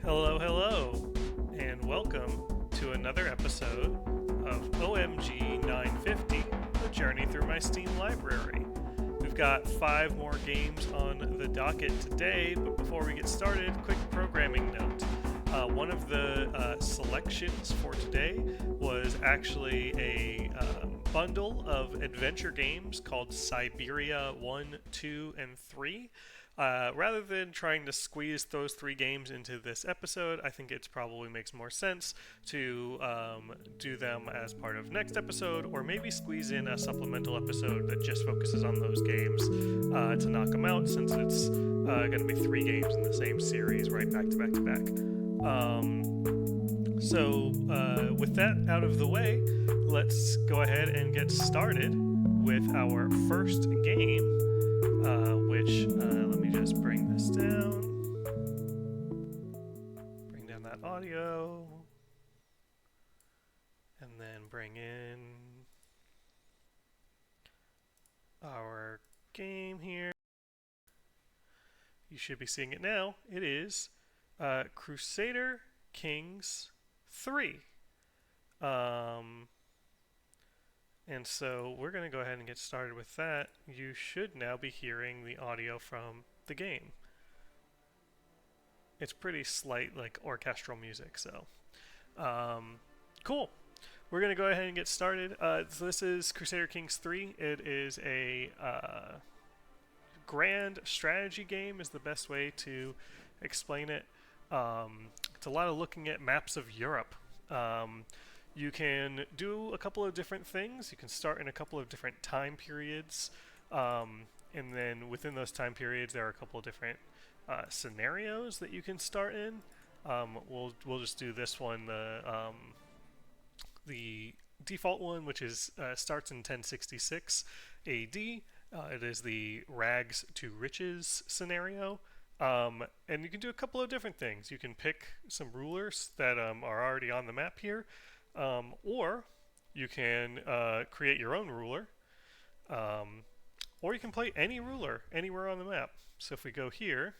Hello, hello, and welcome to another episode of OMG 950, The Journey Through My Steam Library. We've got 5 more games on the docket today, but before we get started, quick programming note. One of the selections for today was actually a bundle of adventure games called Siberia 1, 2, and 3. Rather than trying to squeeze those 3 games into this episode, I think it probably makes more sense to do them as part of next episode, or maybe squeeze in a supplemental episode that just focuses on those games to knock them out, since it's going to be 3 games in the same series, right back to back to back. With that out of the way, let's go ahead and get started with our first game, which let me just bring this down. Bring down that audio. And then bring in our game here. You should be seeing it now. It is Crusader Kings 3. And so we're going to go ahead and get started with that. You should now be hearing the audio from the game. It's pretty slight, like orchestral music, so cool. We're going to go ahead and get started. So this is Crusader Kings 3. It is a grand strategy game is the best way to explain it. It's a lot of looking at maps of Europe. You can do a couple of different things. You can start in a couple of different time periods, and then within those time periods there are a couple of different scenarios that you can start in. We'll just do this one, the default one, which is starts in 1066 AD. It is the rags to riches scenario. And you can do a couple of different things. You can pick some rulers that are already on the map here, or you can create your own ruler, or you can play any ruler anywhere on the map. So if we go here,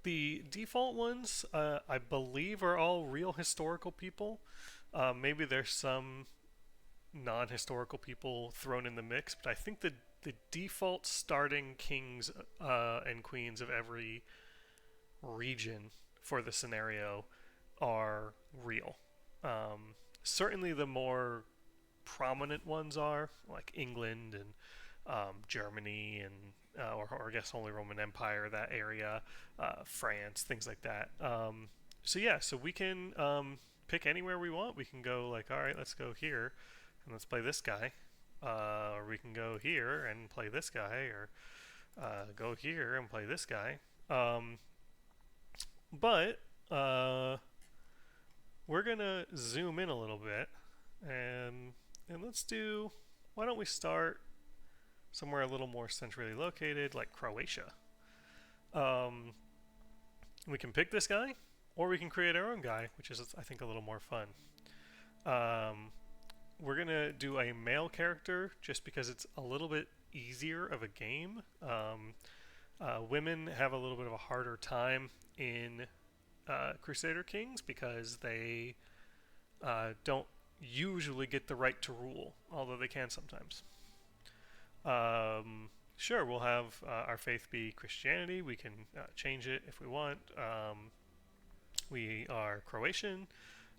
the default ones, I believe, are all real historical people. Maybe there's some non-historical people thrown in the mix, but I think the default starting kings and queens of every region for the scenario are real. Certainly the more prominent ones are, like England and Germany and or I guess Holy Roman Empire, that area, France, things like that. So we can pick anywhere we want. We can go like, all right, let's go here and let's play this guy. Or we can go here and play this guy, or go here and play this guy. But we're gonna zoom in a little bit, and let's do. Why don't we start somewhere a little more centrally located, like Croatia? We can pick this guy, or we can create our own guy, which is, I think, a little more fun. we're gonna do a male character just because it's a little bit easier of a game. Women have a little bit of a harder time in Crusader Kings because they don't usually get the right to rule, although they can sometimes. Sure, we'll have our faith be Christianity. We can change it if we want. We are Croatian.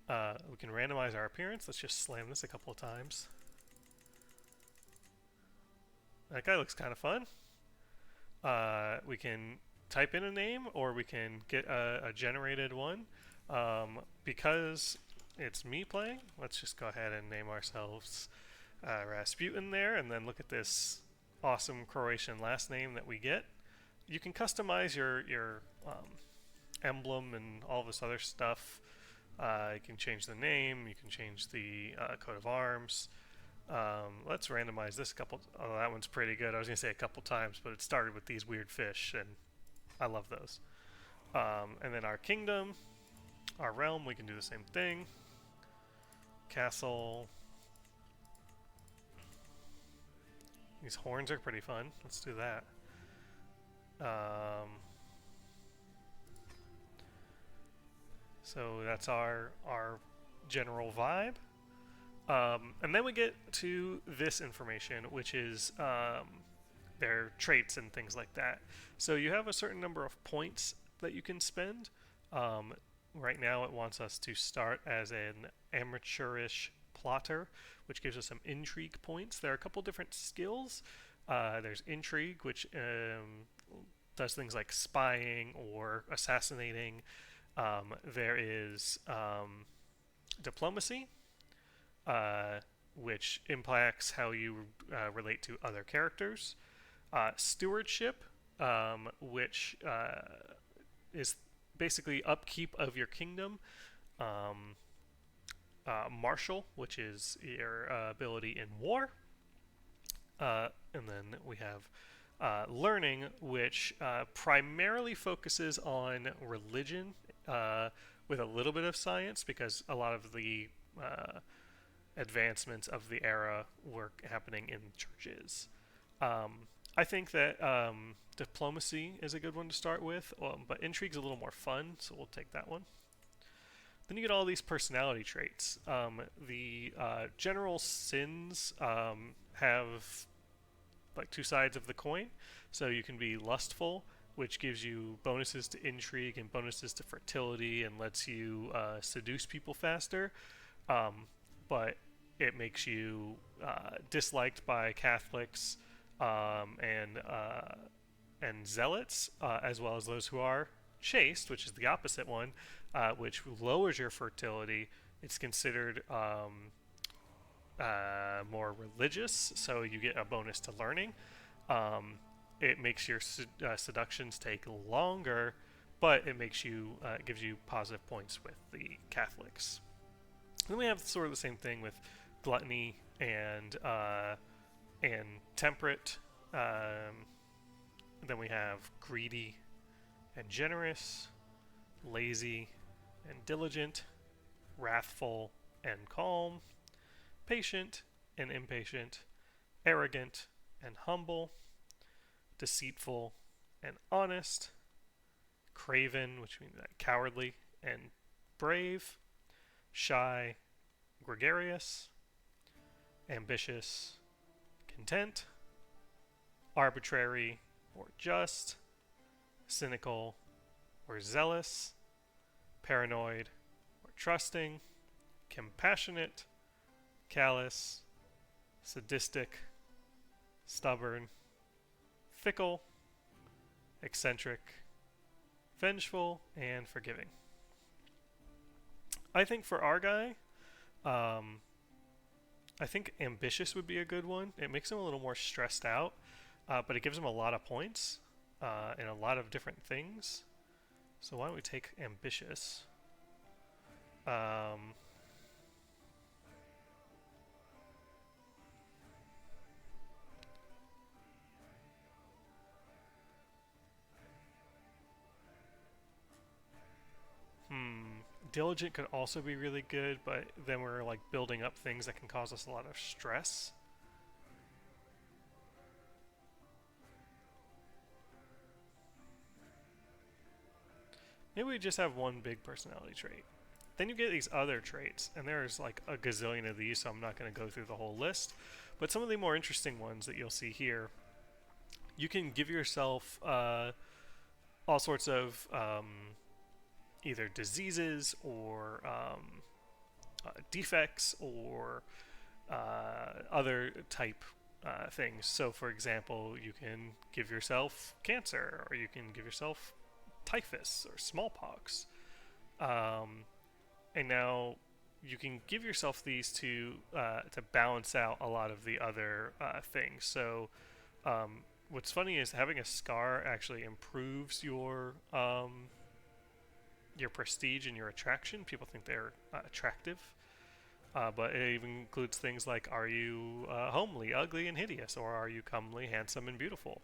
We can randomize our appearance. Let's just slam this a couple of times. That guy looks kind of fun. We can type in a name or we can get a generated one. Because it's me playing, let's just go ahead and name ourselves Rasputin there, and then look at this awesome Croatian last name that we get. You can customize your emblem and all this other stuff. You can change the name, you can change the coat of arms. Let's randomize this couple. Oh, that one's pretty good. I was gonna say a couple times, but it started with these weird fish, and I love those. And then our kingdom, our realm, we can do the same thing. Castle. These horns are pretty fun. Let's do that. So that's our general vibe. And then we get to this information, which is their traits and things like that. So you have a certain number of points that you can spend. Right now it wants us to start as an amateurish plotter, which gives us some intrigue points. There are a couple different skills. There's intrigue, which does things like spying or assassinating. There is diplomacy, which impacts how you relate to other characters. Stewardship, which is basically upkeep of your kingdom. Martial, which is your ability in war. And then we have learning, which primarily focuses on religion with a little bit of science, because a lot of the advancements of the era were happening in churches. I think that diplomacy is a good one to start with, but intrigue's a little more fun, so we'll take that one. Then you get all these personality traits. The general sins have like two sides of the coin. So you can be lustful, which gives you bonuses to intrigue and bonuses to fertility and lets you seduce people faster. But it makes you disliked by Catholics and zealots, as well as those who are chaste, which is the opposite one, which lowers your fertility. It's considered more religious, so you get a bonus to learning. It makes your seductions take longer, but it makes you gives you positive points with the Catholics. Then we have sort of the same thing with gluttony and temperate. Then we have greedy and generous, lazy and diligent, wrathful and calm, patient and impatient, arrogant and humble, deceitful and honest, craven, which means cowardly and brave, shy, gregarious, ambitious, content, arbitrary or just, cynical or zealous, paranoid or trusting, compassionate, callous, sadistic, stubborn, fickle, eccentric, vengeful, and forgiving. I think for our guy, I think ambitious would be a good one. It makes him a little more stressed out, but it gives him a lot of points in a lot of different things. So why don't we take ambitious? Diligent could also be really good, but then we're like building up things that can cause us a lot of stress. Maybe we just have one big personality trait. Then you get these other traits, and there's like a gazillion of these, so I'm not going to go through the whole list. But some of the more interesting ones that you'll see here, you can give yourself all sorts of either diseases or defects or other type things. So, for example, you can give yourself cancer, or you can give yourself typhus or smallpox. And now you can give yourself these to balance out a lot of the other things. So, what's funny is having a scar actually improves your prestige and your attraction. People think they're attractive. But it even includes things like, are you homely, ugly, and hideous, or are you comely, handsome, and beautiful?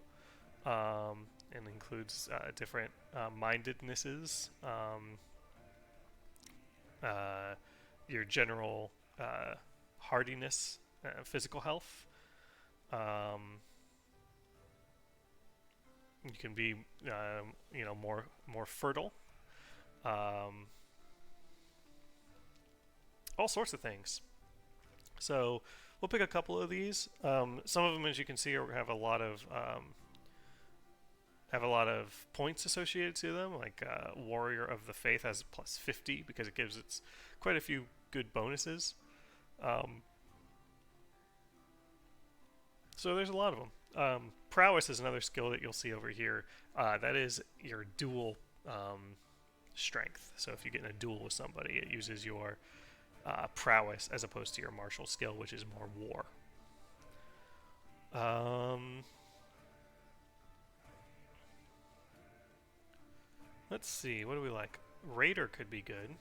And includes different mindednesses, uh, your general hardiness, physical health. Um, you can be, more fertile. Um, all sorts of things. So we'll pick a couple of these. Some of them, as you can see, have a lot of points associated to them. Like Warrior of the Faith has plus 50 because it gives its quite a few good bonuses. Um, so there's a lot of them. Prowess is another skill that you'll see over here. That is your duel strength. So if you get in a duel with somebody, it uses your prowess as opposed to your martial skill, which is more war. Let's see, what do we like? Raider could be good.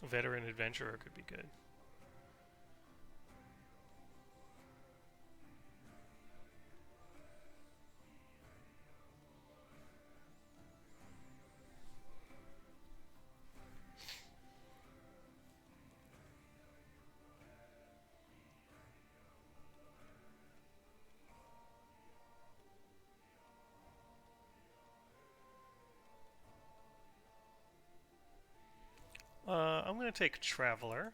Veteran Adventurer could be good. I'm going to take Traveler.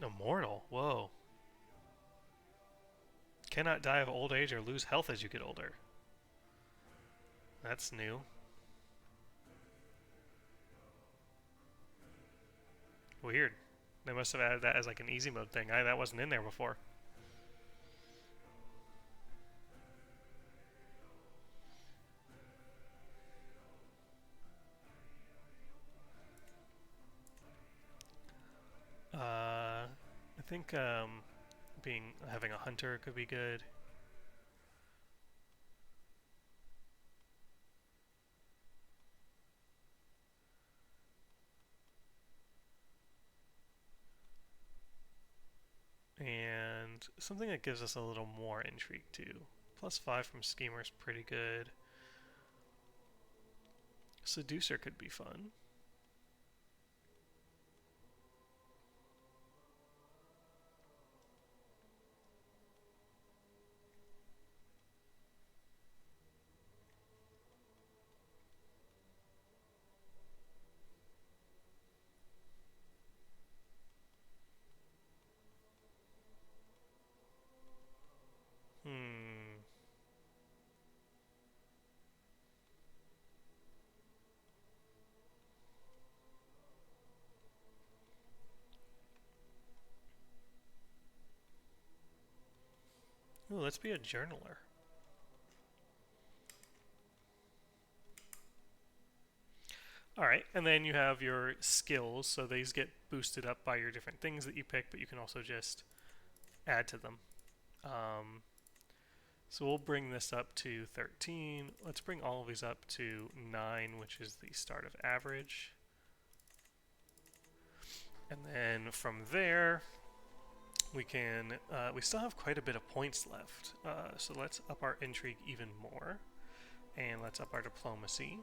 Immortal? Whoa. Cannot die of old age or lose health as you get older. That's new. Weird. They must have added that as like an easy mode thing. That wasn't in there before. I think having a hunter could be good. And something that gives us a little more intrigue too. Plus 5 from Schemer is pretty good. Seducer could be fun. Hmm. Ooh, let's be a journaler. Alright, and then you have your skills, so these get boosted up by your different things that you pick, but you can also just add to them. So we'll bring this up to 13. Let's bring all of these up to 9, which is the start of average. And then from there, we still have quite a bit of points left. So let's up our intrigue even more. And let's up our diplomacy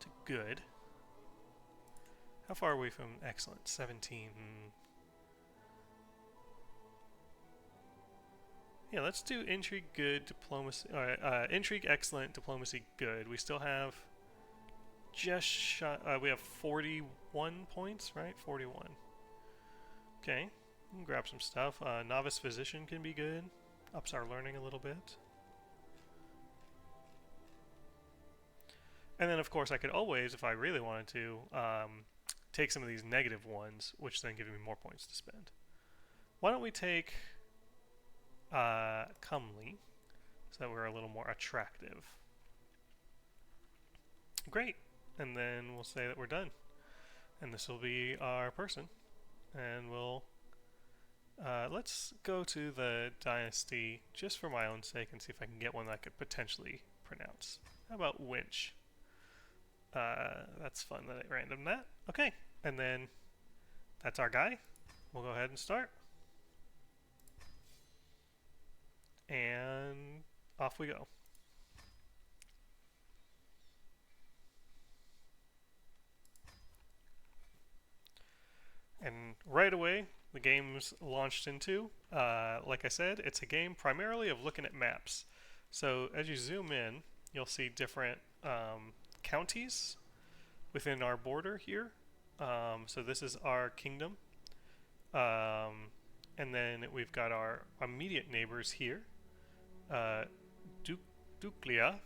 to good. How far are we from excellent? 17. Yeah, let's do intrigue good, diplomacy. Intrigue excellent, diplomacy good. We still have just shot. We have 41 points, right? 41. Okay, we can grab some stuff. Novice physician can be good. Ups our learning a little bit. And then, of course, I could always, if I really wanted to, take some of these negative ones, which then give me more points to spend. Why don't we take comely, so that we're a little more attractive. Great. And then we'll say that we're done. And this will be our person. And we'll... let's go to the dynasty, just for my own sake, and see if I can get one that I could potentially pronounce. How about Winch? That's fun that I random that. Okay, and then that's our guy. We'll go ahead and start. And off we go. And right away, the game's launched into. Like I said, it's a game primarily of looking at maps. So as you zoom in, you'll see different counties within our border here. So this is our kingdom. And then we've got our immediate neighbors here. Duklia,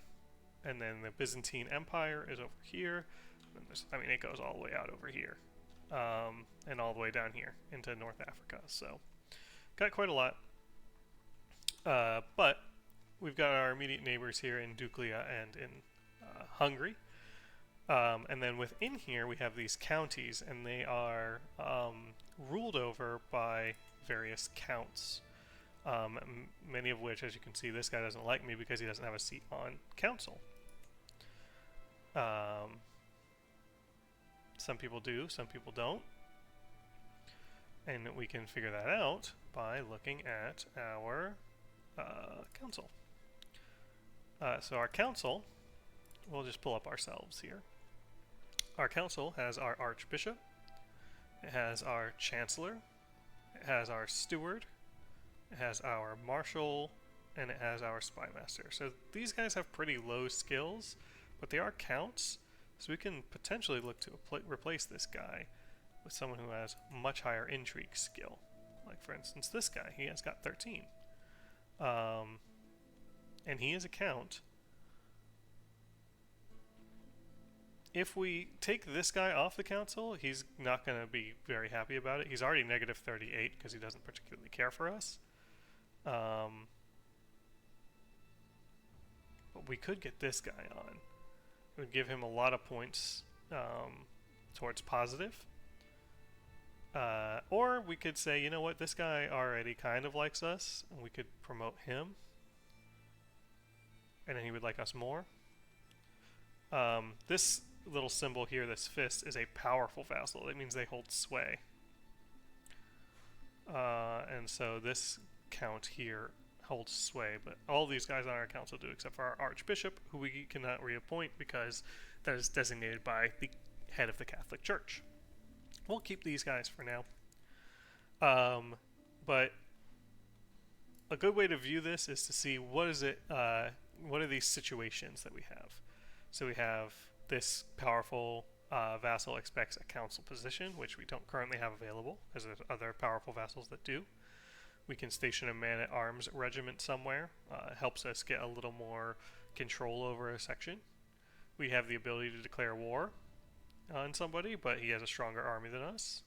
and then the Byzantine Empire is over here. And I mean, it goes all the way out over here. And all the way down here into North Africa. So, got quite a lot. But we've got our immediate neighbors here in Duklia and in Hungary. And then within here we have these counties, and they are ruled over by various counts. Many of which, as you can see, this guy doesn't like me because he doesn't have a seat on council. Some people do, some people don't. And we can figure that out by looking at our council. So our council, we'll just pull up ourselves here. Our council has our archbishop, it has our chancellor, it has our steward, it has our marshal, and it has our spy master. So these guys have pretty low skills, but they are counts, so we can potentially look to replace this guy with someone who has much higher intrigue skill. Like for instance this guy, he has got 13. And he is a count. If we take this guy off the council, he's not going to be very happy about it. He's already negative 38 because he doesn't particularly care for us. But we could get this guy on. It would give him a lot of points towards positive. Or we could say, you know what, this guy already kind of likes us, and we could promote him. And then he would like us more. This little symbol here, this fist, is a powerful vassal. It means they hold sway. And so this count here holds sway, but all these guys on our council do except for our archbishop, who we cannot reappoint because that is designated by the head of the Catholic Church. We'll keep these guys for now. But a good way to view this is to see what are these situations that we have. So we have this powerful vassal expects a council position, which we don't currently have available, as there's other powerful vassals that do. We can station a man-at-arms regiment somewhere. Helps us get a little more control over a section. We have the ability to declare war on somebody, but he has a stronger army than us.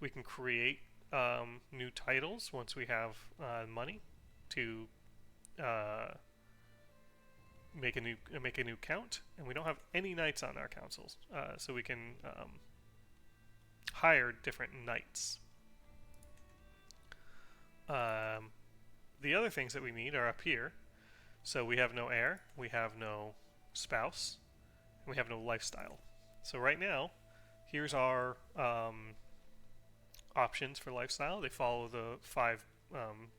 We can create new titles once we have money to make a new count, and we don't have any knights on our councils, so we can hire different knights. The other things that we need are up here. So we have no heir, we have no spouse, and we have no lifestyle. So right now, here's our options for lifestyle. They follow the 5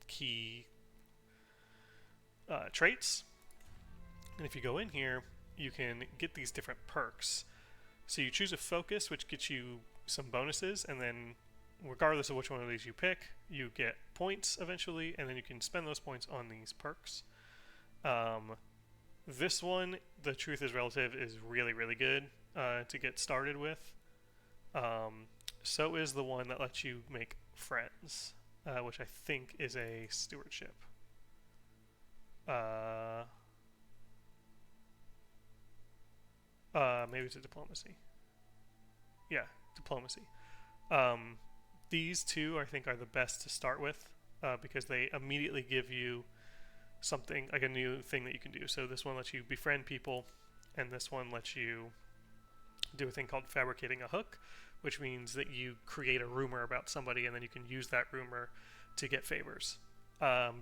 key traits. And if you go in here, you can get these different perks. So you choose a focus, which gets you some bonuses, and then regardless of which one of these you pick, you get points eventually, and then you can spend those points on these perks. This one, the truth is relative, is really, really good to get started with. So is the one that lets you make friends, which I think is a stewardship. Maybe it's a diplomacy. Yeah, diplomacy. These two, I think, are the best to start with because they immediately give you something, like a new thing that you can do. So this one lets you befriend people, and this one lets you do a thing called fabricating a hook, which means that you create a rumor about somebody, and then you can use that rumor to get favors.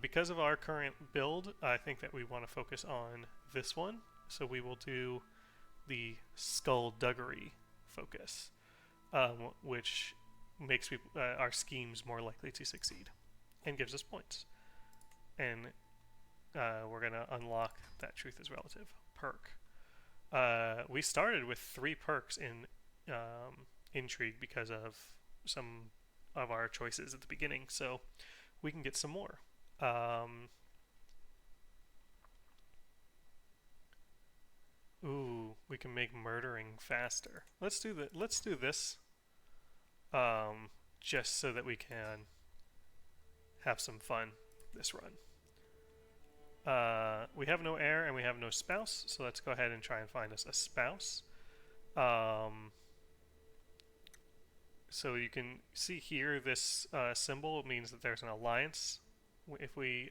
Because of our current build, I think that we want to focus on this one. So we will do the skullduggery focus, which makes our schemes more likely to succeed and gives us points. And we're going to unlock that truth is relative perk. We started with 3 perks in intrigue because of some of our choices at the beginning, so we can get some more. Ooh, we can make murdering faster. Let's do this, just so that we can have some fun this run. We have no heir and we have no spouse, so let's go ahead and try and find us a spouse. So you can see here this symbol means that there's an alliance if we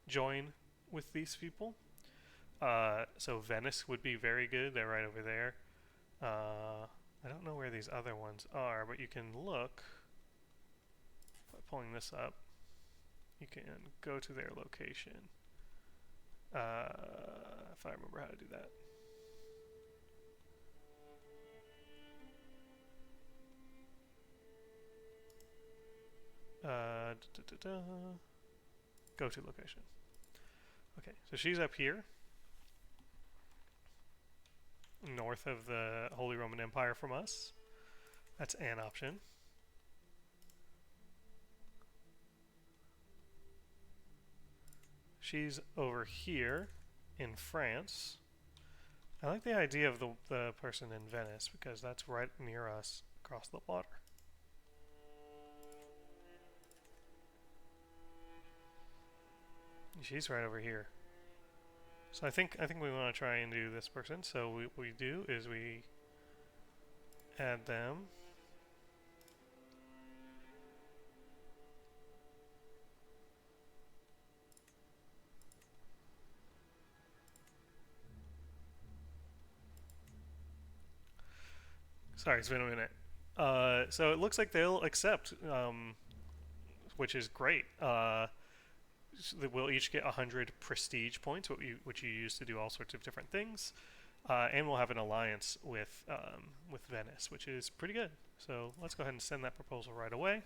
join with these people. So Venice would be very good. They're right over there. I don't know where these other ones are, but you can look by pulling this up. You can go to their location. If I remember how to do that. Go to location. Okay, so she's up here, north of the Holy Roman Empire from us. That's an option. She's over here in France. I like the idea of the person in Venice because that's right near us across the water. She's right over here. So I think we want to try and do this person. So what we do is we add them. Sorry, it's been a minute. So it looks like they'll accept, which is great. We'll each get 100 prestige points, which you use to do all sorts of different things, and we'll have an alliance with Venice, which is pretty good. So let's go ahead and send that proposal right away.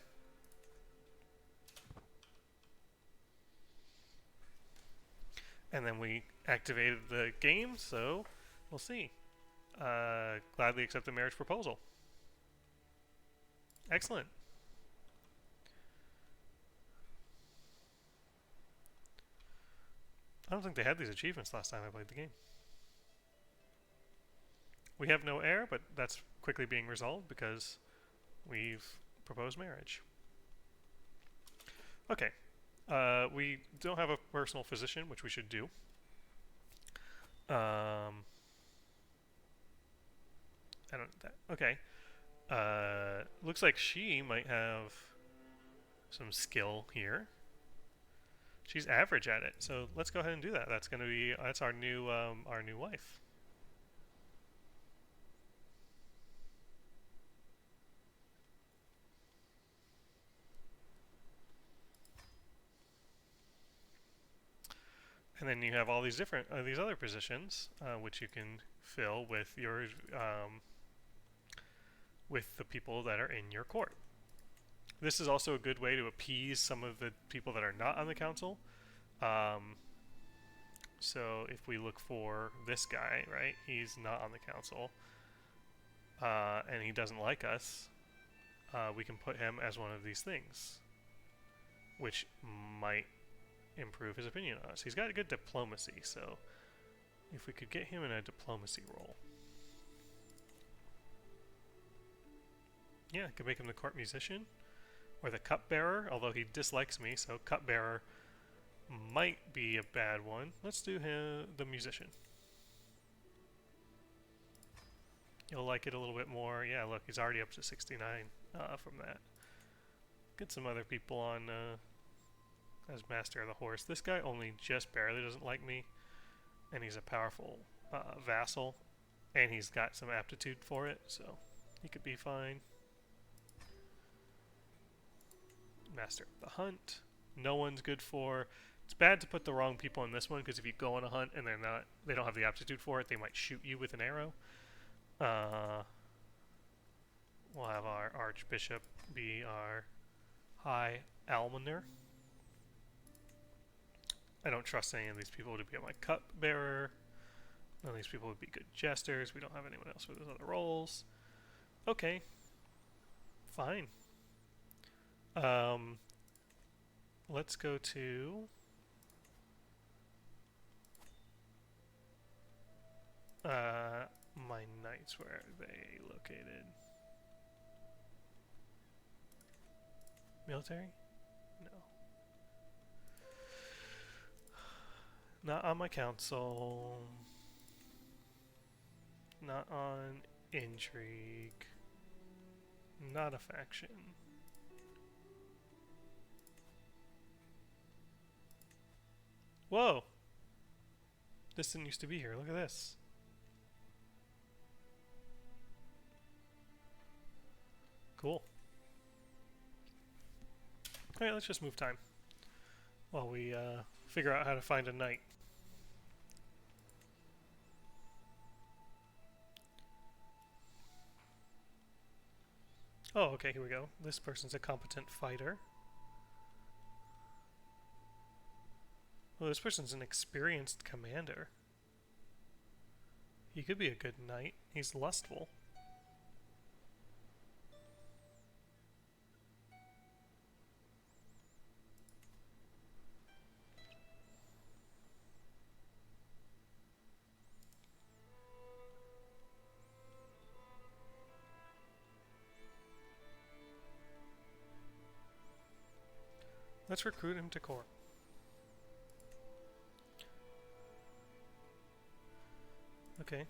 And then we activated the game, so we'll see. Gladly accept the marriage proposal. Excellent. I don't think they had these achievements last time I played the game. We have no heir, but that's quickly being resolved because we've proposed marriage. Okay. We don't have a personal physician, which we should do. I don't. Okay. Looks like she might have some skill here. She's average at it, so let's go ahead and do that. That's our new wife. And then you have all these different these other positions, which you can fill with your with the people that are in your court. This is also a good way to appease some of the people that are not on the council. Um, so if we look for this guy, right, he's not on the council, and he doesn't like us, we can put him as one of these things, which might improve his opinion on us. He's got good diplomacy, so if we could get him in a diplomacy role. Yeah, I could make him the court musician or the cupbearer, although he dislikes me, so cupbearer might be a bad one. Let's do him the musician. You'll like it a little bit more. Yeah, look, he's already up to 69 from that. Get some other people on as master of the horse. This guy only just barely doesn't like me, and he's a powerful vassal, and he's got some aptitude for it, so he could be fine. Master of the hunt. No one's good for. It's bad to put the wrong people in this one because if you go on a hunt and they don't have the aptitude for it, they might shoot you with an arrow. We'll have our archbishop be our high almoner. I don't trust any of these people to be my cupbearer. None of these people would be good jesters. We don't have anyone else for those other roles. Okay. Fine. Let's go to my knights. Where are they located? Military? No. Not on my council. Not on intrigue. Not a faction. Whoa! This didn't used to be here. Look at this. Cool. Alright, let's just move time while we figure out how to find a knight. Oh, okay, here we go. This person's a competent fighter. Well, this person's an experienced commander. He could be a good knight. He's lustful. Let's recruit him to court. Okay.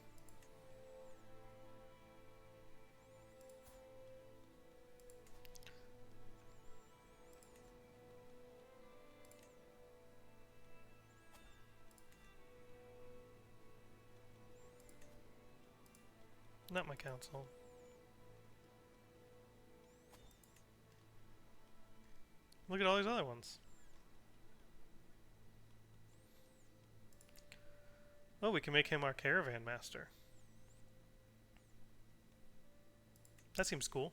Not my council. Look at all these other ones. Oh, we can make him our caravan master. That seems cool.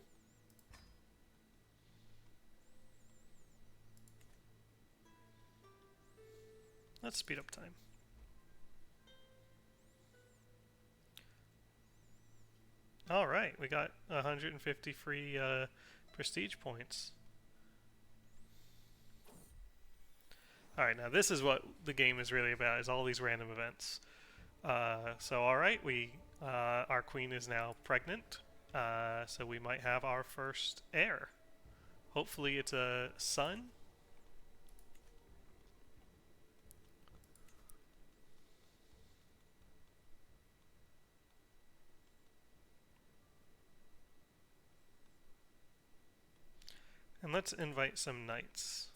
Let's speed up time. Alright, we got 150 free prestige points. Alright, now this is what the game is really about, is all these random events. So alright, our queen is now pregnant, so we might have our first heir. Hopefully it's a son. And let's invite some knights.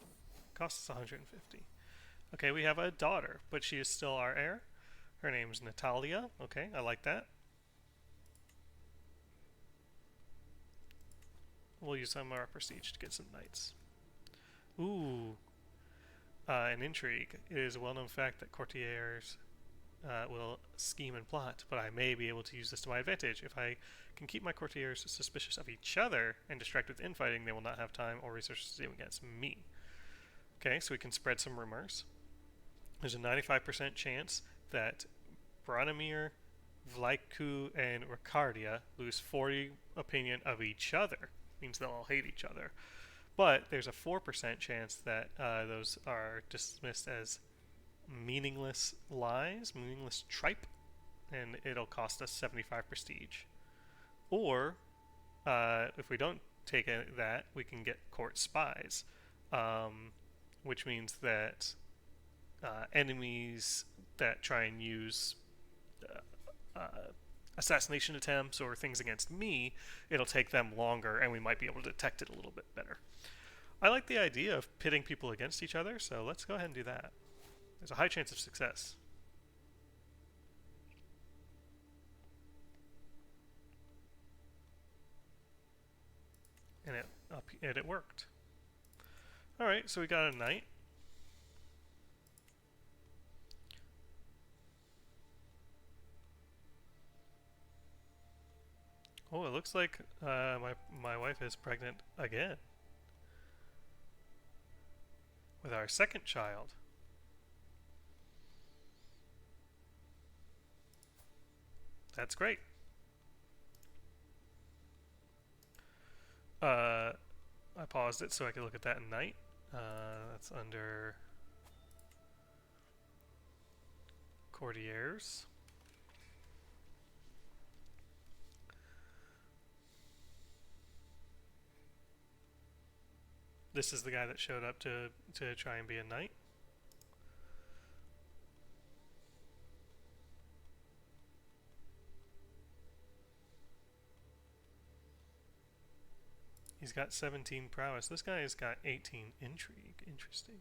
Costs us 150. Okay, we have a daughter, but she is still our heir. Her name's Natalia. Okay, I like that. We'll use some of our prestige to get some knights. Ooh. An intrigue. It is a well-known fact that courtiers will scheme and plot, but I may be able to use this to my advantage. If I can keep my courtiers suspicious of each other and distract with infighting, they will not have time or resources to do against me. Okay, so we can spread some rumors. There's a 95% chance that Branimir, Vlaiku, and Ricardia lose 40 opinion of each other. Means they'll all hate each other. But there's a 4% chance that those are dismissed as meaningless lies, meaningless tripe, and it'll cost us 75 prestige. Or, if we don't take that, we can get court spies, which means that enemies that try and use assassination attempts or things against me, it'll take them longer and we might be able to detect it a little bit better. I like the idea of pitting people against each other, so let's go ahead and do that. There's a high chance of success. And it worked. Alright, so we got a knight. Oh, it looks like my wife is pregnant again. With our second child. That's great. I paused it so I could look at that at night. That's under courtiers. This is the guy that showed up to try and be a knight. He's got 17 prowess. This guy has got 18 intrigue. Interesting.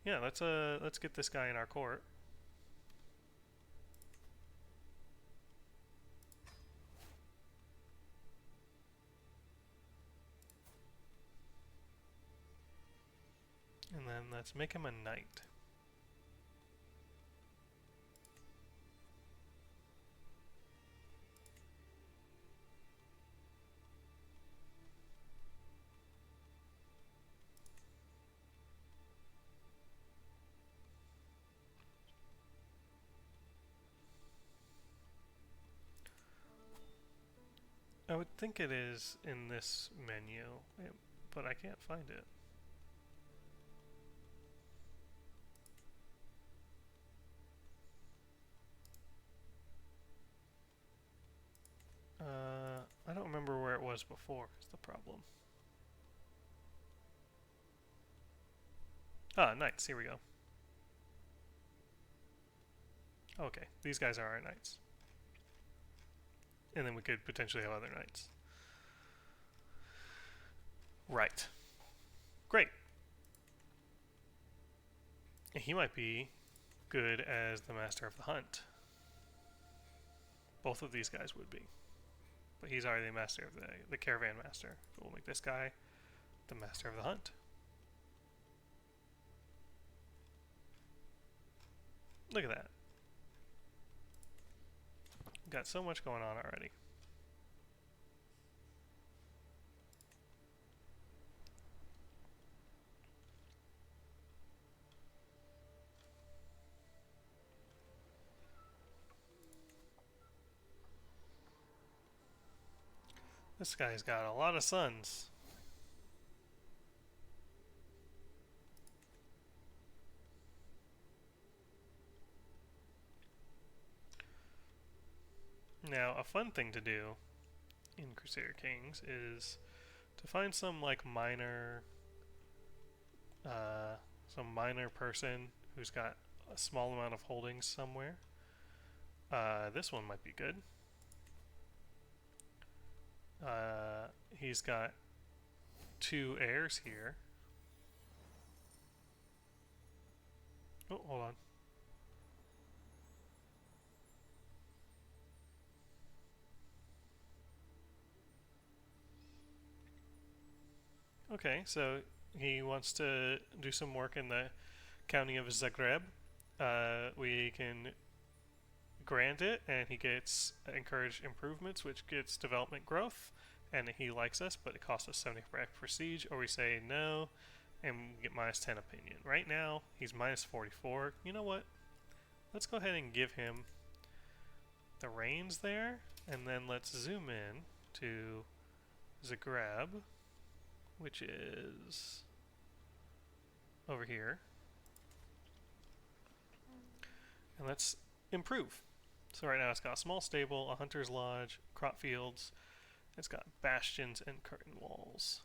Yeah, let's get this guy in our court. And then let's make him a knight. I would think it is in this menu, but I can't find it. I don't remember where it was before, is the problem. Ah, knights, here we go. Okay, these guys are our knights. And then we could potentially have other knights. Right. Great. He might be good as the master of the hunt. Both of these guys would be. But he's already the master of the caravan master. So we'll make this guy the master of the hunt. Look at that. Got so much going on already. This guy's got a lot of sons. Now, a fun thing to do in Crusader Kings is to find some like minor person who's got a small amount of holdings somewhere. This one might be good. He's got 2 heirs here. Oh, hold on. Okay, so he wants to do some work in the county of Zagreb, We can grant it, and he gets encouraged improvements, which gets development growth, and he likes us, but it costs us 75 prestige, or we say no, and we get minus 10 opinion. Right now, he's minus 44. You know what? Let's go ahead and give him the reins there, and then let's zoom in to Zagreb, which is over here, and let's improve. So right now it's got a small stable, a hunter's lodge, crop fields. It's got bastions and curtain walls.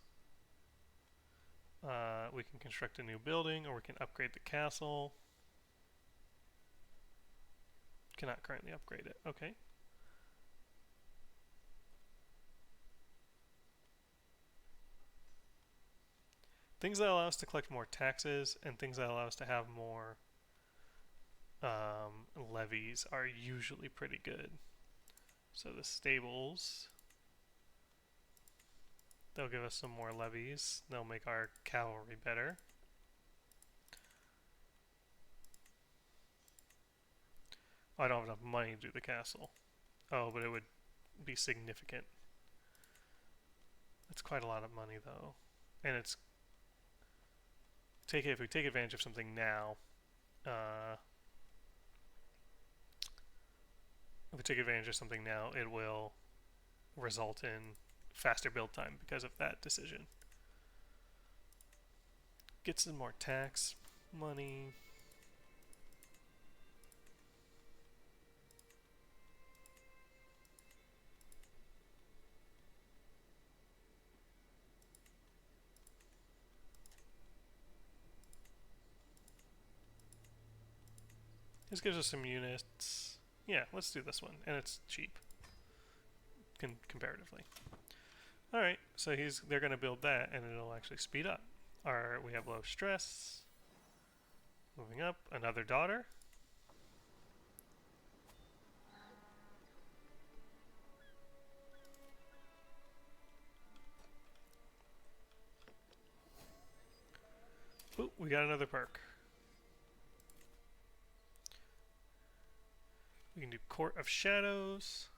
We can construct a new building, or we can upgrade the castle. Cannot currently upgrade it. Okay. Things that allow us to collect more taxes and things that allow us to have more levies are usually pretty good. So the stables, they'll give us some more levies. They'll make our cavalry better. Oh, I don't have enough money to do the castle. Oh, but it would be significant. It's quite a lot of money though, and it's if we take advantage of something now. If we take advantage of something now, it will result in faster build time because of that decision. Get some more tax money. This gives us some units. Yeah, let's do this one, and it's cheap comparatively. All right, so they're going to build that, and it'll actually speed up. We have low stress. Moving up, another daughter. Ooh, we got another perk. We can do Court of Shadows.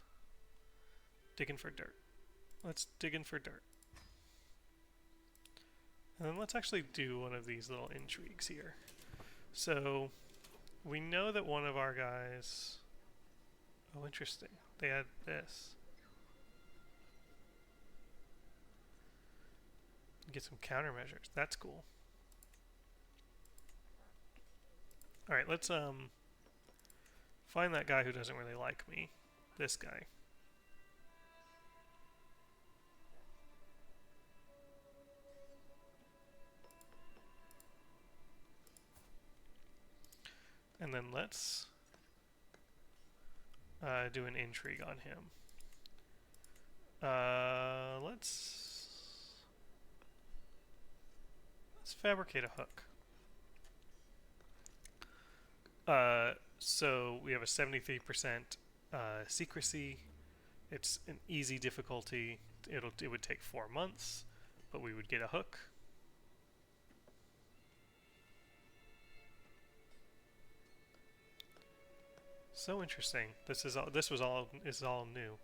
Digging for dirt. Let's dig in for dirt. And then let's actually do one of these little intrigues here. So, we know that one of our guys... Oh, interesting. They had this. Get some countermeasures. That's cool. Alright, let's find that guy who doesn't really like me. This guy. And then let's do an intrigue on him. Let's fabricate a hook. So we have a 73% secrecy. It's an easy difficulty. It would take 4 months, but we would get a hook. So interesting. This is all new.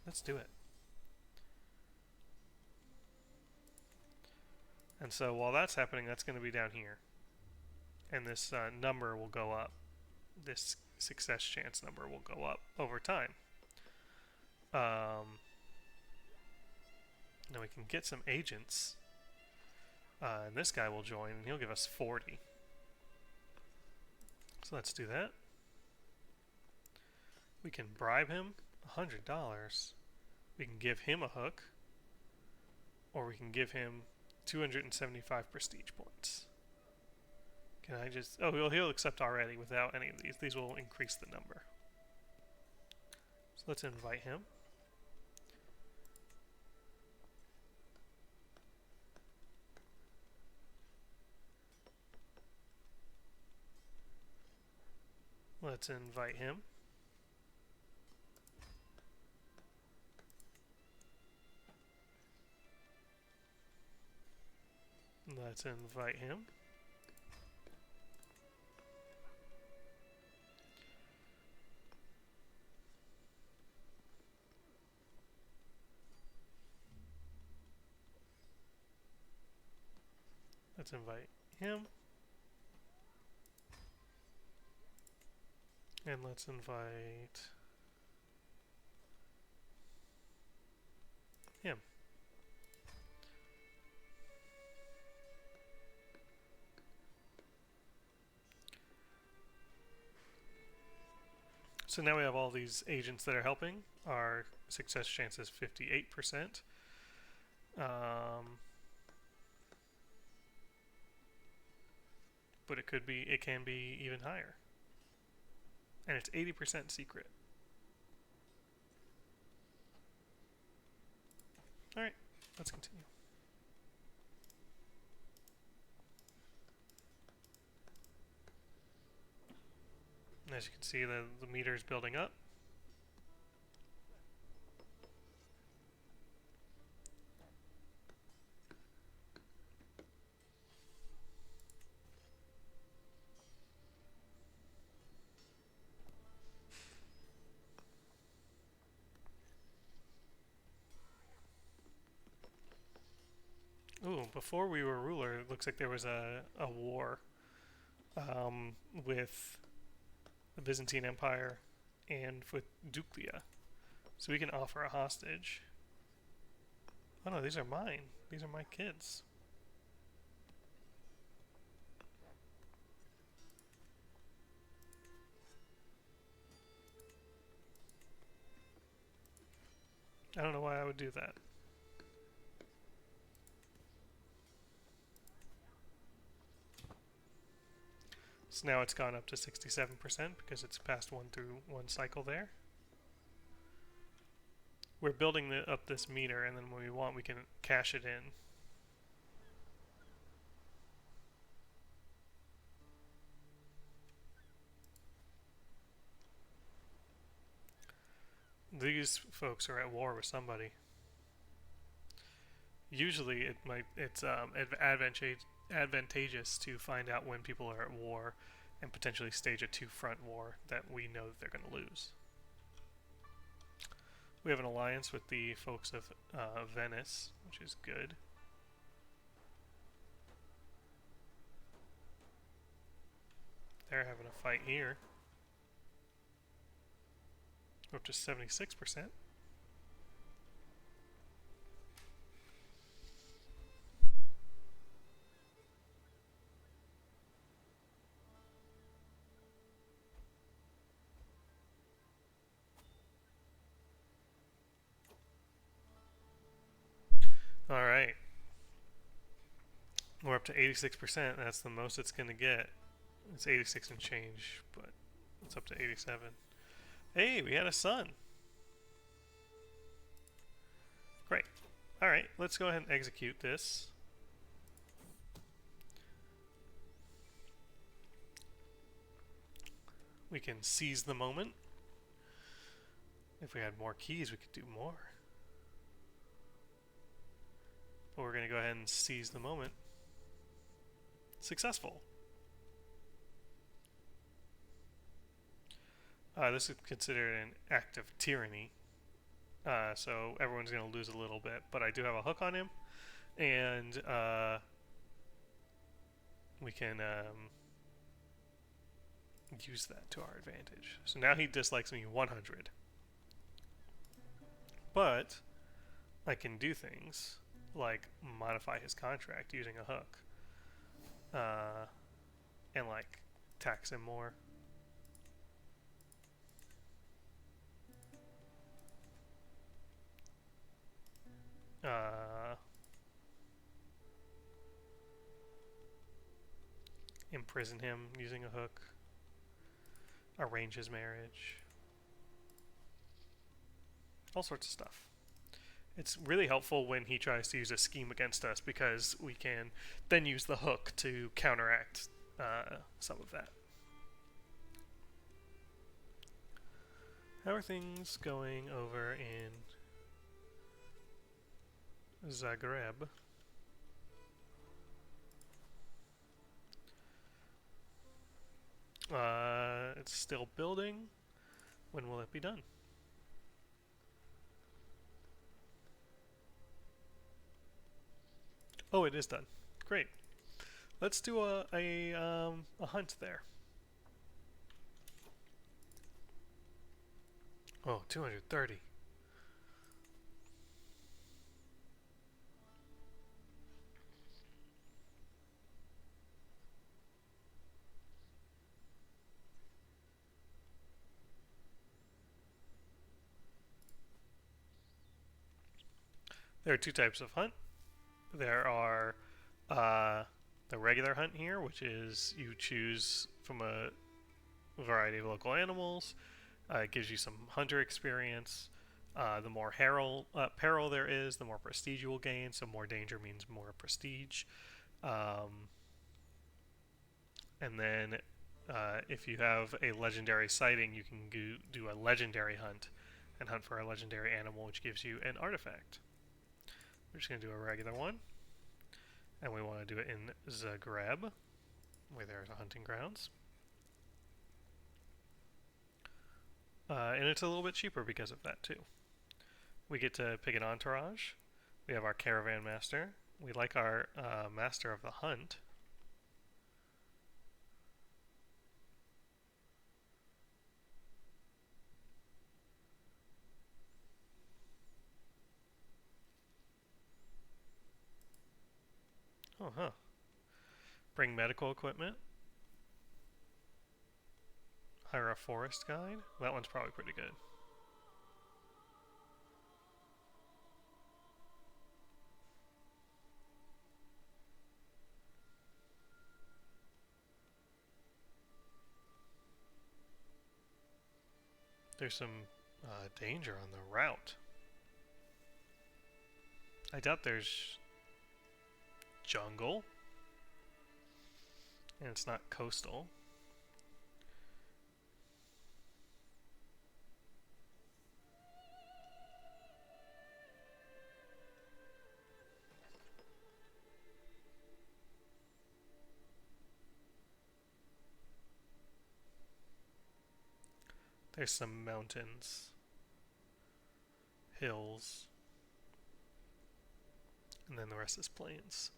Let's do it. And so while that's happening, that's going to be down here. And this number will go up. This success chance number will go up over time. Now we can get some agents. And this guy will join, and he'll give us 40. So let's do that. We can bribe him $100. We can give him a hook. Or we can give him 275 prestige points. Can I just... Oh, he'll accept already without any of these. These will increase the number. So let's invite him. Let's invite him. Let's invite him. Let's invite him. And let's invite him. So now we have all these agents that are helping. Our success chance is 58%. But it can be even higher. And it's 80% secret. Alright, let's continue. And as you can see, the meter is building up. Ooh, before we were ruler, it looks like there was a war with the Byzantine Empire and with Duclia. So we can offer a hostage. Oh no, these are mine. These are my kids. I don't know why I would do that. So now it's gone up to 67% because it's passed one cycle there. We're building up this meter, and then when we want, we can cash it in. These folks are at war with somebody. Usually, it's advantageous to find out when people are at war and potentially stage a two-front war that we know that they're going to lose. We have an alliance with the folks of Venice, which is good. They're having a fight here. We're up to 76%. Alright. We're up to 86%. That's the most it's going to get. It's 86 and change, but it's up to 87. Hey, we had a son. Great. Alright, let's go ahead and execute this. We can seize the moment. If we had more keys, we could do more. But we're going to go ahead and seize the moment. Successful. This is considered an act of tyranny. So everyone's going to lose a little bit. But I do have a hook on him. And we can use that to our advantage. So now he dislikes me 100. But I can do things like modify his contract using a hook. And like tax him more. Imprison him using a hook. Arrange his marriage. All sorts of stuff. It's really helpful when he tries to use a scheme against us because we can then use the hook to counteract some of that. How are things going over in Zagreb? It's still building. When will it be done? Oh, it is done. Great. Let's do a hunt there. Oh, 230. There are two types of hunt. There are uh, the regular hunt here, which is you choose from a variety of local animals. It gives you some hunter experience. The more peril there is, the more prestige you will gain. So more danger means more prestige. Um, and then if you have a legendary sighting, you can do a legendary hunt and hunt for a legendary animal, which gives you an artifact. We're just going to do a regular one. And we want to do it in Zagreb, where there's a hunting grounds. And it's a little bit cheaper because of that, too. We get to pick an entourage. We have our caravan master. We like our master of the hunt. Oh, huh. Bring medical equipment. Hire a forest guide. That one's probably pretty good. There's some danger on the route. I doubt there's jungle. And it's not coastal. There's some mountains, hills, and then the rest is plains.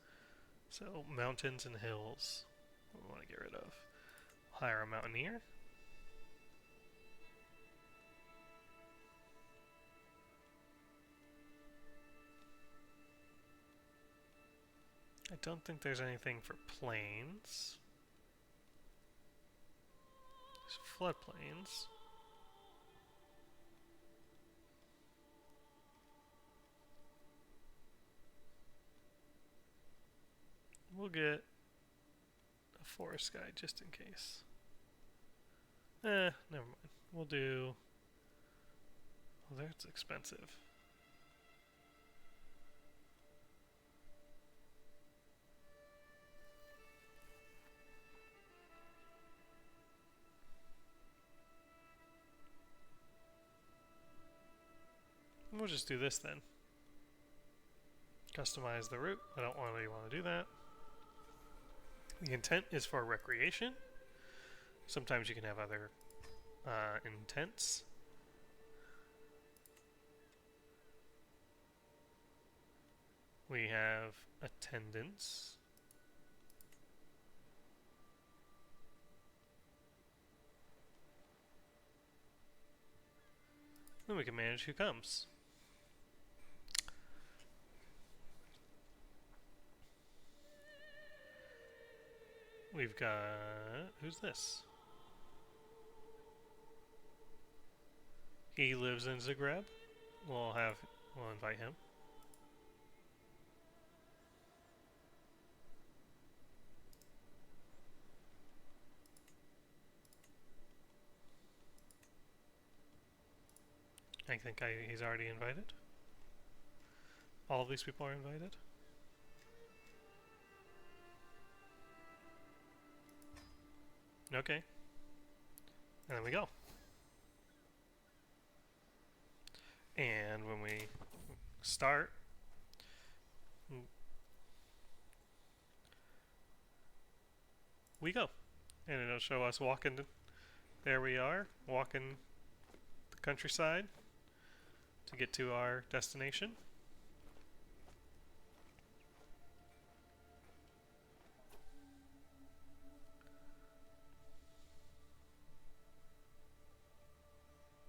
So mountains and hills we want to get rid of. Hire a mountaineer. I don't think there's anything for plains. There's floodplains. We'll get a forest guide just in case. Never mind. We'll do... Well, that's expensive. We'll just do this then. Customize the route. I don't really want to do that. The intent is for recreation. Sometimes you can have other intents. We have attendance. Then we can manage who comes. We've got... Who's this? He lives in Zagreb. We'll invite him. I think he's already invited. All of these people are invited. Okay. And then we go. And when we start, we go. and it'll show us walking. There we are, walking the countryside to get to our destination.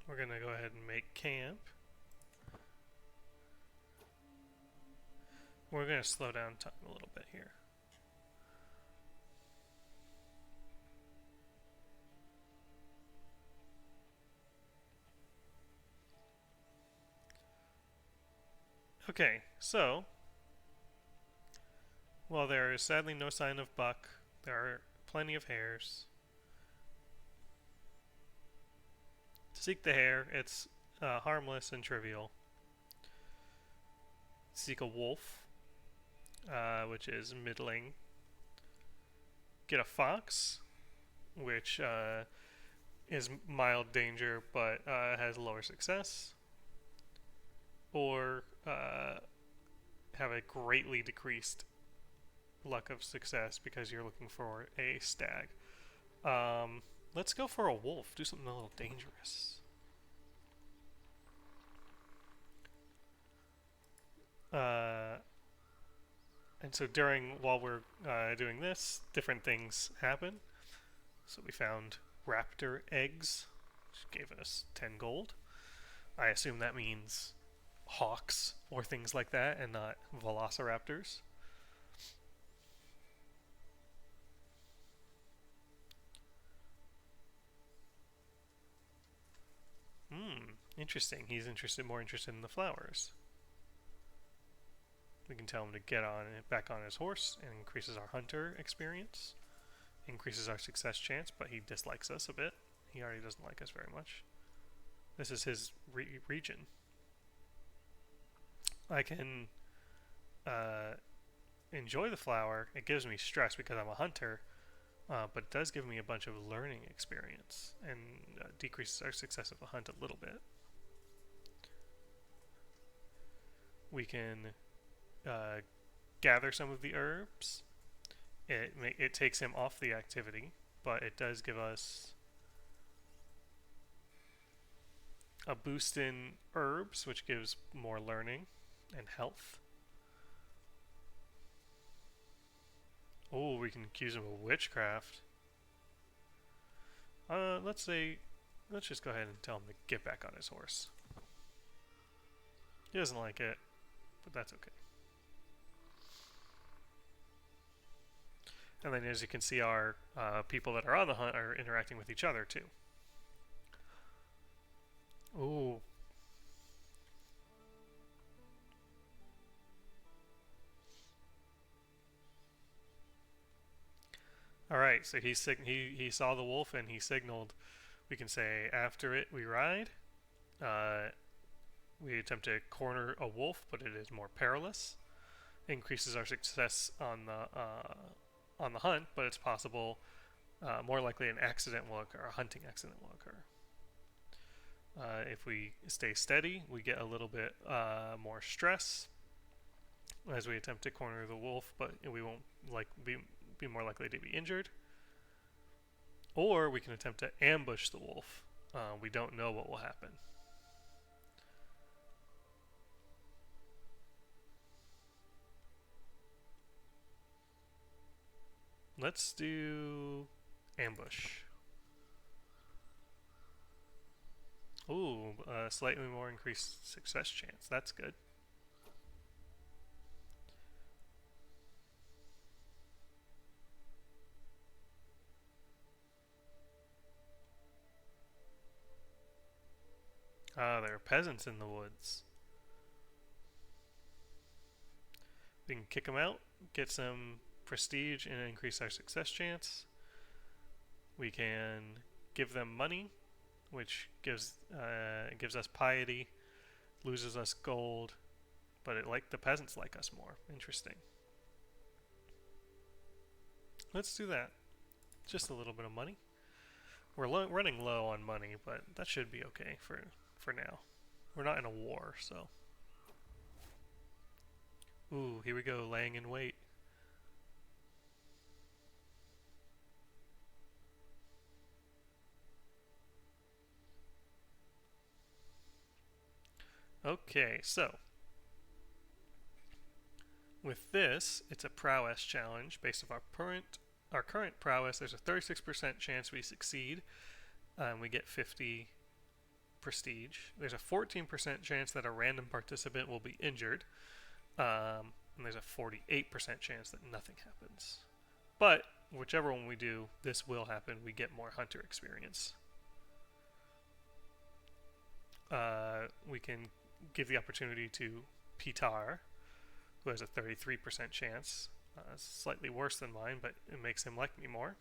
We're gonna go ahead and make camp. We're gonna slow down time a little bit here. Okay, so while there is sadly no sign of buck, there are plenty of hares. To seek the hare, it's harmless and trivial. Seek a wolf, which is middling. Get a fox, which is mild danger but has lower success. Or have a greatly decreased luck of success because you're looking for a stag. Let's go for a wolf. Do something a little dangerous. And so while we're doing this, different things happen. So we found raptor eggs, which gave us 10 gold. I assume that means hawks or things like that and not velociraptors. Interesting. He's more interested in the flowers. We can tell him to get back on his horse and increases our hunter experience. Increases our success chance, but he dislikes us a bit. He already doesn't like us very much. This is his region. I can enjoy the flower. It gives me stress because I'm a hunter, but it does give me a bunch of learning experience and decreases our success of a hunt a little bit. We can gather some of the herbs. It takes him off the activity, but it does give us a boost in herbs, which gives more learning and health. Oh, we can accuse him of witchcraft. Let's just go ahead and tell him to get back on his horse. He doesn't like it, but that's okay. And then as you can see, our people that are on the hunt are interacting with each other too. Ooh. Alright, so he saw the wolf and he signaled. We can say, after it we ride. We attempt to corner a wolf, but it is more perilous. Increases our success on the hunt, but it's possible, more likely an accident will occur, a hunting accident will occur. If we stay steady, we get a little bit more stress as we attempt to corner the wolf, but we won't be more likely to be injured. Or we can attempt to ambush the wolf. We don't know what will happen. Let's do ambush. Ooh, slightly more increased success chance. That's good. Ah, there are peasants in the woods. We can kick them out, get some prestige, and increase our success chance. We can give them money, which gives us piety, loses us gold, but the peasants like us more. Interesting. Let's do that. Just a little bit of money. We're running low on money, but that should be okay for now. We're not in a war, so. Ooh, here we go, laying in wait. Okay, so with this, it's a prowess challenge based on our current prowess. There's a 36% chance we succeed, and we get 50 prestige. There's a 14% chance that a random participant will be injured, and there's a 48% chance that nothing happens. But whichever one we do, this will happen. We get more hunter experience. We can give the opportunity to Pitar, who has a 33% chance. Slightly worse than mine, but it makes him like me more.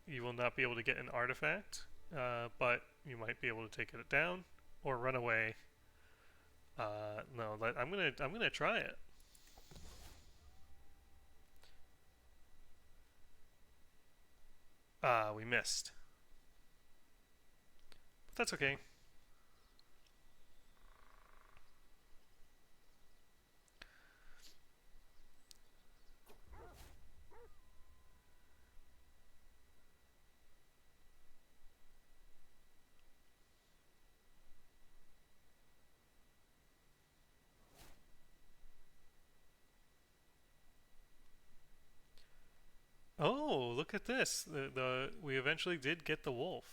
You will not be able to get an artifact, but you might be able to take it down or run away. No, I'm gonna try it. We missed. But that's okay. Oh, look at this. We eventually did get the wolf.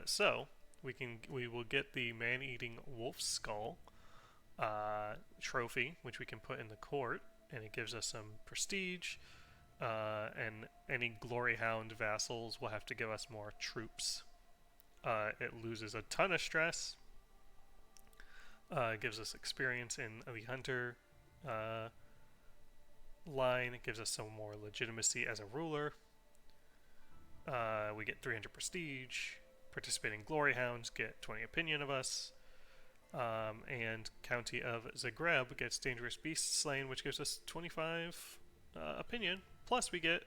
So we will get the man-eating wolf skull trophy, which we can put in the court, and it gives us some prestige. And any glory hound vassals will have to give us more troops. It loses a ton of stress. It gives us experience in the hunter line. It gives us some more legitimacy as a ruler. We get 300 prestige. Participating glory hounds get 20 opinion of us. And County of Zagreb gets dangerous beasts slain, which gives us 25 opinion. Plus, we get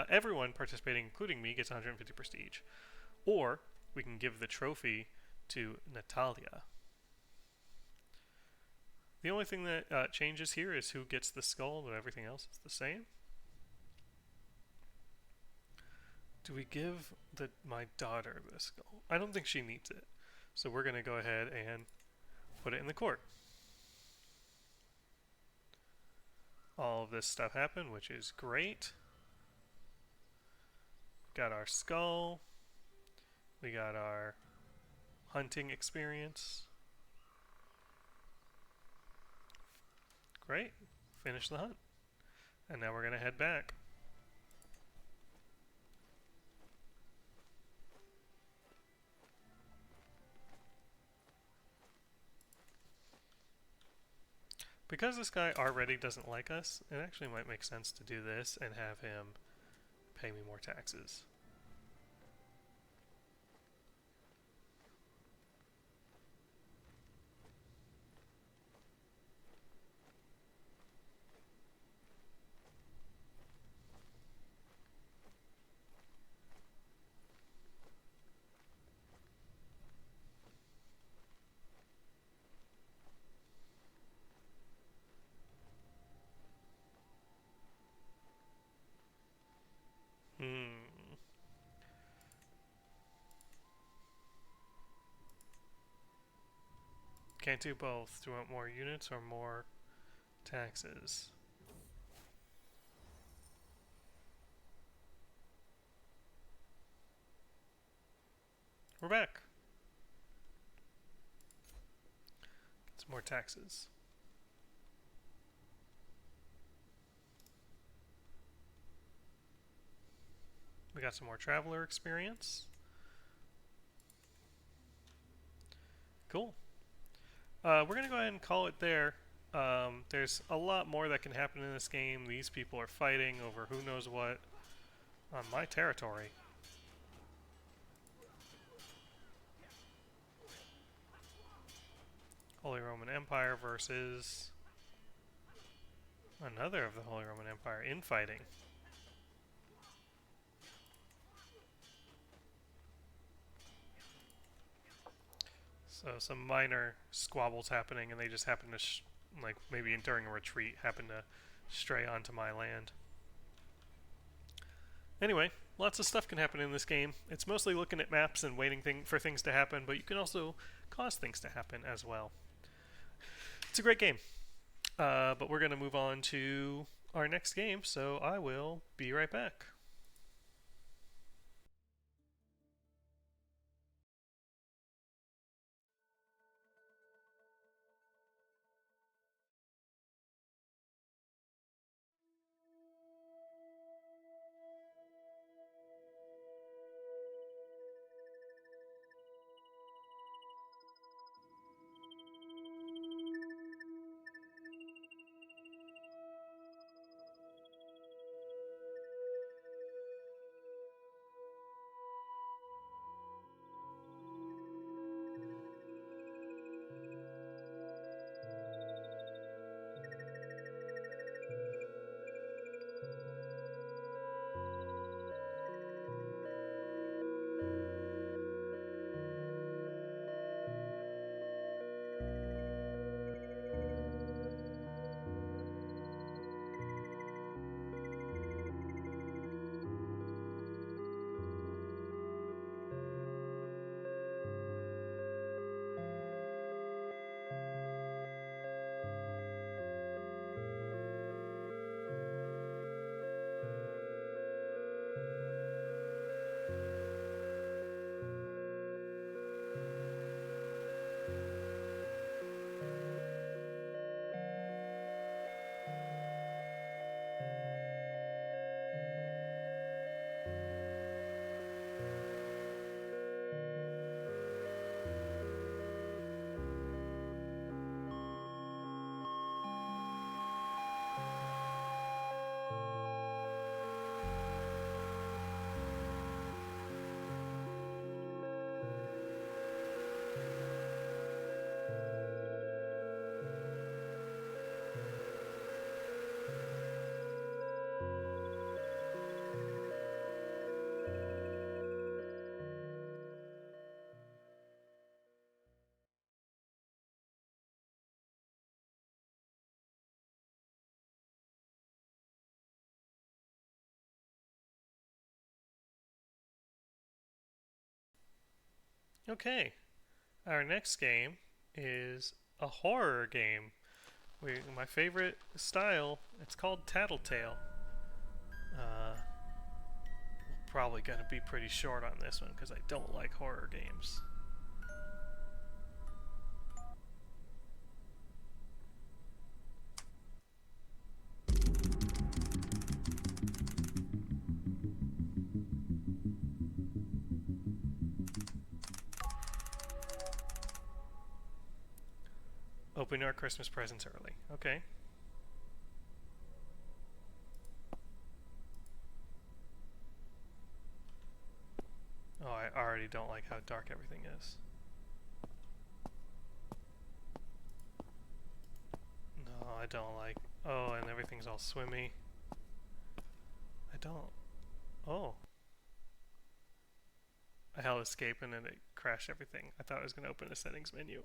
everyone participating, including me, gets 150 prestige. Or we can give the trophy to Natalia. The only thing that changes here is who gets the skull, but everything else is the same. Do we give my daughter the skull? I don't think she needs it. So we're going to go ahead and put it in the court. All of this stuff happened, which is great. Got our skull. We got our hunting experience. Great. Finish the hunt. And now we're going to head back. Because this guy already doesn't like us, it actually might make sense to do this and have him pay me more taxes. Can't do both. Do you want more units or more taxes? We're back. Get some more taxes. We got some more traveler experience. Cool. We're going to go ahead and call it there. There's a lot more that can happen in this game. These people are fighting over who knows what on my territory. Holy Roman Empire versus another of the Holy Roman Empire infighting. So some minor squabbles happening, and they just happen to, like maybe during a retreat, happen to stray onto my land. Anyway, lots of stuff can happen in this game. It's mostly looking at maps and waiting for things to happen, but you can also cause things to happen as well. It's a great game. But we're going to move on to our next game, so I will be right back. Okay, our next game is a horror game. My favorite style. It's called Tattletale. Uh, Probably going to be pretty short on this one because I don't like horror games. Open our Christmas presents early. Okay. Oh, I already don't like how dark everything is. No, I don't like... Oh, and everything's all swimmy. I don't... Oh. I held escape and then it crashed everything. I thought I was going to open the settings menu.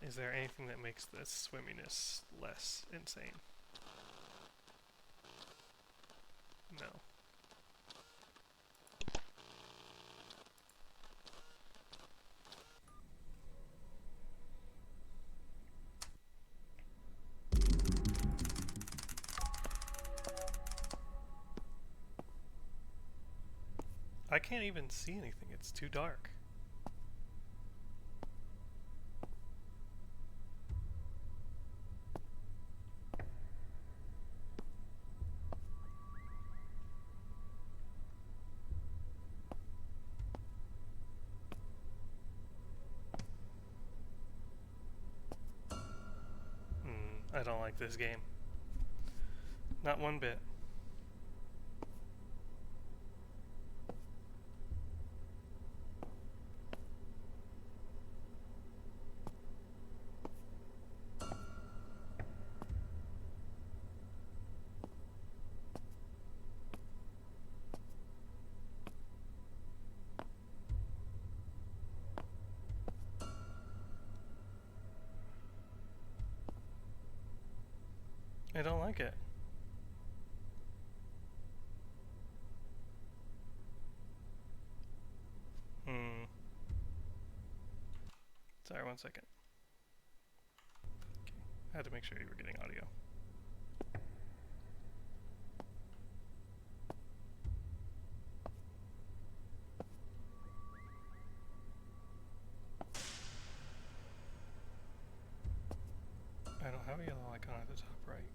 Is there anything that makes the swimminess less insane? No. I can't even see anything. It's too dark. I don't like this game. Not one bit. I don't like it. Sorry, 1 second. Okay. I had to make sure you were getting audio. I don't have a yellow icon at the top right.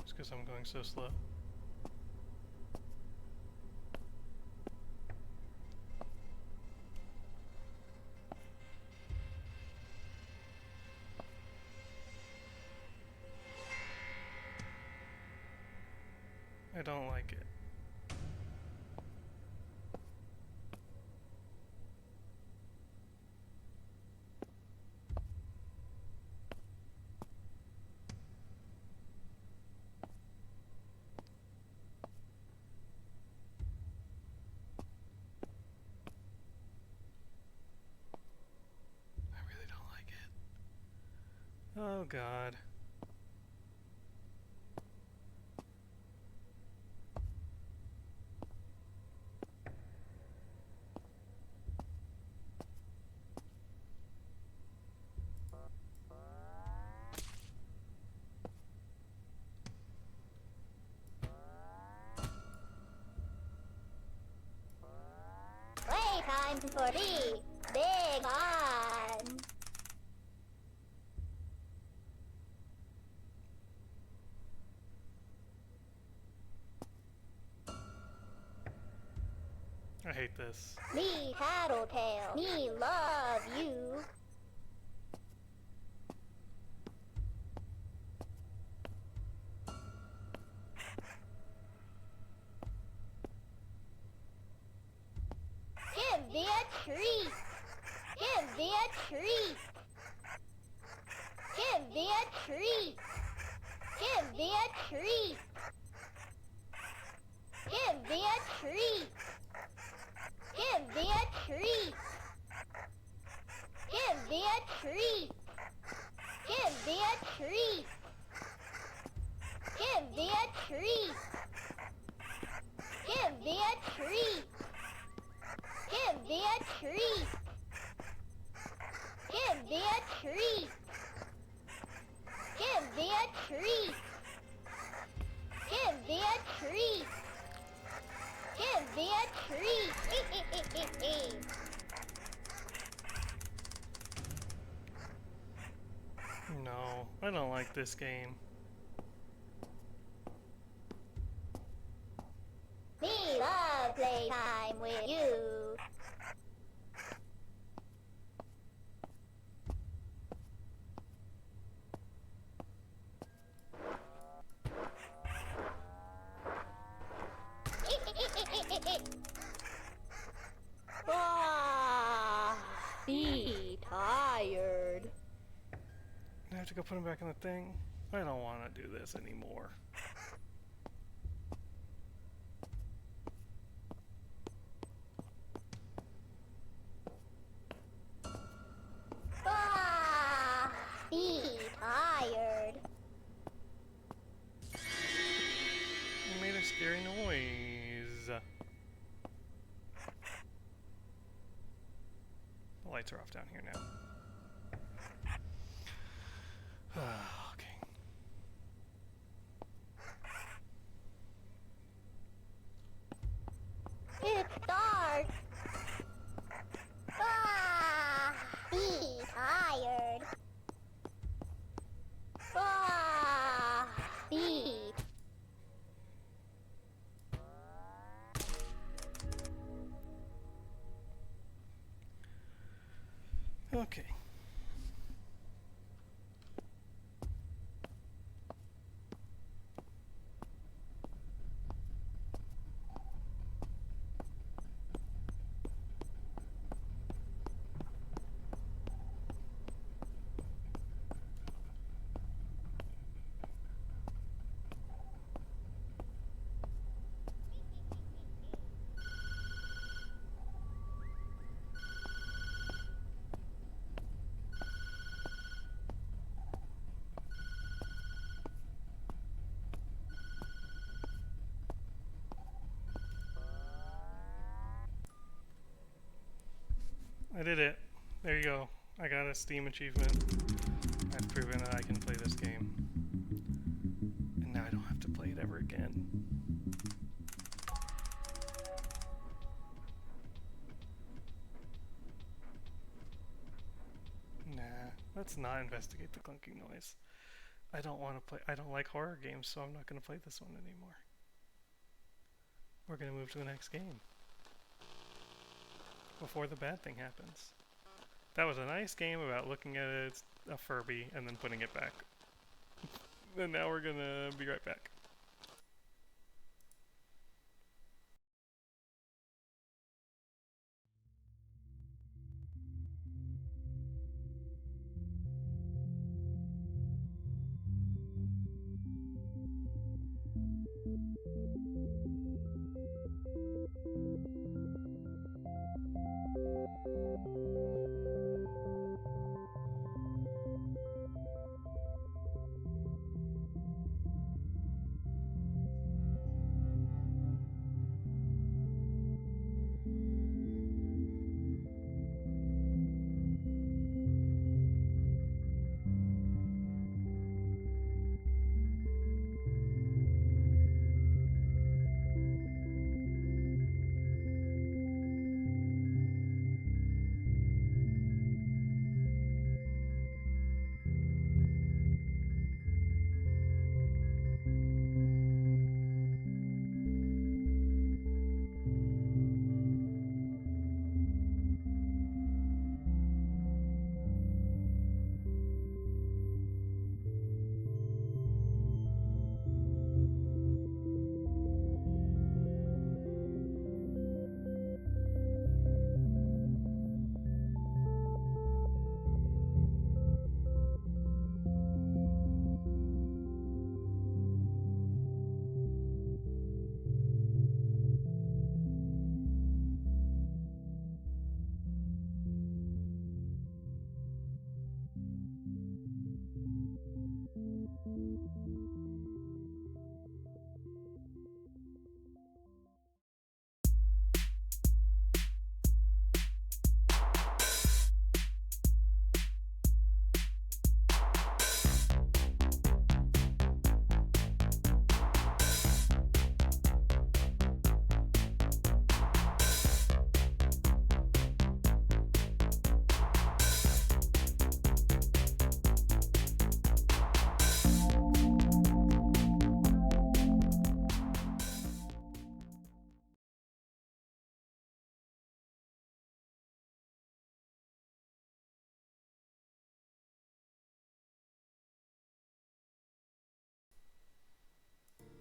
It's because I'm going so slow. I don't like it. I really don't like it. Oh God. Playtime for me. Big on. I hate this. Me Tattletale. Me love you. Give me a treat. Give me a treat. Give me a treat. Give me a treat. Give me a treat. Give me a treat. Give me a treat. Give me a treat. Give me a treat. Give me a treat. Give me a treat. Give me a treat. Give me a treat. Give me a treat. Give me a treat. No, I don't like this game. Me love playtime with you. Be tired. I have to go put him back in the thing. I don't want to do this anymore. Be tired. You made a scary noise. The lights are off down here now. Okay. It's dark. Be tired. Be. Okay. I did it. There you go. I got a Steam achievement. I've proven that I can play this game. And now I don't have to play it ever again. Nah, let's not investigate the clunking noise. I don't want to play. I don't like horror games, so I'm not going to play this one anymore. We're going to move to the next game. Before the bad thing happens. That was a nice game about looking at a Furby and then putting it back. And now we're gonna be right back.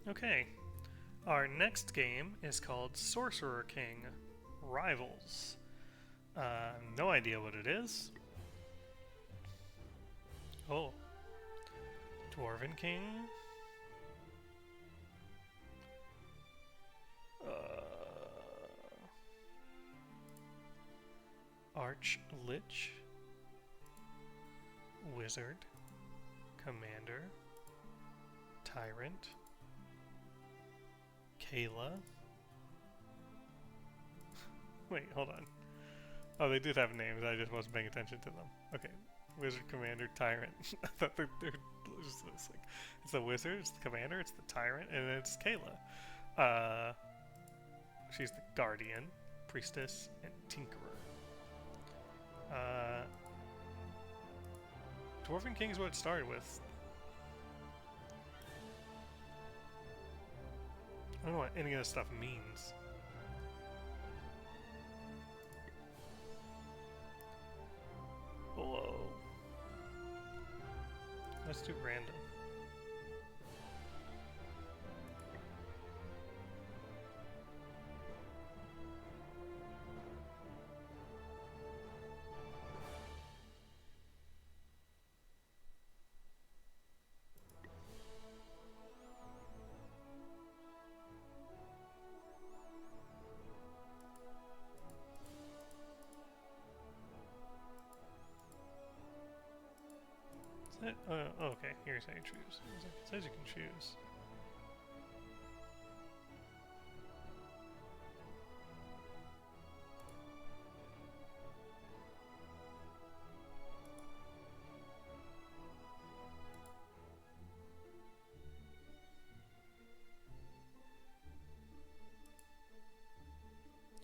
Okay, our next game is called Sorcerer King Rivals. No idea what it is. Oh, Dwarven King. Arch Lich. Wizard. Commander. Tyrant. Kayla. Wait, hold on. Oh, they did have names. I just wasn't paying attention to them. Okay. Wizard, Commander, Tyrant. I thought they're just this, like, it's the Wizard, it's the Commander, it's the Tyrant, and it's Kayla. She's the Guardian, Priestess, and Tinkerer. Dwarven King is what it started with. I don't know what any of this stuff means. Whoa. Let's do random. Oh, okay, here's how you choose. It says you can choose.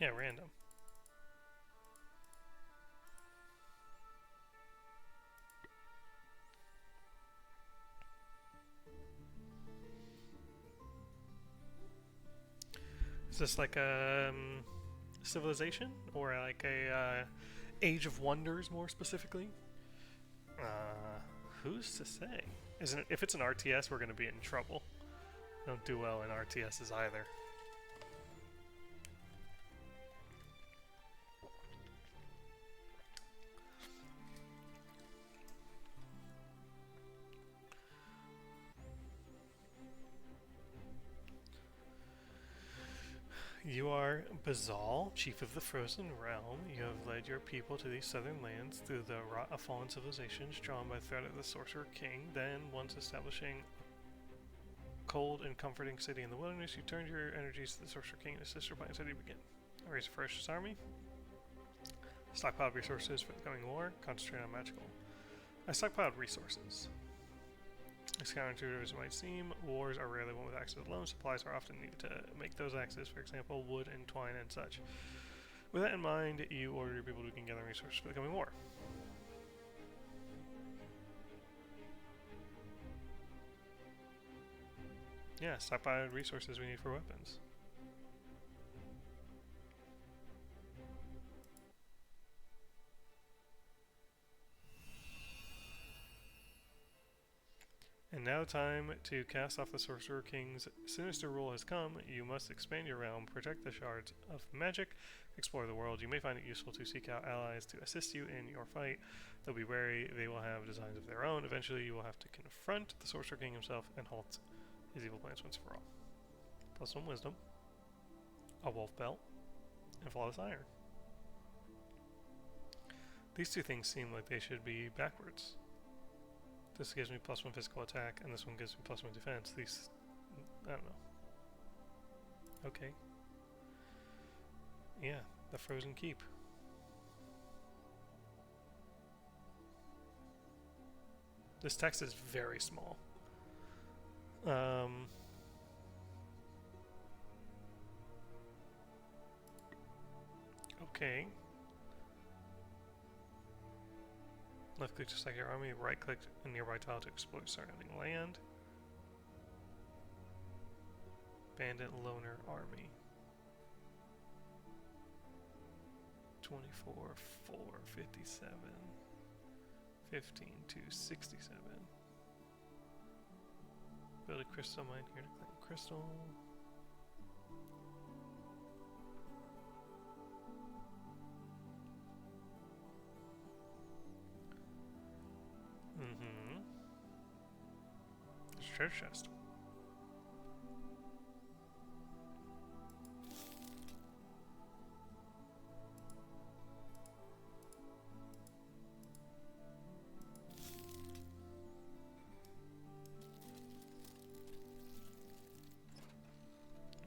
Yeah, random. Is this like a civilization or like a Age of Wonders more specifically? Who's to say? Isn't it, if it's an RTS, we're going to be in trouble. Don't do well in RTSs either. You are Bazal, chief of the Frozen Realm. You have led your people to these southern lands through the rot of fallen civilizations drawn by the threat of the Sorcerer King. Then, once establishing a cold and comforting city in the wilderness, you turned your energies to the Sorcerer King and his sister planet city to begin. Raise a ferocious army. Stockpiled resources for the coming war. Concentrate on magical. I stockpiled resources. As counterintuitive as it might seem, wars are rarely won with axes alone. Supplies are often needed to make those axes, for example, wood and twine and such. With that in mind, you order your people to begin gathering resources for the coming war. Yeah, stockpile resources we need for weapons. And now the time to cast off the Sorcerer King's sinister rule has come. You must expand your realm, protect the shards of magic, explore the world. You may find it useful to seek out allies to assist you in your fight. Though be wary, they will have designs of their own. Eventually you will have to confront the Sorcerer King himself and halt his evil plans once for all. Plus 1 wisdom, a wolf belt, and flawless iron. These two things seem like they should be backwards. This gives me +1 physical attack, and this one gives me +1 defense. These, I don't know. Okay. Yeah, the Frozen Keep. This text is very small. Okay. Left click to select your army, right click a nearby tile to explore surrounding land. Bandit Loner Army. 24, 4, 57, 15 to 67. Build a crystal mine here to claim crystal. There's a treasure chest.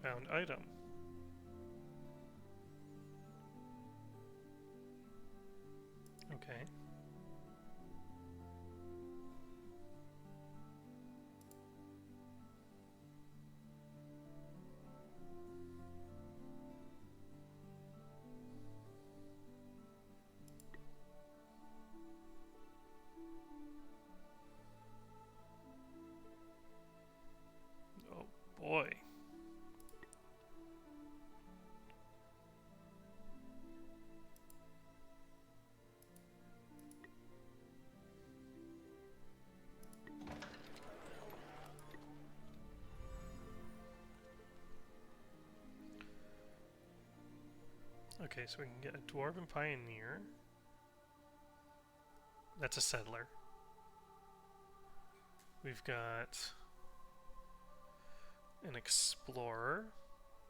Found item. Okay. Oh boy. Okay, so we can get a Dwarven Pioneer. That's a settler. We've got an Explorer,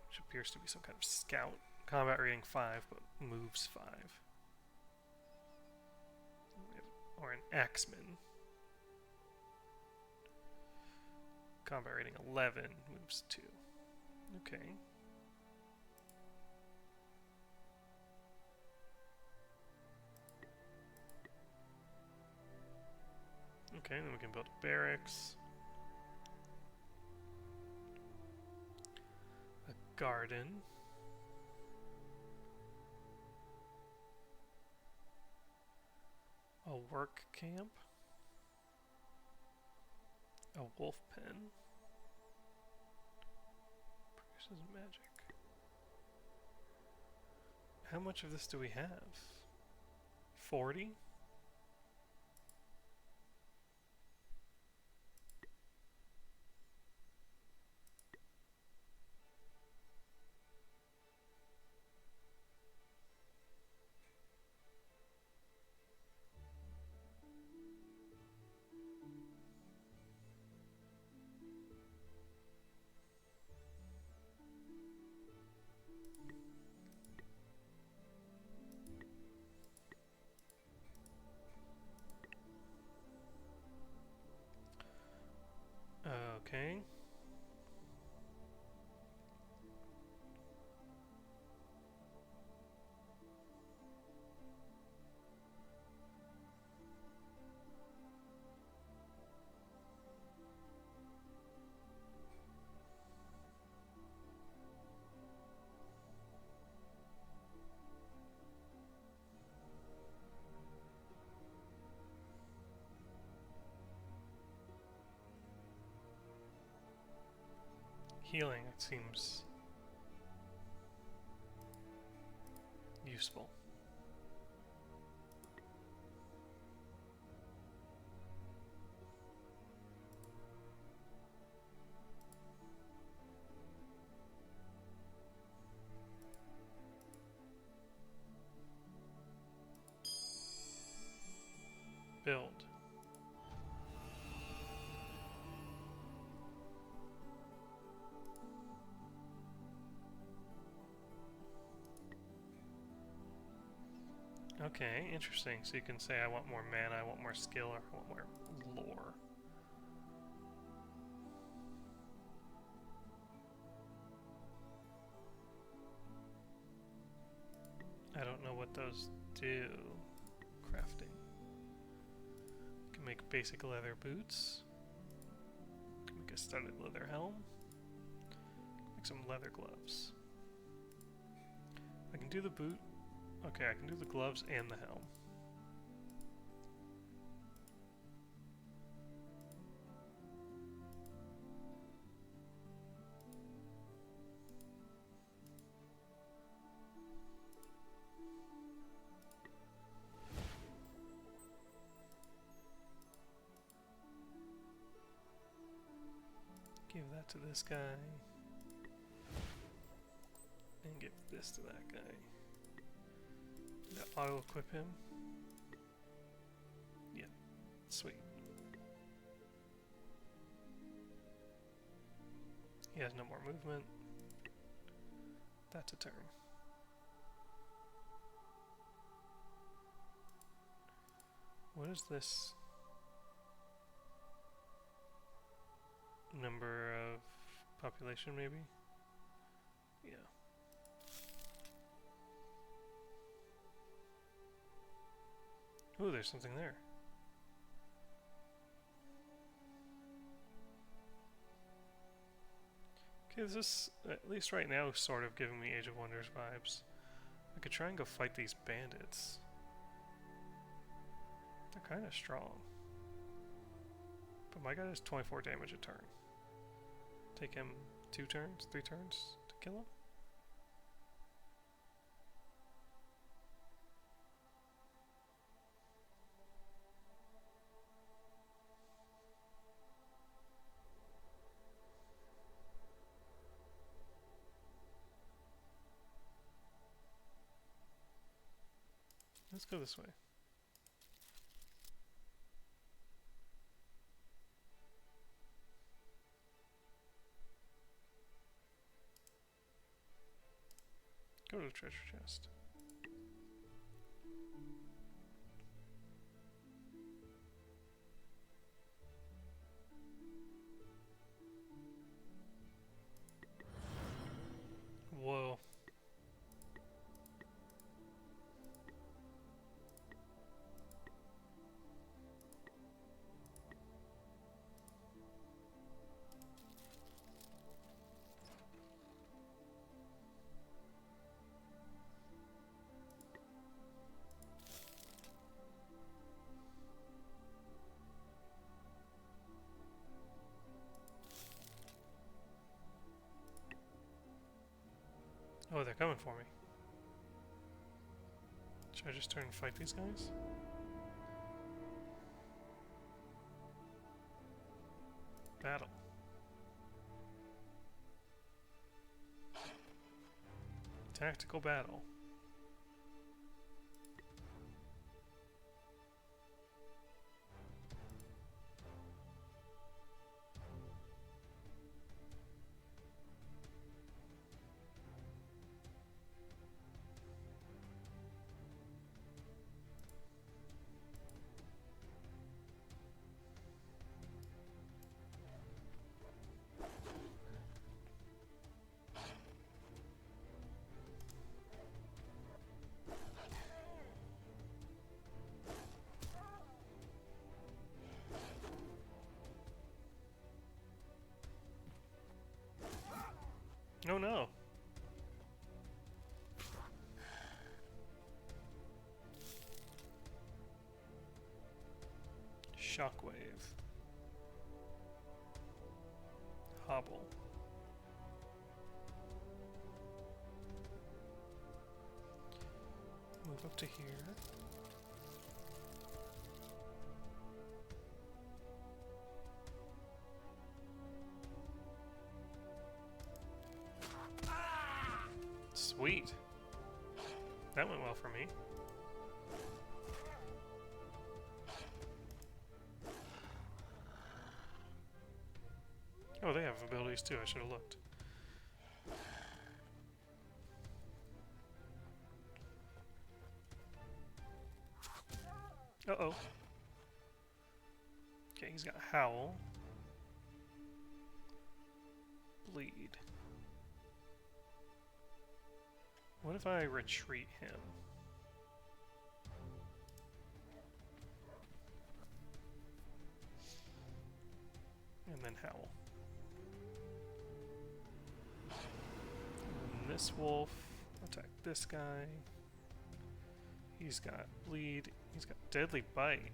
which appears to be some kind of scout. Combat rating 5, but moves 5. Or an Axeman. Combat rating 11, moves 2. Okay. Okay, then we can build barracks. A garden. A work camp. A wolf pen. Produces magic. How much of this do we have? 40? Okay. Healing, it seems useful. Build. Okay, interesting. So you can say I want more mana, I want more skill, or I want more lore. I don't know what those do. Crafting. Can make basic leather boots. Can make a studded leather helm. Make some leather gloves. I can do the boot. Okay, I can do the gloves and the helm. Give that to this guy. And give this to that guy. Auto equip him. Yeah, sweet. He has no more movement. That's a turn. What is this number of population, maybe? Yeah. Ooh, there's something there. Okay, this is, at least right now, sort of giving me Age of Wonders vibes. I could try and go fight these bandits. They're kind of strong. But my guy does 24 damage a turn. Take him 2 turns, 3 turns to kill him? Let's go this way. Go to the treasure chest. Whoa. Oh, they're coming for me. Should I just turn and fight these guys? Battle. Tactical battle. Oh no! Shockwave. Hobble. Move up to here. Sweet. That went well for me. Oh, they have abilities too. I should have looked. Uh-oh. Okay, he's got Howl. Bleed. What if I retreat him? And then Howl. And this wolf, attack this guy. He's got bleed. He's got deadly bite.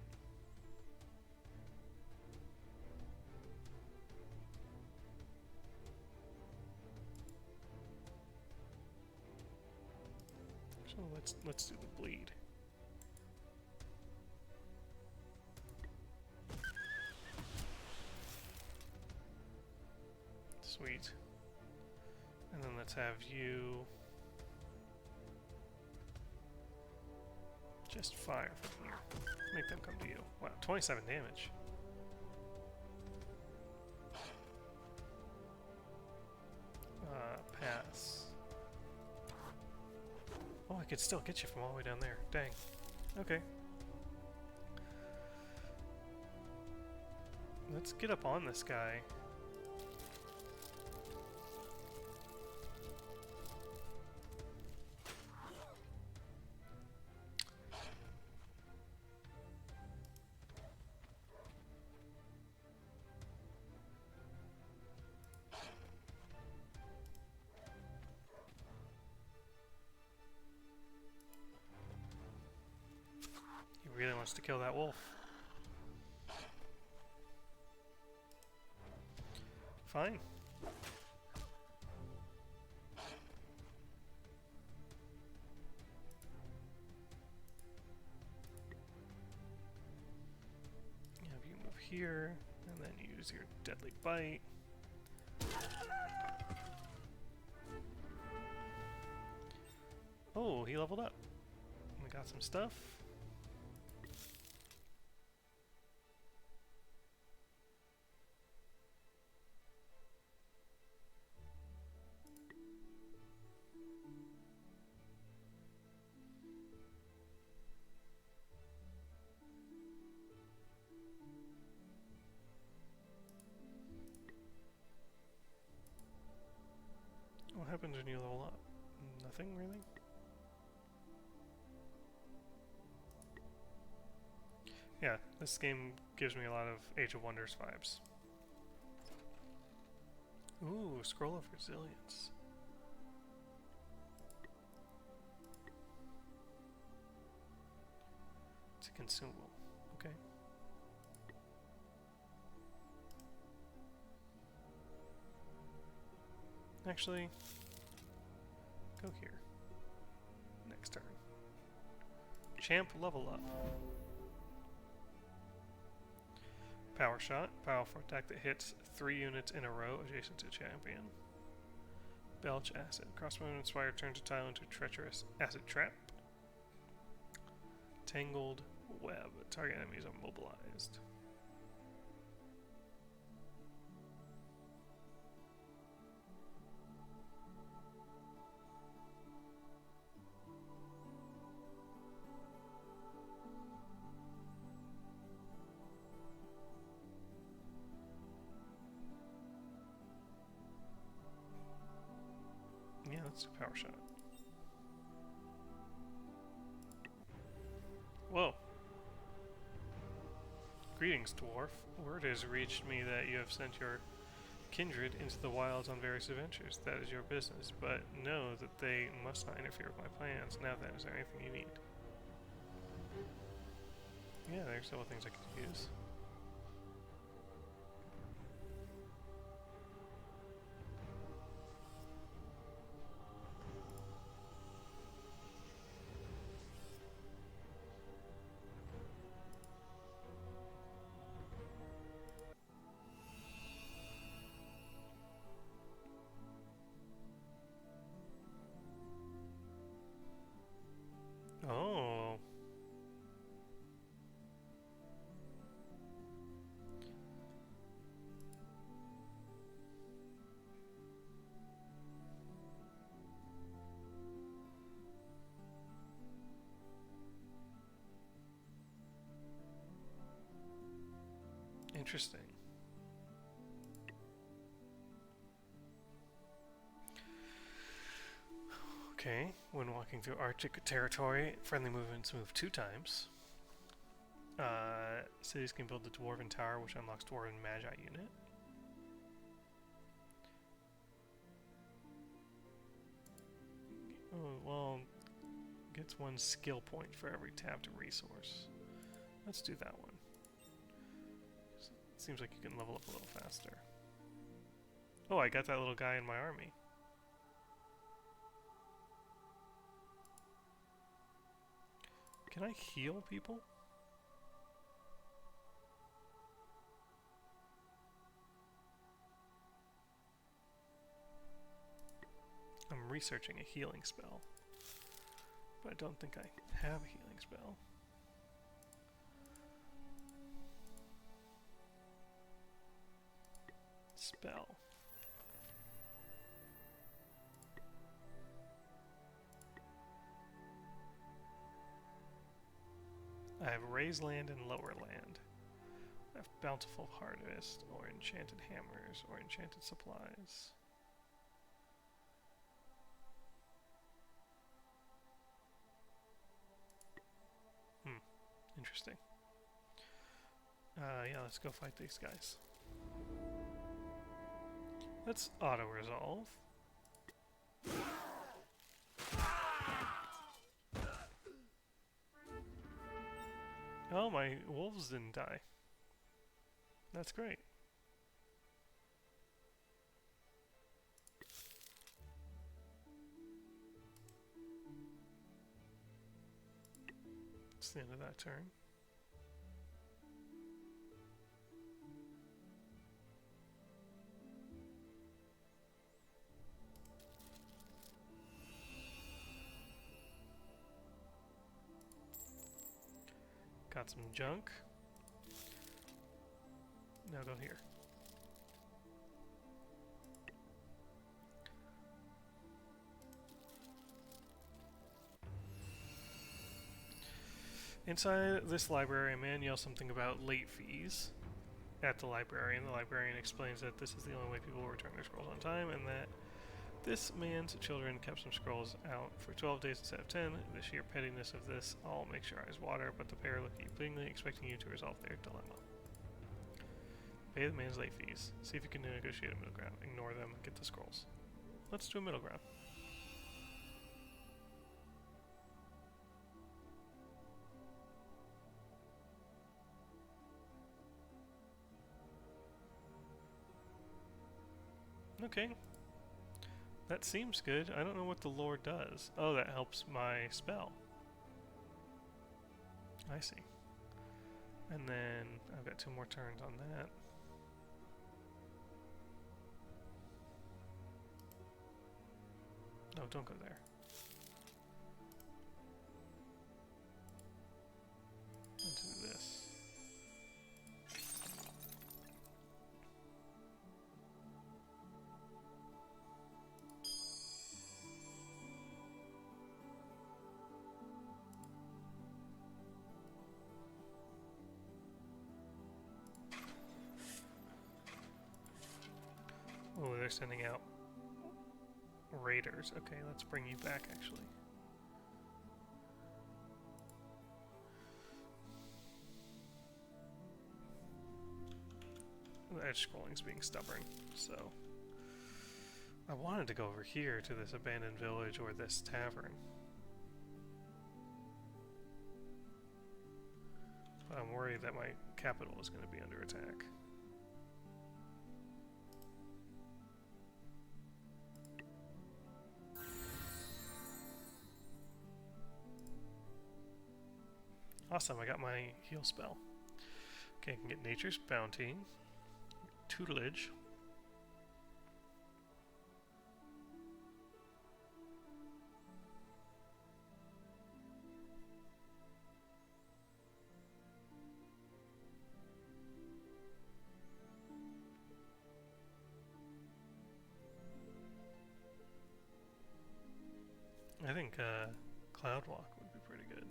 So let's do the bleed. Sweet. And then let's have you just fire from here. Make them come to you. Wow, 27 damage. Pass. Oh, I could still get you from all the way down there. Dang. Okay. Let's get up on this guy. He really wants to kill that wolf. Fine. Have you move here, and then use your deadly bite. Oh, he leveled up. We got some stuff. What happens when you level up? Nothing, really? Yeah, this game gives me a lot of Age of Wonders vibes. Ooh, Scroll of Resilience. It's a consumable. Okay. Actually, go here. Next turn. Champ level up. Power shot. Powerful attack that hits 3 units in a row adjacent to champion. Belch acid. Crossbow inspired turns a tile into a treacherous acid trap. Tangled web. Target enemies are mobilized. Yeah, let's do power shot. Whoa. Greetings, dwarf. Word has reached me that you have sent your kindred into the wilds on various adventures. That is your business, but know that they must not interfere with my plans. Now then, is there anything you need? Yeah, there's several things I could use. Oh. Interesting. Okay, when walking through Arctic territory, friendly movements move 2 times. Cities can build the Dwarven Tower, which unlocks Dwarven Magi unit. Oh, well, gets 1 skill point for every tapped resource. Let's do that one. Seems like you can level up a little faster. Oh, I got that little guy in my army. Can I heal people? I'm researching a healing spell, but I don't think I have a healing spell. Spell. I have raised land and lower land. I have bountiful harvest, or enchanted hammers, or enchanted supplies. Interesting. Yeah, let's go fight these guys. Let's auto-resolve. Oh, my wolves didn't die. That's great. It's the end of that turn. Got some junk. Now go here. Inside this library, a man yells something about late fees at the librarian. The librarian explains that this is the only way people will return their scrolls on time, and that this man's children kept some scrolls out for 12 days instead of 10. The sheer pettiness of this all makes your eyes water, but the pair look at you pleadingly, expecting you to resolve their dilemma. Pay the man's late fees. See if you can negotiate a middle ground. Ignore them and get the scrolls. Let's do a middle ground. Okay. That seems good. I don't know what the lore does. Oh, that helps my spell. I see. And then I've got 2 more turns on that. No, don't go there. I'll do this. Oh, they're sending out raiders. Okay, let's bring you back, actually. The edge scrolling's being stubborn, so... I wanted to go over here to this abandoned village or this tavern. But I'm worried that my capital is going to be under attack. Awesome, I got my heal spell. Okay, I can get Nature's Bounty, Tutelage. I think Cloud Walk would be pretty good.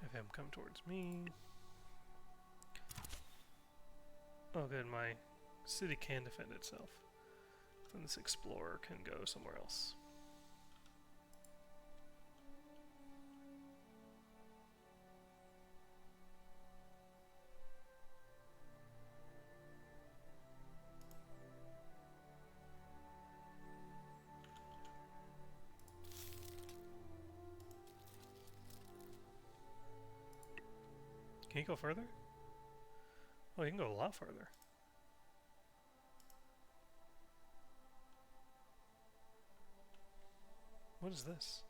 Have him come towards me. Oh good, my city can defend itself. Then this explorer can go somewhere else. Can you go further? Oh, you can go a lot further. What is this?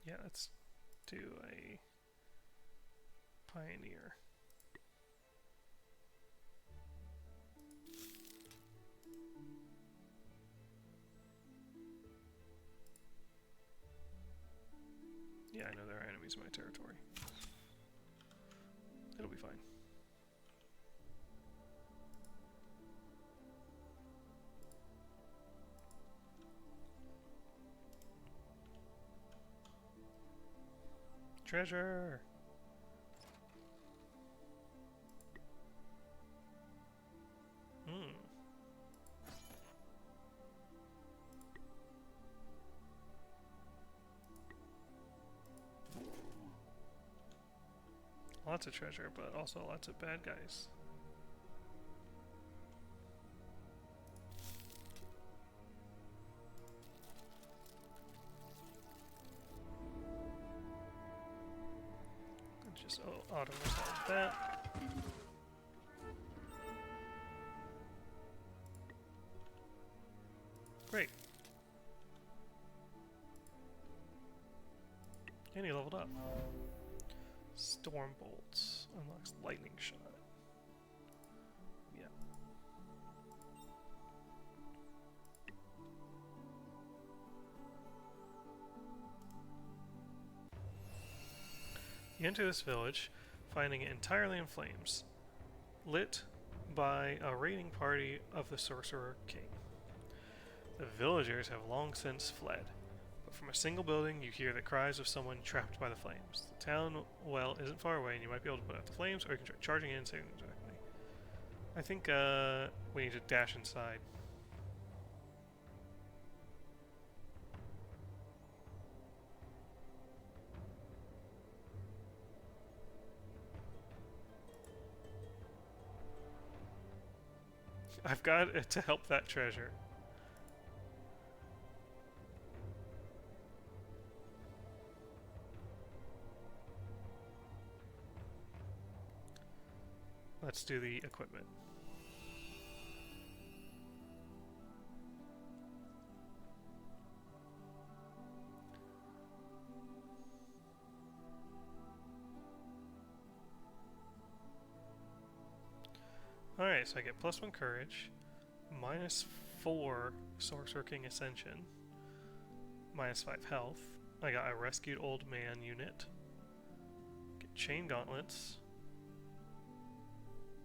Yeah, let's do a pioneer. Yeah, I know there are enemies in my territory. It'll be fine. Treasure! Lots of treasure, but also lots of bad guys. Just auto-resolve that. Great. And he leveled up. Storm bolts unlocks lightning shot. Yeah. You enter this village, finding it entirely in flames, lit by a raiding party of the Sorcerer King. The villagers have long since fled, but from a single building you hear the cries of someone trapped by the flames. The town well isn't far away and you might be able to put out the flames, or you can try charging in and saving them directly. I think we need to dash inside. I've got it to help that treasure. Let's do the equipment. Alright, so I get +1 courage, -4 Sorcerer King Ascension, -5 health. I got a rescued old man unit. Get chain gauntlets.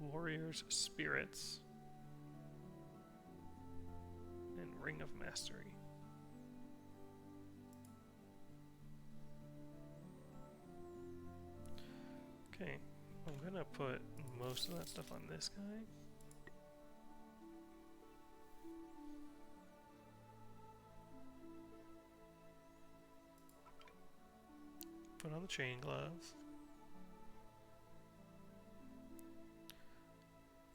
Warrior's Spirits, and Ring of Mastery. Okay, I'm gonna put most of that stuff on this guy. Put on the chain gloves.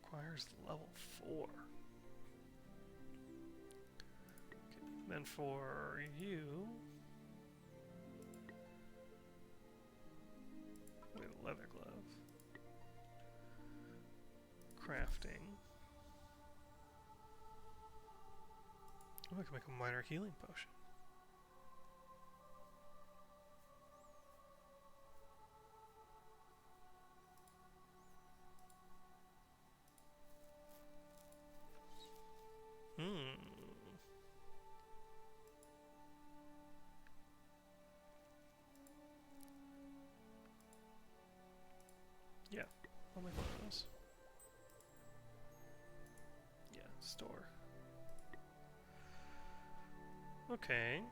Requires level 4. Okay, then for you, with a leather glove. Crafting. Oh, I can make a minor healing potion. Yeah, I'll make one of those. Yeah, store. Okay.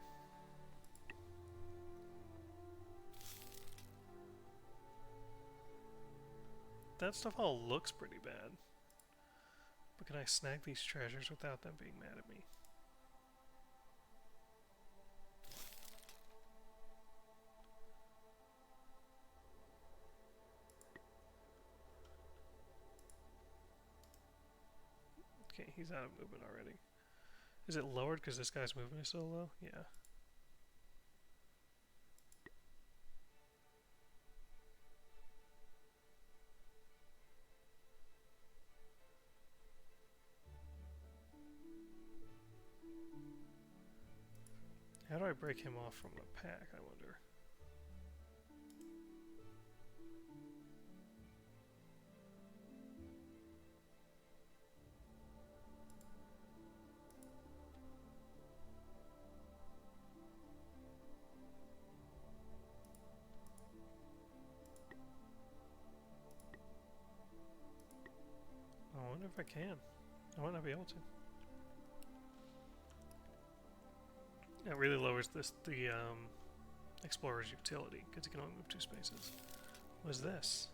That stuff all looks pretty bad. But can I snag these treasures without them being mad at me? Okay, he's out of movement already. Is it lowered because this guy's movement is so low? Yeah. How do I break him off from the pack, I wonder? I wonder if I can. I might not be able to. It really lowers the explorer's utility because he can only move 2 spaces. What is this?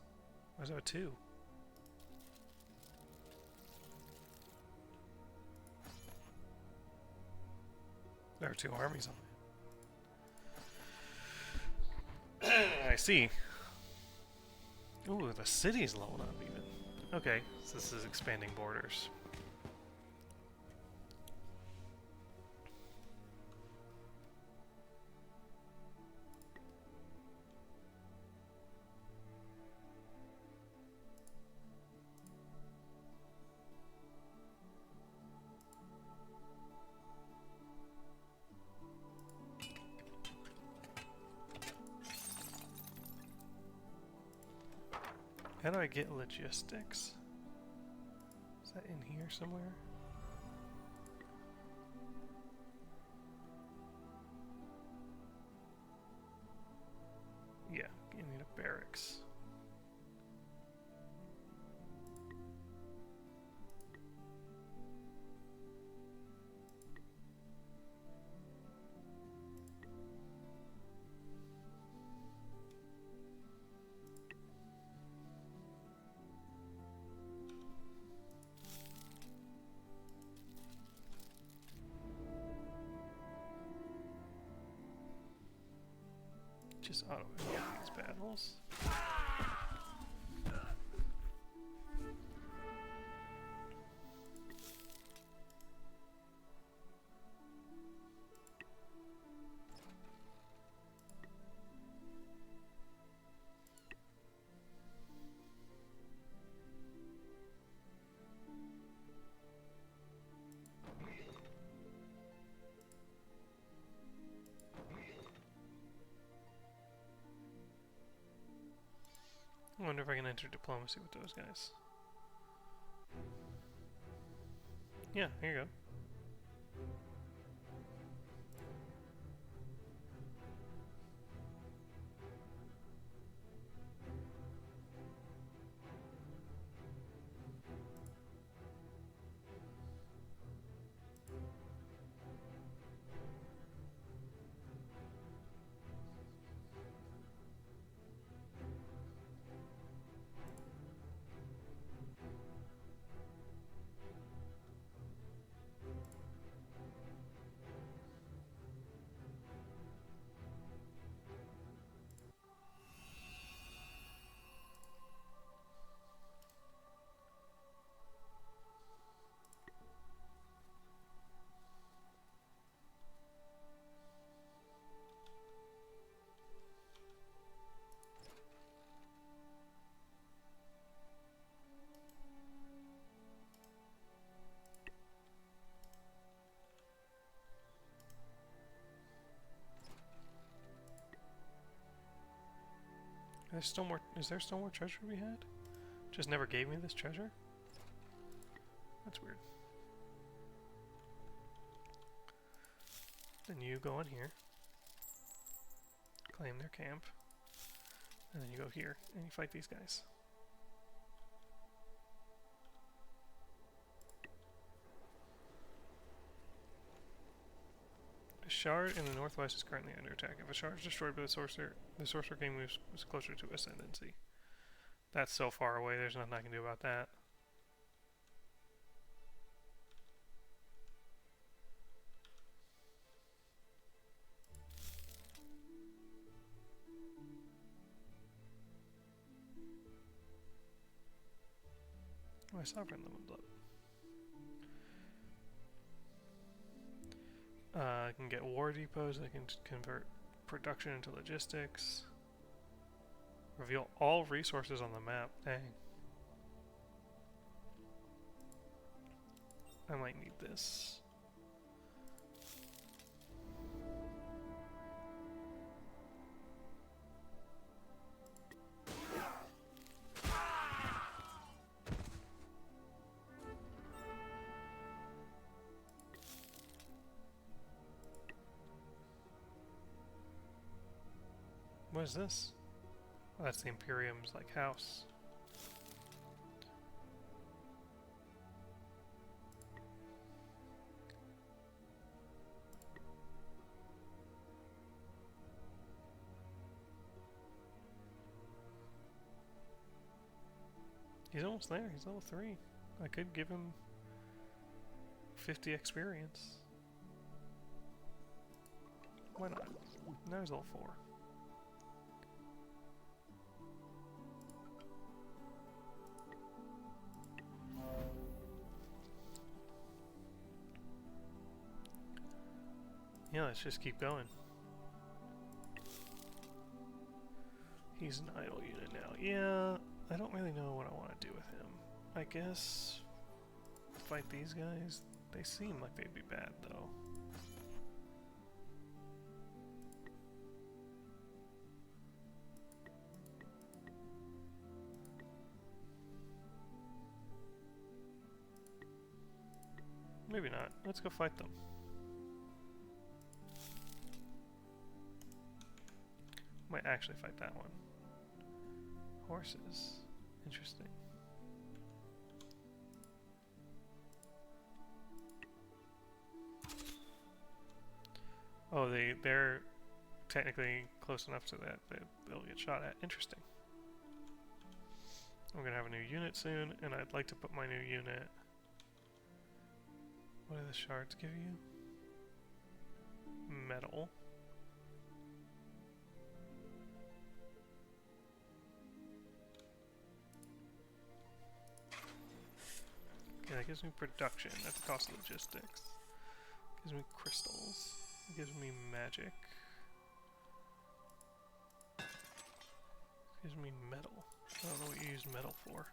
Why is there a 2? There are 2 armies on it. I see. Ooh, the city's leveled up even. Okay, so this is expanding borders. How do I get logistics? Is that in here somewhere? Yeah, you need a barracks. Just auto these battles. I wonder if I can enter diplomacy with those guys. Yeah, here you go. There's still more. Is there still more treasure we had? Just never gave me this treasure? That's weird. Then you go in here, claim their camp, and then you go here and you fight these guys. A shard in the northwest is currently under attack. If a shard is destroyed by the sorcerer king moves closer to ascendancy. That's so far away, there's nothing I can do about that. My sovereign leveled up. I can get war depots, I can convert production into logistics. Reveal all resources on the map. Dang. I might need this. What is this? Oh, that's the Imperium's like house. He's almost there. He's level 3. I could give him 50 experience. Why not? Now he's level 4. Yeah, let's just keep going. He's an idle unit now. Yeah, I don't really know what I want to do with him. I guess fight these guys. They seem like they'd be bad, though. Maybe not. Let's go fight them. Might actually fight that one. Horses. Interesting. Oh, they're technically close enough to that they'll get shot at. Interesting. I'm gonna have a new unit soon, and I'd like to put my new unit. What do the shards give you? Metal. Okay, that gives me production at the cost of logistics. Gives me crystals. It gives me magic. It gives me metal. I don't know what you use metal for.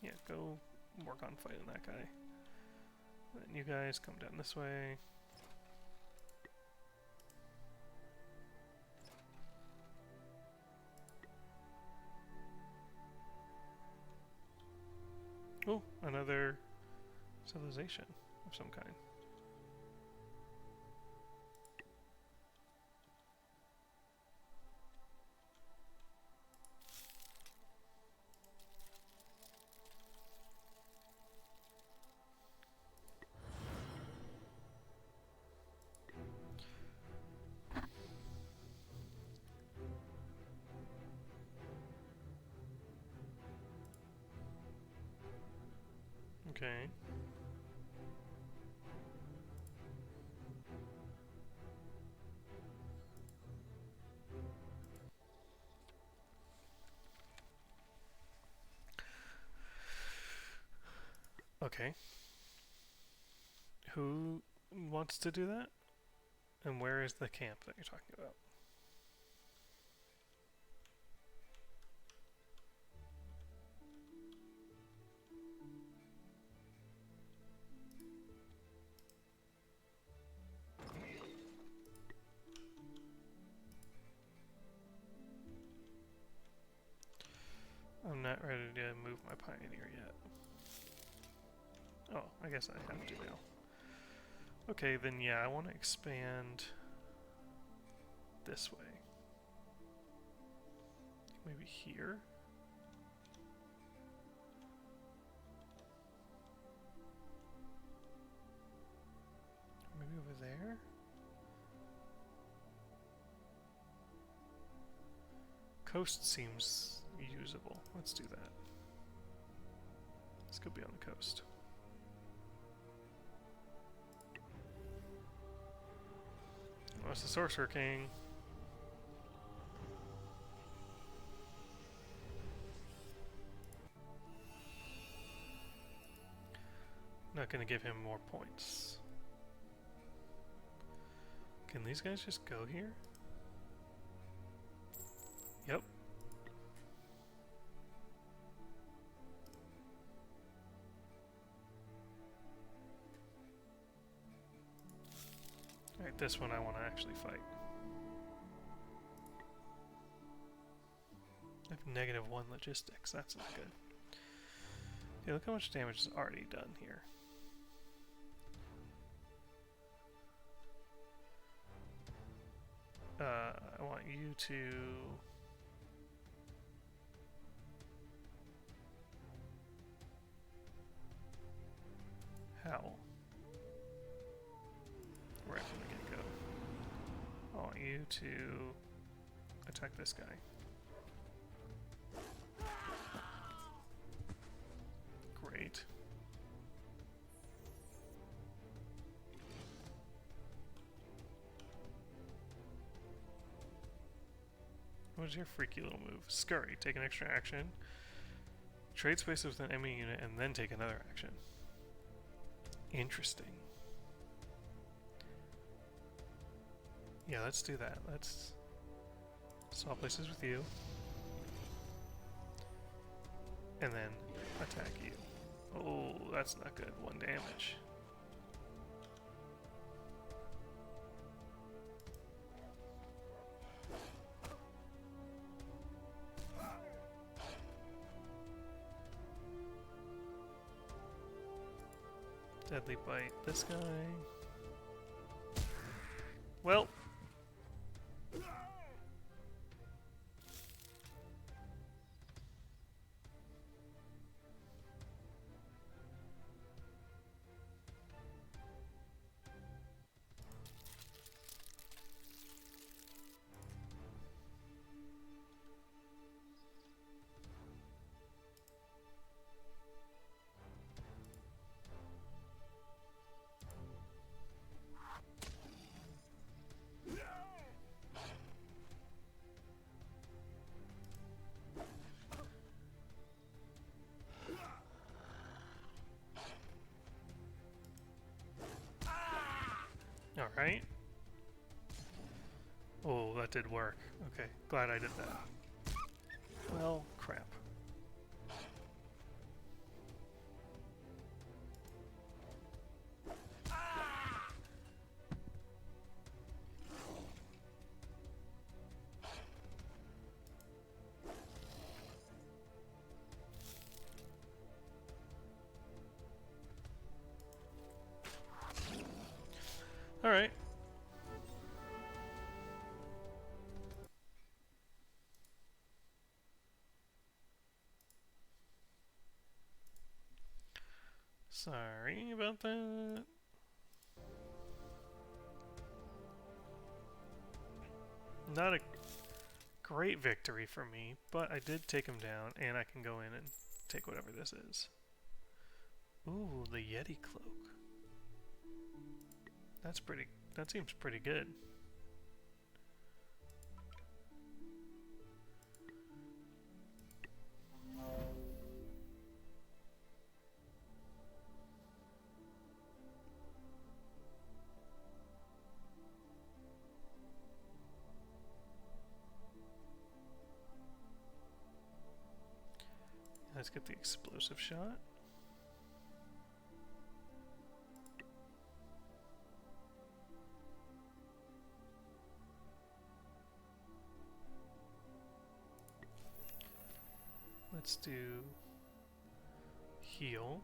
Yeah, go work on fighting that guy. And you guys come down this way. Oh, another civilization of some kind. Okay. Okay. Who wants to do that? And where is the camp that you're talking about? I'm not ready to move my pioneer yet. Oh, I guess I have to now. Okay, then yeah, I want to expand this way. Maybe here? Maybe over there? Coast seems usable. Let's do that. Let's go be on the coast. Oh, it's the Sorcerer King. Not gonna give him more points. Can these guys just go here? Yep. Alright, this one I want to actually fight. I have -1 logistics, that's not good. Okay, look how much damage is already done here. I want you to... Howl. Right from the get-go. I want you to attack this guy. Great. What's your freaky little move? Scurry. Take an extra action. Trade space with an enemy unit and then take another action. Interesting. Yeah, let's do that. Let's swap places with you. And then attack you. Oh, that's not good. 1 damage. Deadly bite this guy. Well. Alright. Oh, that did work. Okay, glad I did that. Well, crap. Alright. Sorry about that. Not a great victory for me, but I did take him down, and I can go in and take whatever this is. Ooh, the Yeti cloak. That seems pretty good. Let's get the explosive shot. Let's do heal.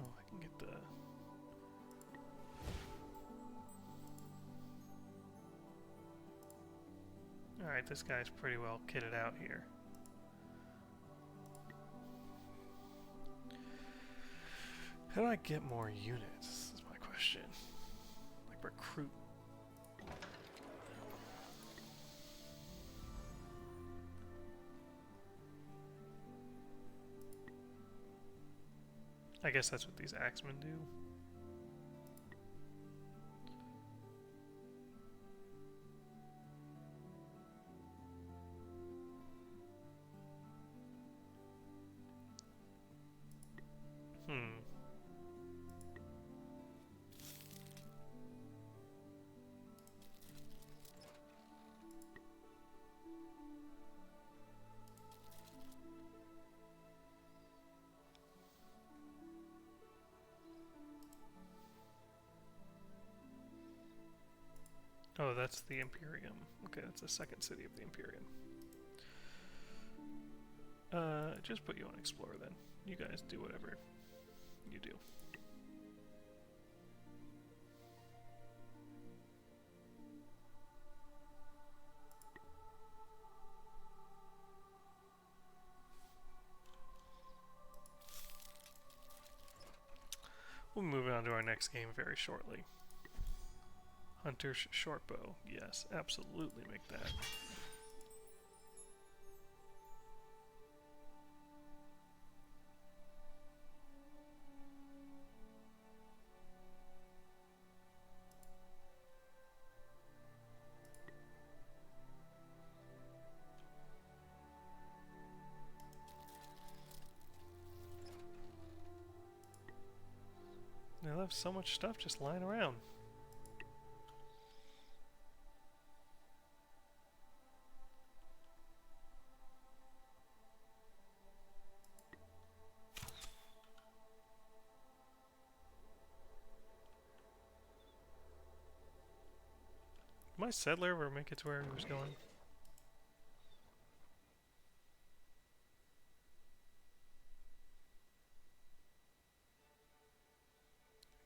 Oh, I can get the... Alright, this guy's pretty well kitted out here. How do I get more units? Is my question. Like recruit. I guess that's what these axemen do. Oh, that's the Imperium. Okay, that's the second city of the Imperium. Just put you on Explorer then. You guys do whatever you do. We'll be moving on to our next game very shortly. Hunter's Shortbow. Yes, absolutely make that. They have so much stuff just lying around. Did my settler ever make it to where he was going?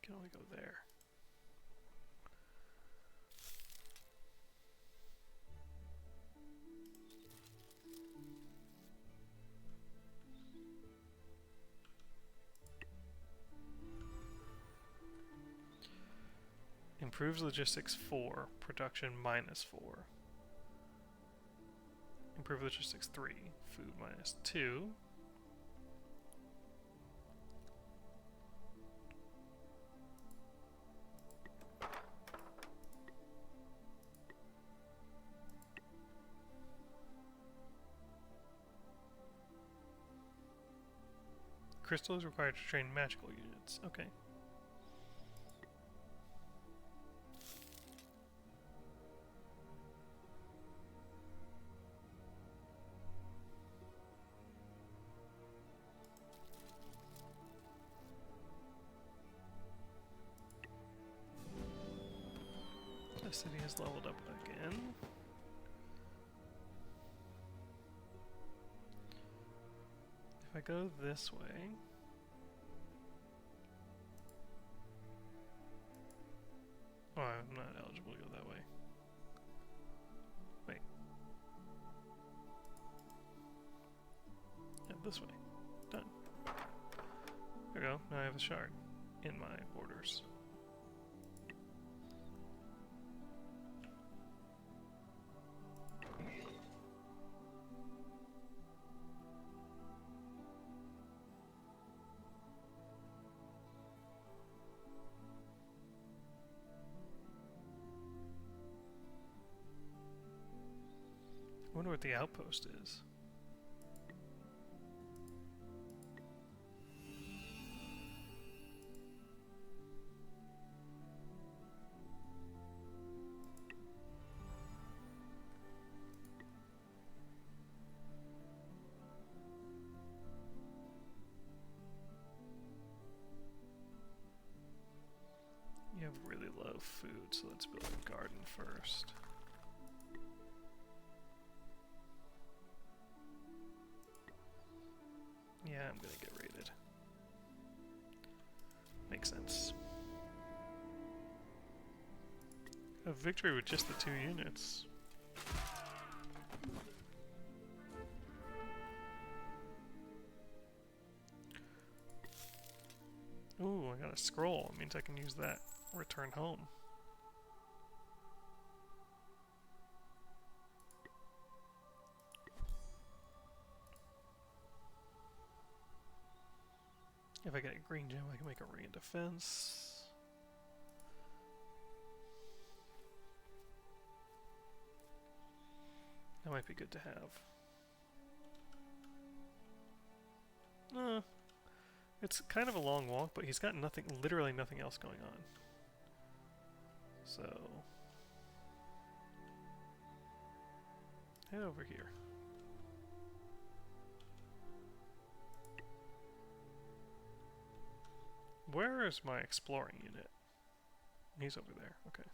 I can only go there. Improves logistics 4, production -4. Improve logistics 3, food -2. crystal is required to train magical units. Okay. The city has leveled up again. If I go this way... Oh, I'm not eligible to go that way. Wait. Yeah, this way. Done. There we go. Now I have a shard in my borders. I wonder what the outpost is. You have really low food, so let's build a garden first. Yeah, I'm gonna get raided. Makes sense. A victory with just the 2 units. Ooh, I got a scroll. It means I can use that. Return home. If I get a green gem, I can make a ring of defense. That might be good to have. It's kind of a long walk, but he's got nothing, literally nothing else going on. So, head over here. Where is my exploring unit? He's over there, okay.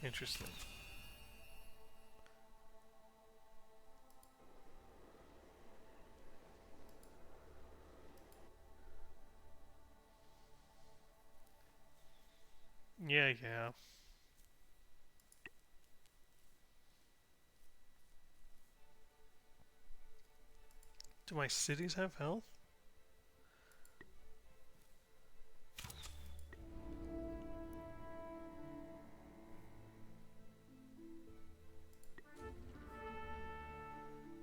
Interesting. Yeah. Do my cities have health?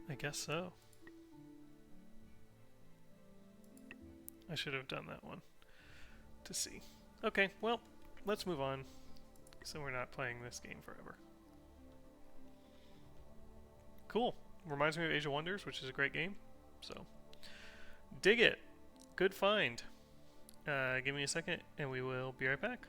I guess so. I should have done that one to see. Okay, well, let's move on so we're not playing this game forever. Cool. Reminds me of Age of Wonders, which is a great game. So, dig it. Good find. Give me a second and we will be right back.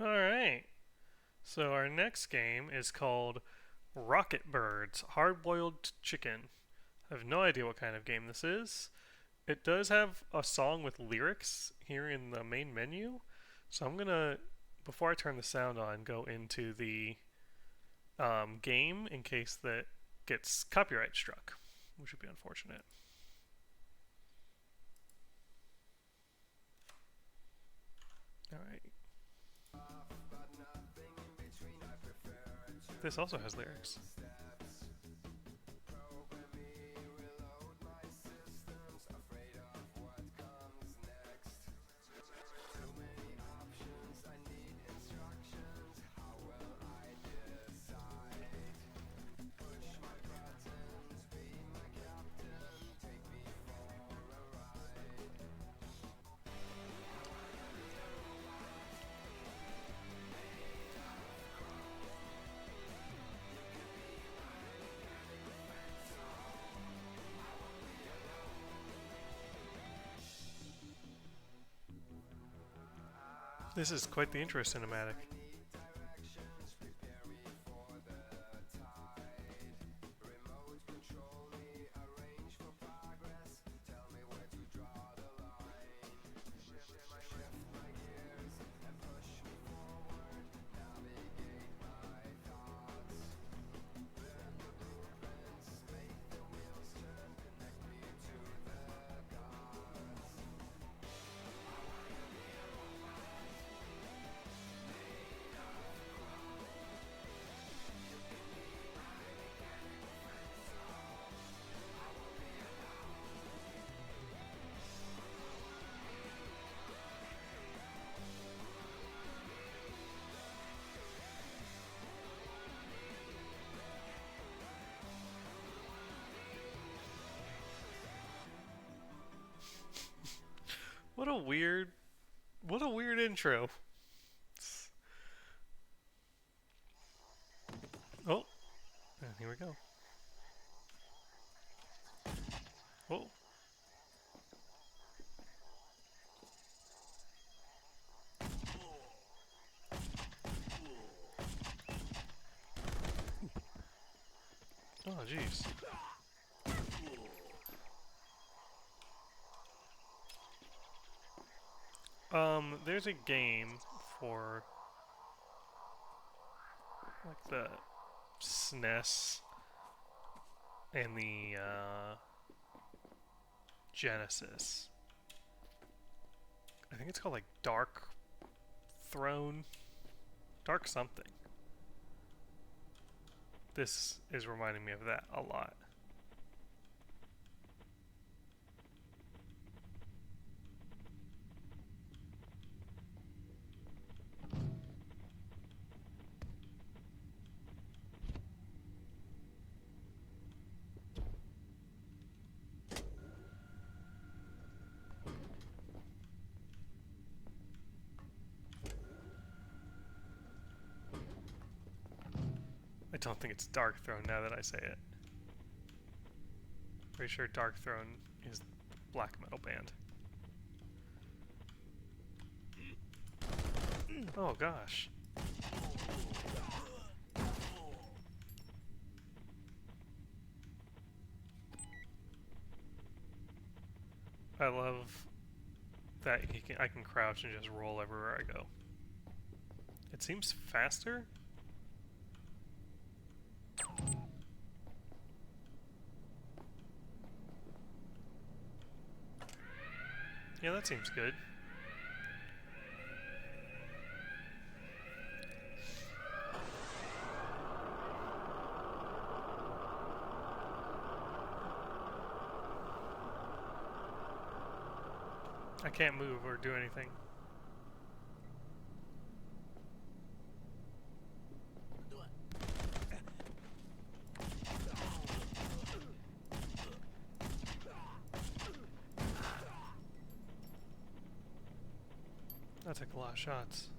Alright. So our next game is called Rocket Birds Hard Boiled Chicken. I have no idea what kind of game this is. It does have a song with lyrics here in the main menu. So I'm gonna, before I turn the sound on, go into the game in case that gets copyright struck, which would be unfortunate. Alright. This also has lyrics. This is quite the intro cinematic. What a weird intro. Oh, and here we go. Whoa. Oh, jeez. There's a game for like the SNES and the Genesis. I think it's called like Dark Throne, Dark something. This is reminding me of that a lot. I don't think it's Dark Throne now that I say it. Pretty sure Dark Throne is the black metal band. Oh gosh. I love that I can crouch and just roll everywhere I go. It seems faster. Yeah, that seems good. I can't move or do anything. That took a lot of shots.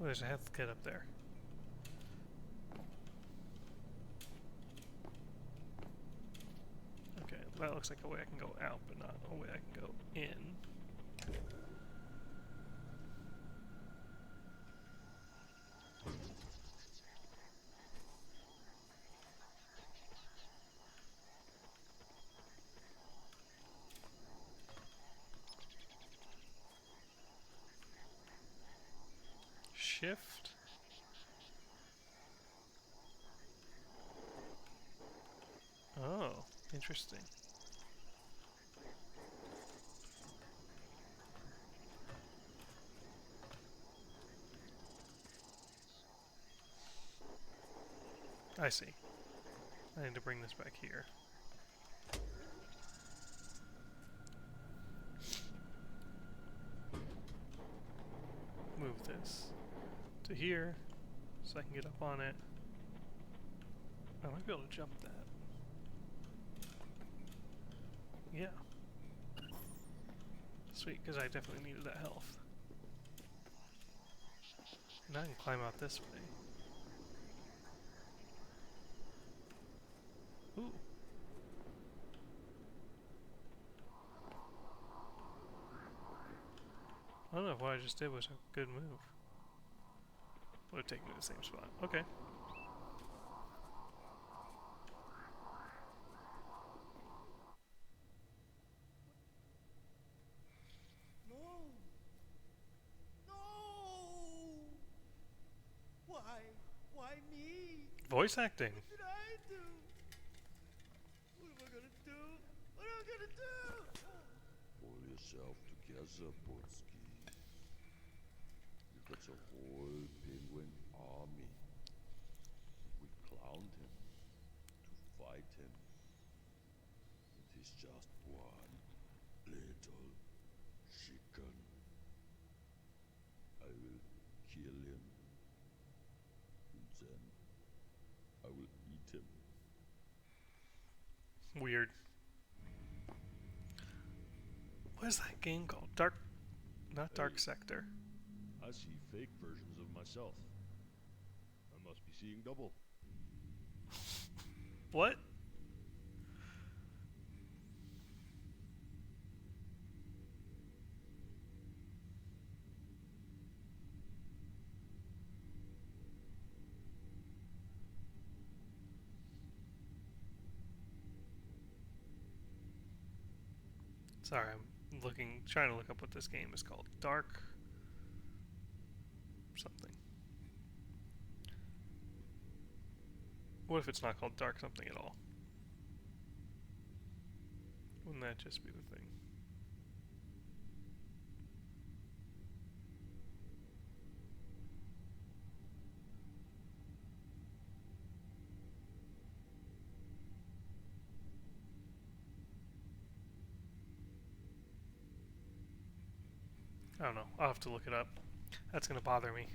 Oh, there's a health kit up there. Okay, that looks like a way I can go out, but not a way I can go in. shift. Oh, interesting. I see. I need to bring this back here. Move this to here so I can get up on it. I might be able to jump that. Yeah. Sweet, because I definitely needed that health. Now I can climb out this way. Ooh. I don't know if what I just did was a good move. Would have taken me to the same spot. Okay. No! No! Why? Why me? Voice acting. What did I do? What am I gonna do? What am I gonna do? Pull yourself together, Butski. You got a whole penguin army. We clowned him to fight him. And he's just one little chicken. I will kill him. And then I will eat him. Weird. What is that game called? Dark... Not Dark Hey. Sector. I see fake versions of myself. I must be seeing double. What? Sorry, I'm trying to look up what this game is called. Dark... something. What if it's not called Dark something at all? Wouldn't that just be the thing? I don't know. I'll have to look it up. That's gonna bother me.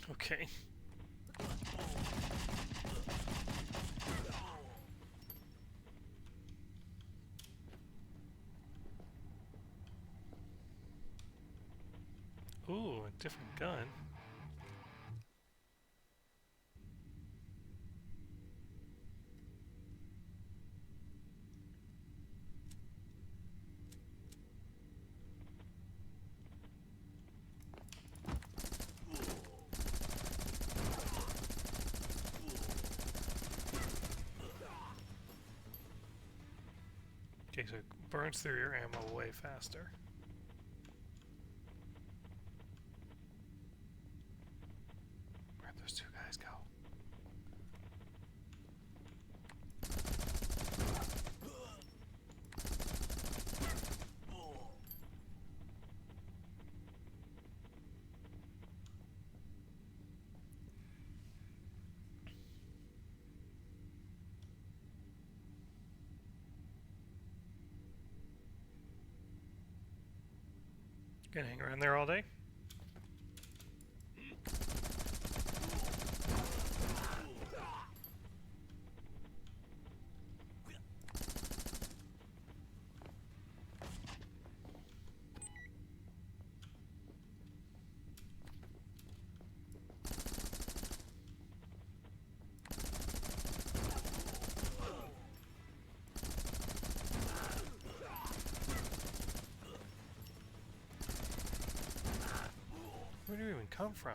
Okay. Ooh, a different gun. Burns through your ammo way faster. Where'd those two guys go? Gonna hang around there all day? Where do you even come from?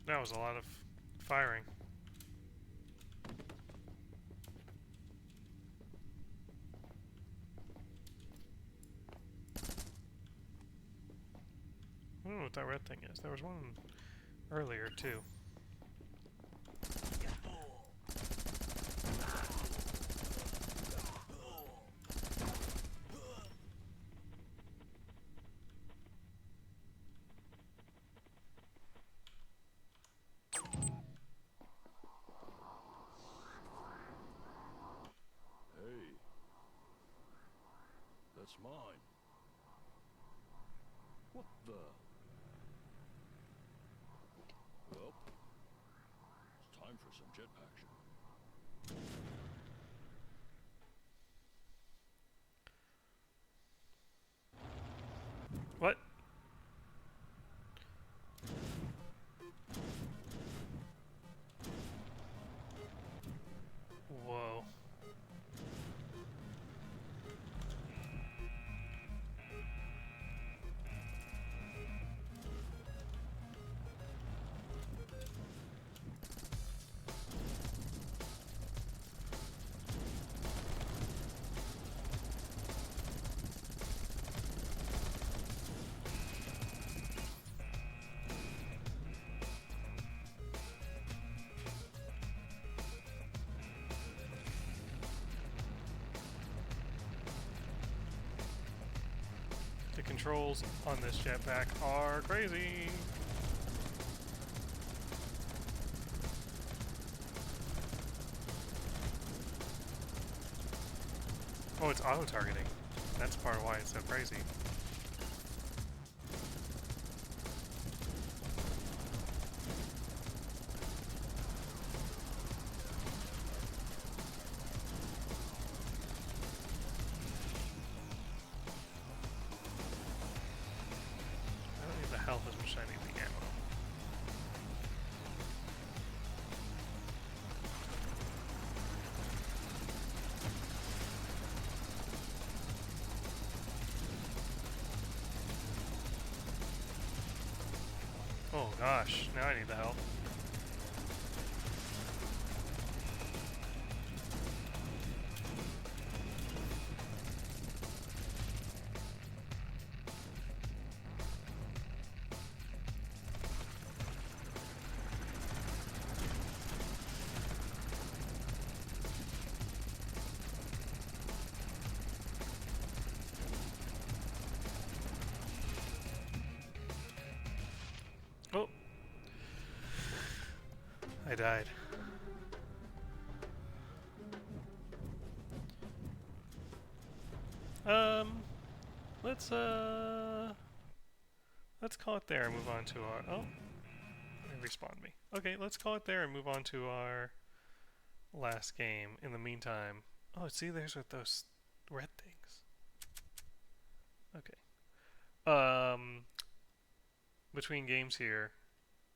That was a lot of firing. I don't know what that red thing is. There was one earlier too. Hey. That's mine. What the? Well, it's time for some jetpack action. What? Whoa. The controls on this jetpack are crazy. Oh, it's auto-targeting. That's part of why it's so crazy. I don't need the health as much as I need the ammo. Oh gosh, now I need the help. Oh, I died. Um, let's let's call it there and move on to our. Oh, it respawned me. Okay, let's call it there and move on to our last game. In the meantime, oh, see, there's with those red things. Okay. Between games here,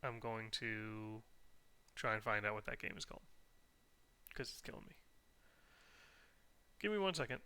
I'm going to try and find out what that game is called because it's killing me. Give me 1 second.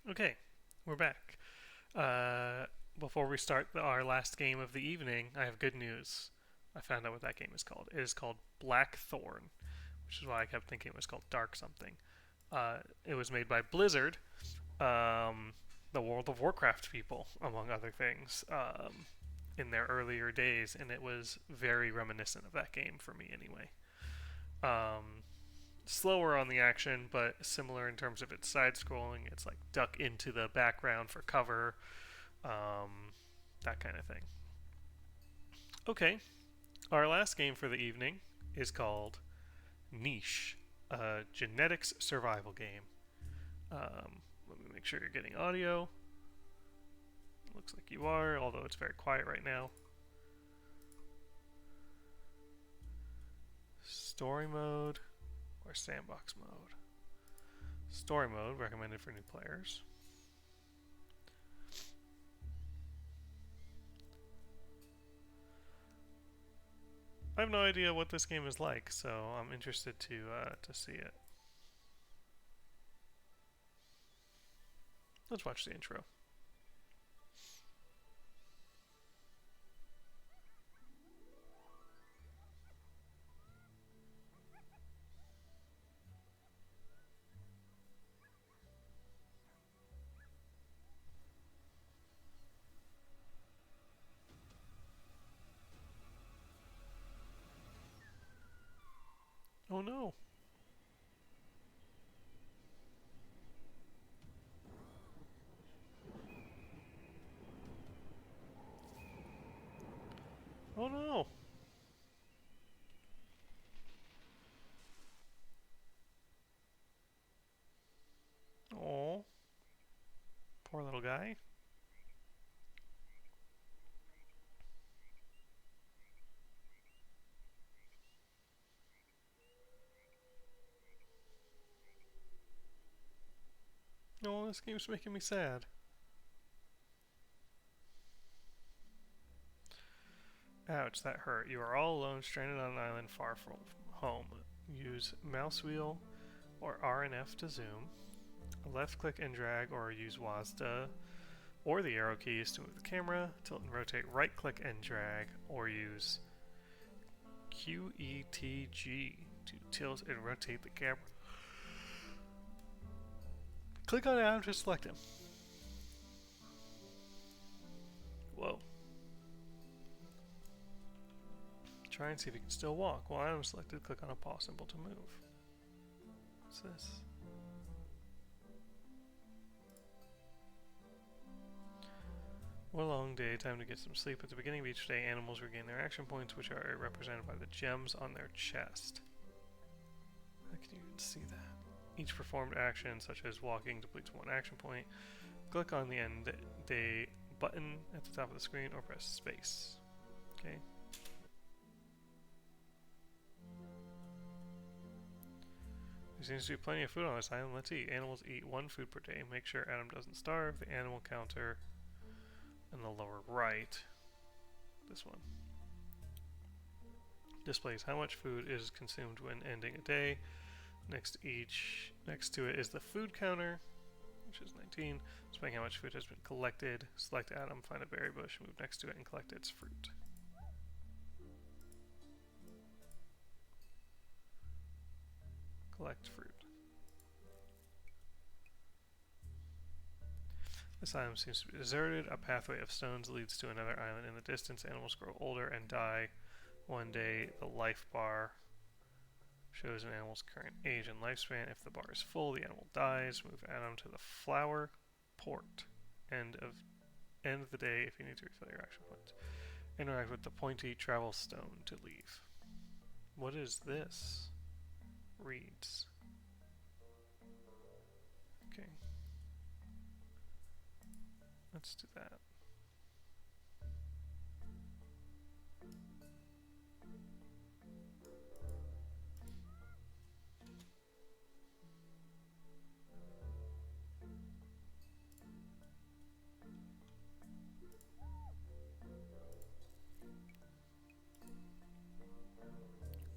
Okay, we're back. Uh, Before we start our last game of the evening, I have good news. I found out what that game is called. It is called Blackthorn, which is why I kept thinking it was called Dark something. It was made by Blizzard, the World of Warcraft people, among other things, in their earlier days, and it was very reminiscent of that game for me anyway. Um, Slower on the action, but similar in terms of its side scrolling. It's like duck into the background for cover, um, that kind of thing. Okay, our last game for the evening is called Niche, a genetics survival game. Let me make sure you're getting audio. Looks like you are, although it's very quiet right now. Story mode or sandbox mode? Story mode, recommended for new players. I have no idea what this game is like, so I'm interested to see it. Let's watch the intro. Oh no. Oh no. Oh, poor little guy. this game's making me sad. Ouch, that hurt. You are all alone, stranded on an island far from home. Use mouse wheel or R and F to zoom. Left click and drag, or use WASD or the arrow keys to move the camera. Tilt and rotate, right click and drag, or use QETG to tilt and rotate the camera. Click on Adam to select him. Whoa. Try and see if you can still walk. While Adam's selected, click on a pause symbol to move. What's this? What a long day, time to get some sleep. At the beginning of each day, animals regain their action points, which are represented by the gems on their chest. I can even see that. Each performed action, such as walking, depletes one action point. Click on the end day button at the top of the screen or press space. Okay. There seems to be plenty of food on this island. Let's eat. Animals eat 1 food per day. Make sure Adam doesn't starve. The animal counter in the lower right, this one, displays how much food is consumed when ending a day. Next to it is the food counter, which is 19, displaying how much food has been collected. Select Adam, find a berry bush, move next to it, and collect its fruit. Collect fruit. This island seems to be deserted. A pathway of stones leads to another island in the distance. Animals grow older and die one day. The life bar shows an animal's current age and lifespan. If the bar is full, the animal dies. Move Adam to the flower port. End of the day if you need to refill your action points. Interact with the pointy travel stone to leave. What is this? Reads. Okay. Let's do that.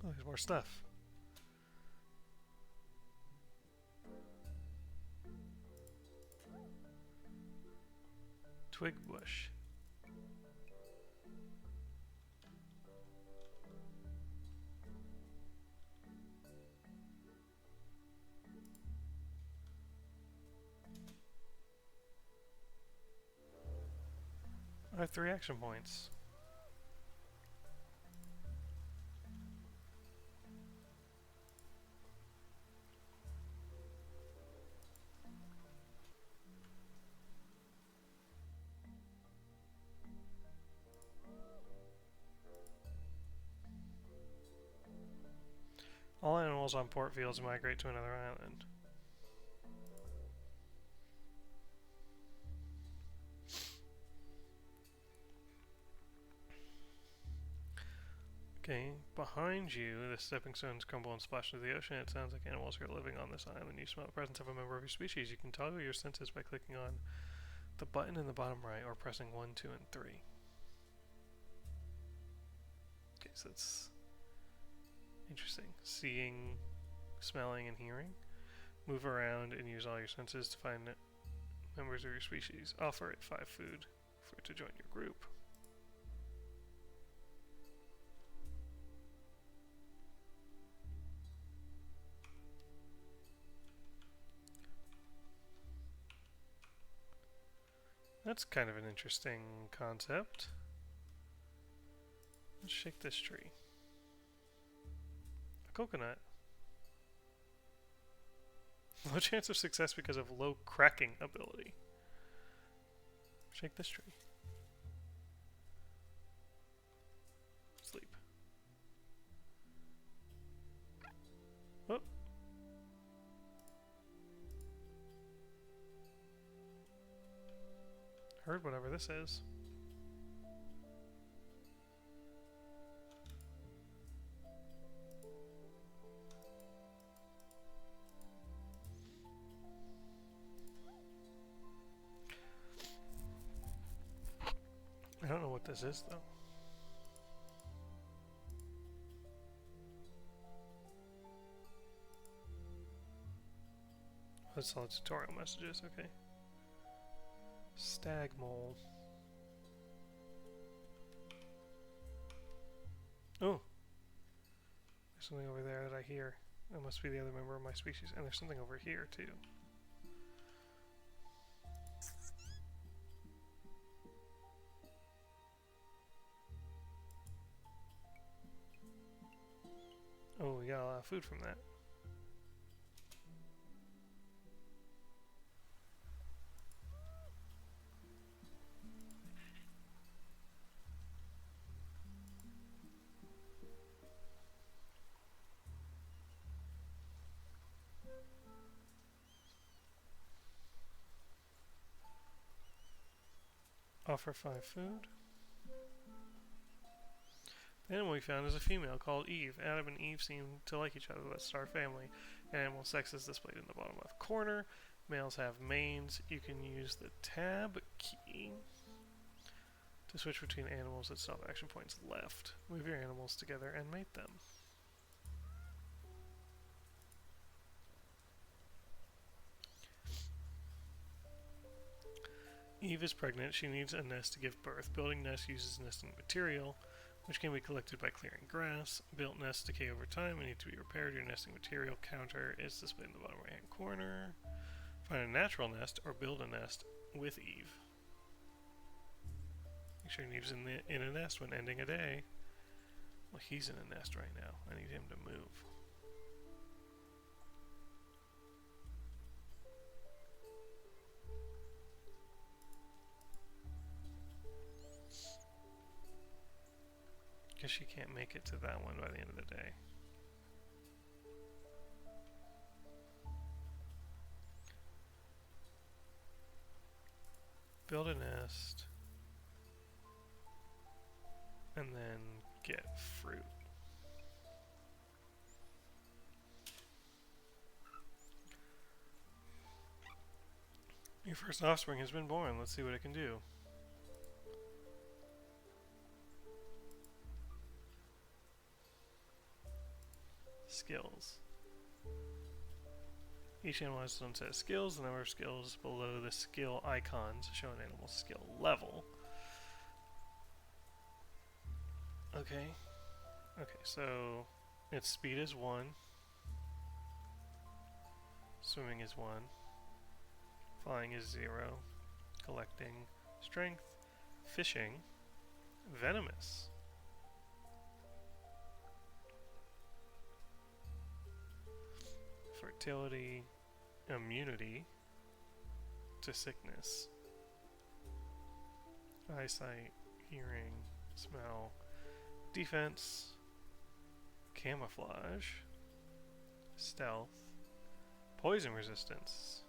Oh, there's more stuff. Twig bush. I have 3 action points. All animals on port fields migrate to another island. Okay, behind you, the stepping stones crumble and splash into the ocean. It sounds like animals are living on this island. You smell the presence of a member of your species. You can toggle your senses by clicking on the button in the bottom right or pressing 1, 2, and 3. Okay, so it's interesting. Seeing, smelling, and hearing. Move around and use all your senses to find members of your species. Offer it 5 food for it to join your group. That's kind of an interesting concept. Let's shake this tree. A coconut. Low chance of success because of low cracking ability. Shake this tree. Sleep. Oh. Heard whatever this is. this is, though. That's all the tutorial messages, okay. Stag mole. Oh! There's something over there that I hear. That must be the other member of my species. And there's something over here, too. Oh, we got a lot of food from that. Offer 5 food. The animal we found is a female called Eve. Adam and Eve seem to like each other. That's our family. Animal sex is displayed in the bottom left corner. Males have manes. You can use the tab key to switch between animals that stop action points left. Move your animals together and mate them. Eve is pregnant. She needs a nest to give birth. Building nest uses nesting material, which can be collected by clearing grass. Built nests decay over time and need to be repaired. Your nesting material counter is displayed in the bottom right hand corner. Find a natural nest or build a nest with Eve. Make sure Eve's in a nest when ending a day. Well, he's in a nest right now. I need him to move. Guess she can't make it to that one by the end of the day. Build a nest. And then get fruit. Your first offspring has been born. Let's see what it can do. Skills. Each animal has its own set of skills. The number of skills below the skill icons show an animal's skill level. Okay. Okay, so its speed is 1. Swimming is 1. Flying is 0. Collecting, strength, fishing, venomous. Fertility, immunity to sickness, eyesight, hearing, smell, defense, camouflage, stealth, poison resistance.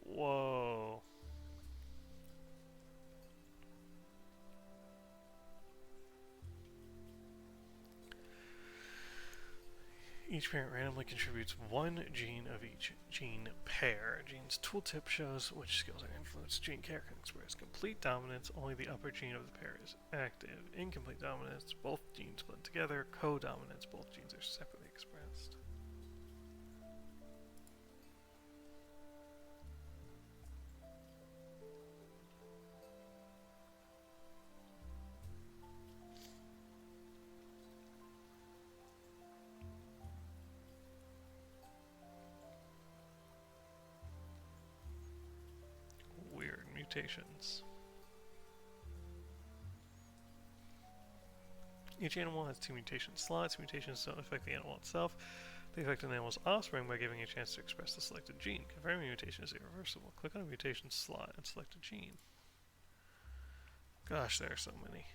Whoa. Each parent randomly contributes 1 gene of each gene pair. Gene's tooltip shows which skills are influenced. Gene care can express complete dominance. Only the upper gene of the pair is active. Incomplete dominance. Both genes blend together. Co-dominance. Both genes are separately expressed. Mutations. Each animal has 2 mutation slots. Mutations don't affect the animal itself. They affect an animal's offspring by giving a chance to express the selected gene. Confirming mutation is irreversible. Click on a mutation slot and select a gene. Gosh, there are so many.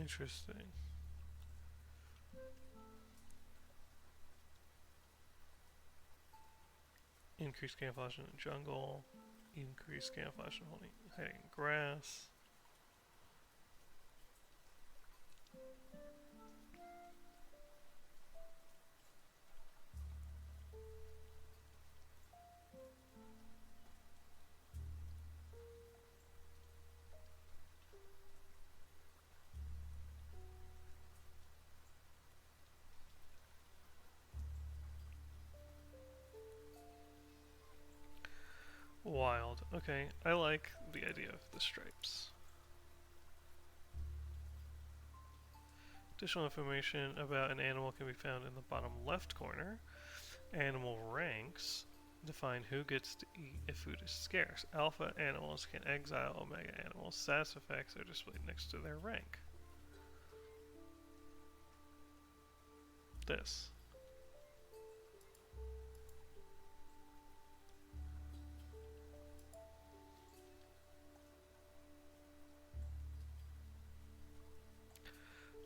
Interesting. Increase camouflage in the jungle. Increase camouflage in hiding in grass. Wild. Okay, I like the idea of the stripes. Additional information about an animal can be found in the bottom left corner. Animal ranks define who gets to eat if food is scarce. Alpha animals can exile omega animals. Status effects are displayed next to their rank. This.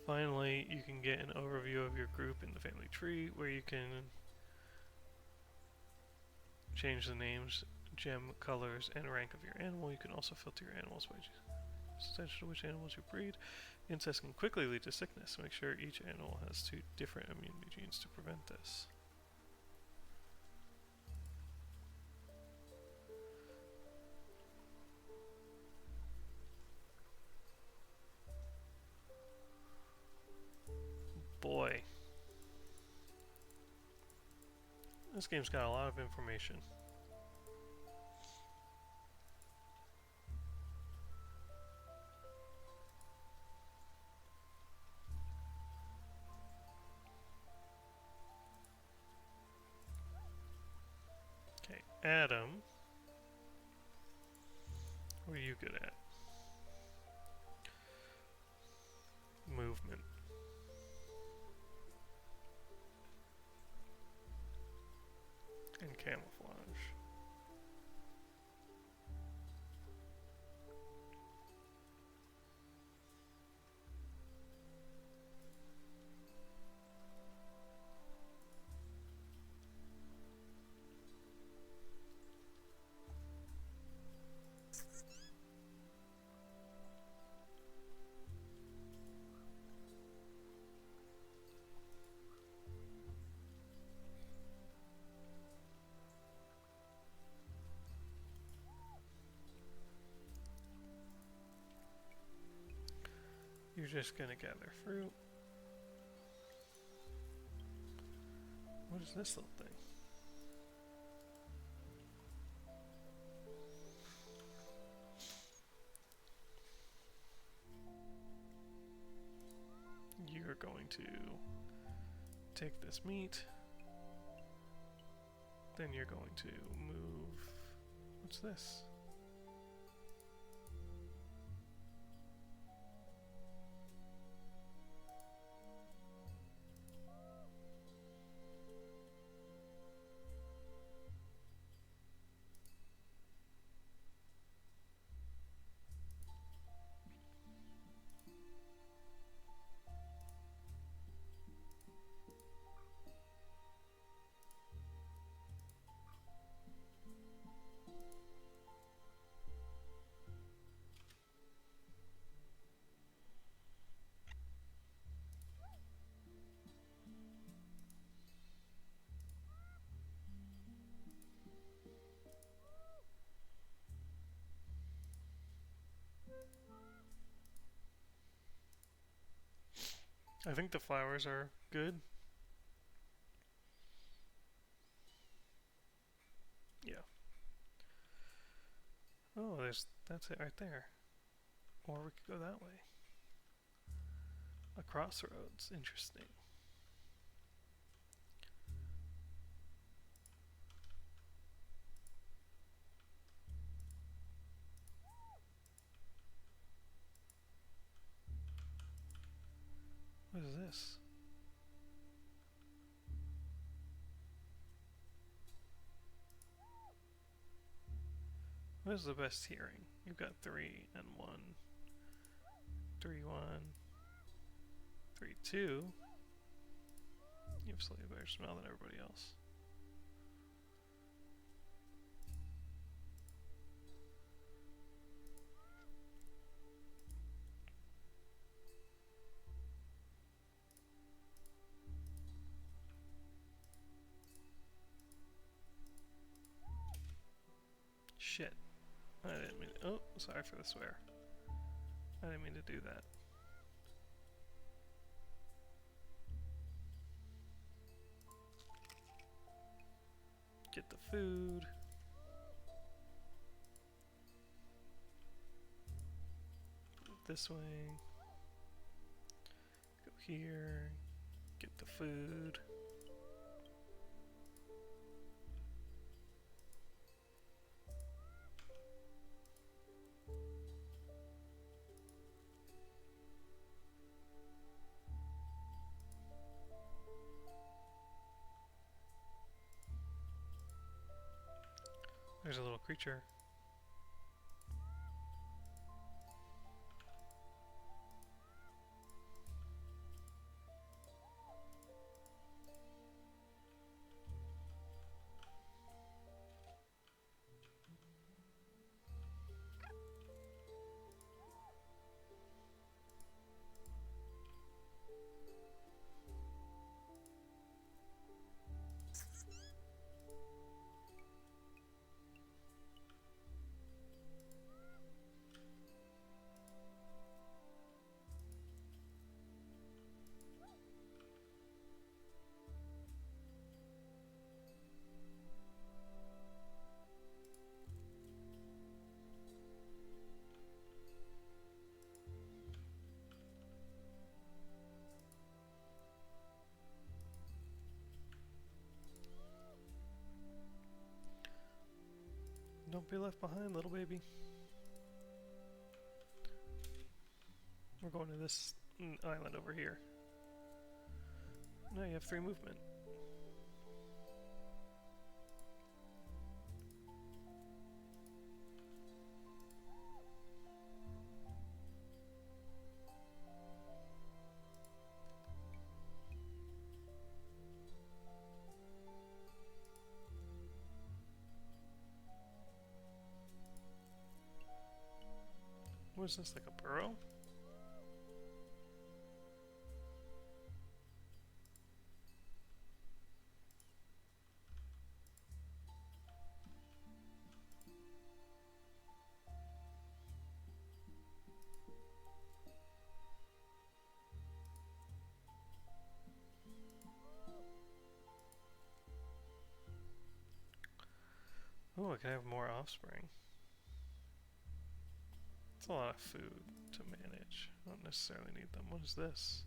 Finally, you can get an overview of your group in the family tree, where you can change the names, gem colors, and rank of your animal. You can also filter your animals by attention to which animals you breed. Incest can quickly lead to sickness. Make sure each animal has 2 different immunity genes to prevent this. Boy. This game's got a lot of information. Okay, Adam. What are you good at? Movement. And camouflage. You're just gonna gather fruit. What is this little thing? You're going to take this meat. Then you're going to move. What's this? I think the flowers are good. Yeah. Oh, that's it right there. Or we could go that way. A crossroads. Interesting. What is this? What is the best hearing? You've got 3 and 1. 3, 1. 3, 2. You have slightly better smell than everybody else. Shit. I didn't mean to, oh, sorry for the swear. I didn't mean to do that. Get the food. Put it this way. Go here. Get the food. There's a little creature. Don't be left behind, little baby. We're going to this island over here. No, you have 3 movement. What is this, like a burrow? Oh, I can have more offspring. It's a lot of food to manage. I don't necessarily need them. What is this?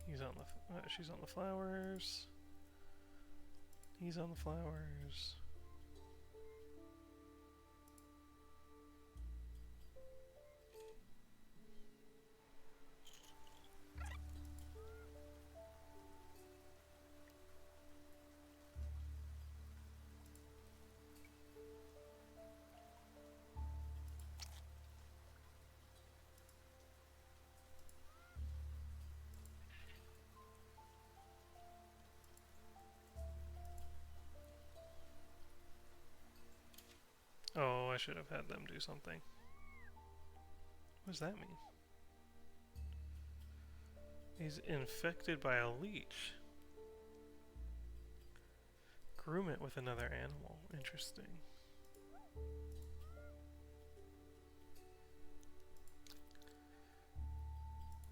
He's on the, she's on the flowers. He's on the flowers. Oh, I should have had them do something. What does that mean? He's infected by a leech. groom it with another animal. Interesting.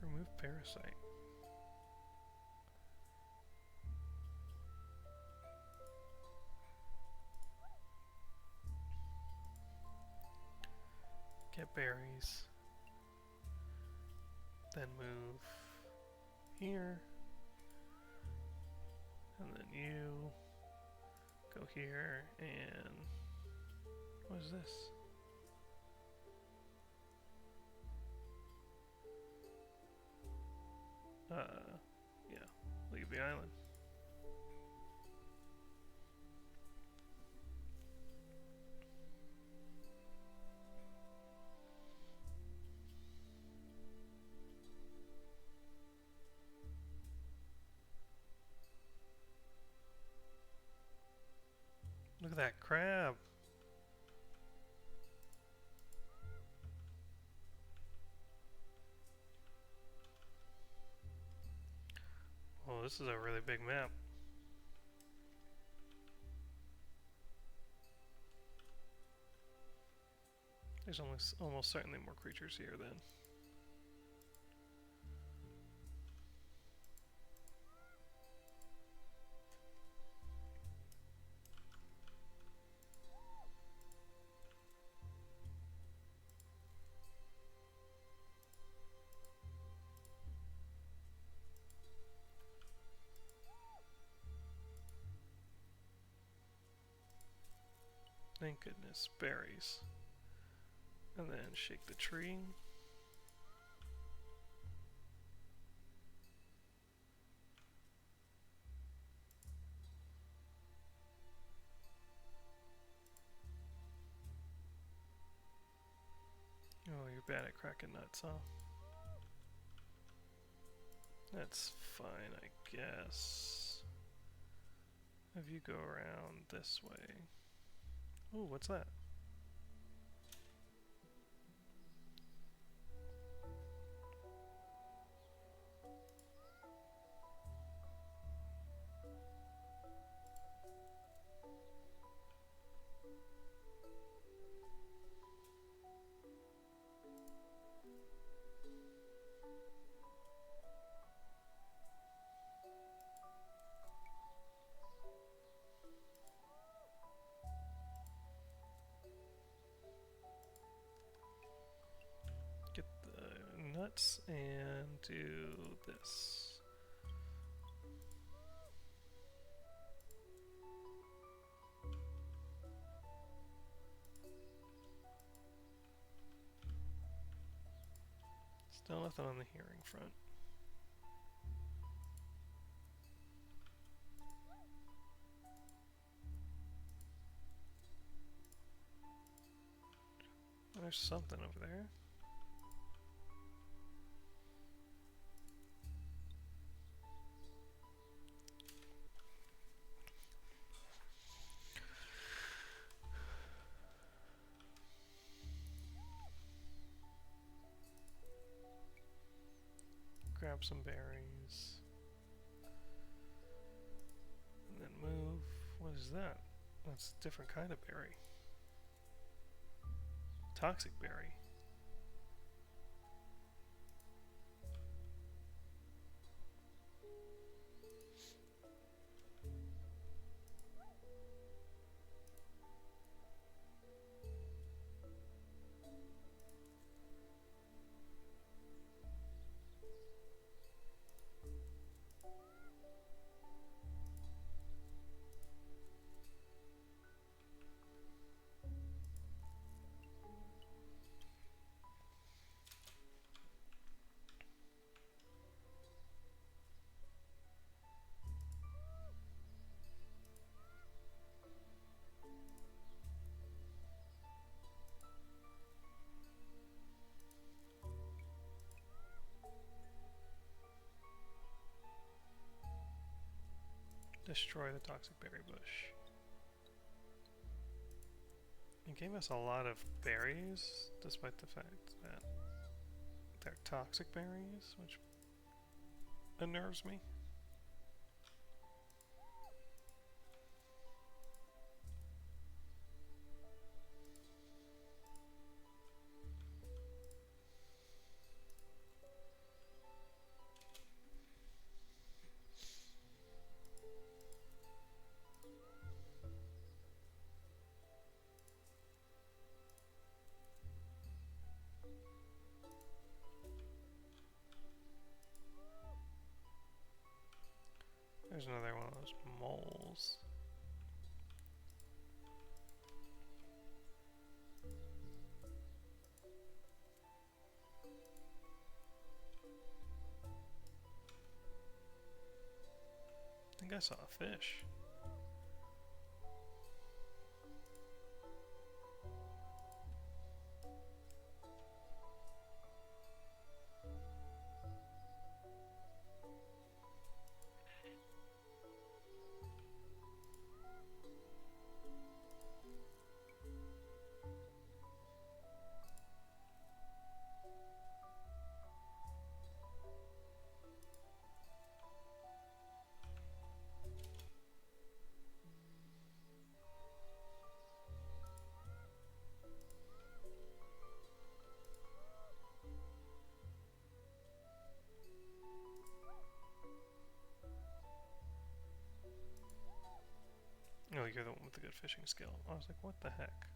Remove parasite. Get berries. Then move here. And then you go here and what is this? Yeah, leave the island. Look at that crab. Oh, this is a really big map. There's almost certainly more creatures here then. Thank goodness, berries. And then shake the tree. Oh, you're bad at cracking nuts, huh? That's fine, I guess. Have you go around this way. Ooh, what's that? Get the nuts and do this. Still nothing on the hearing front. There's something over there. Grab some berries. And then move. What is that? That's a different kind of berry. Toxic berry. Destroy the toxic berry bush. It gave us a lot of berries, despite the fact that they're toxic berries, which unnerves me. There's another one of those moles. I think I saw a fish. Oh, you're the one with the good fishing skill. I was like, what the heck?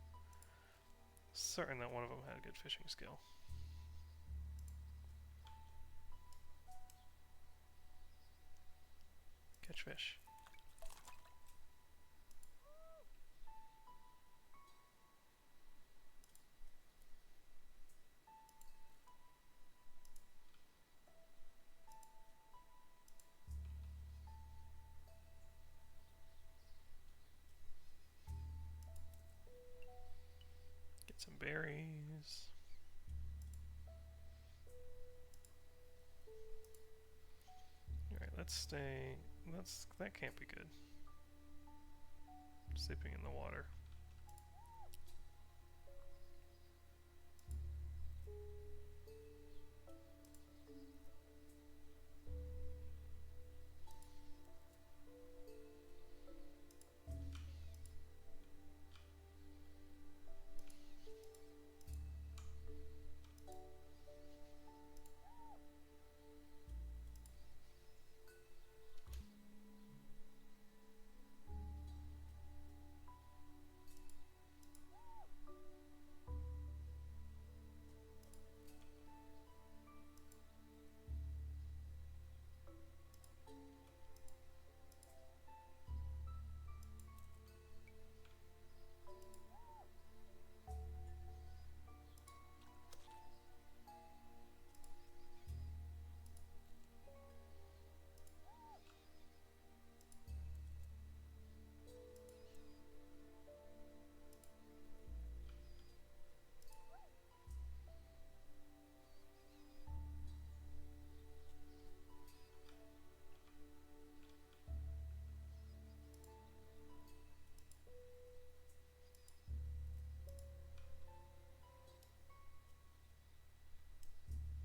Certain that one of them had good fishing skill. Catch fish. Get some berries. Alright, let's stay. That can't be good. Sleeping in the water.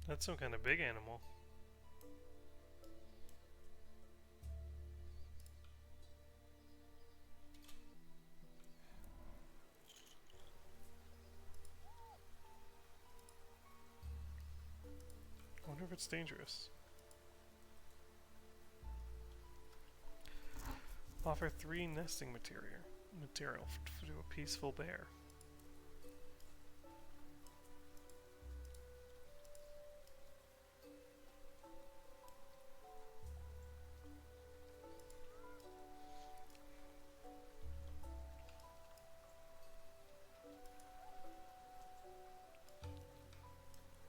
That's some kind of big animal. I wonder if it's dangerous. Offer 3 nesting material to a peaceful bear.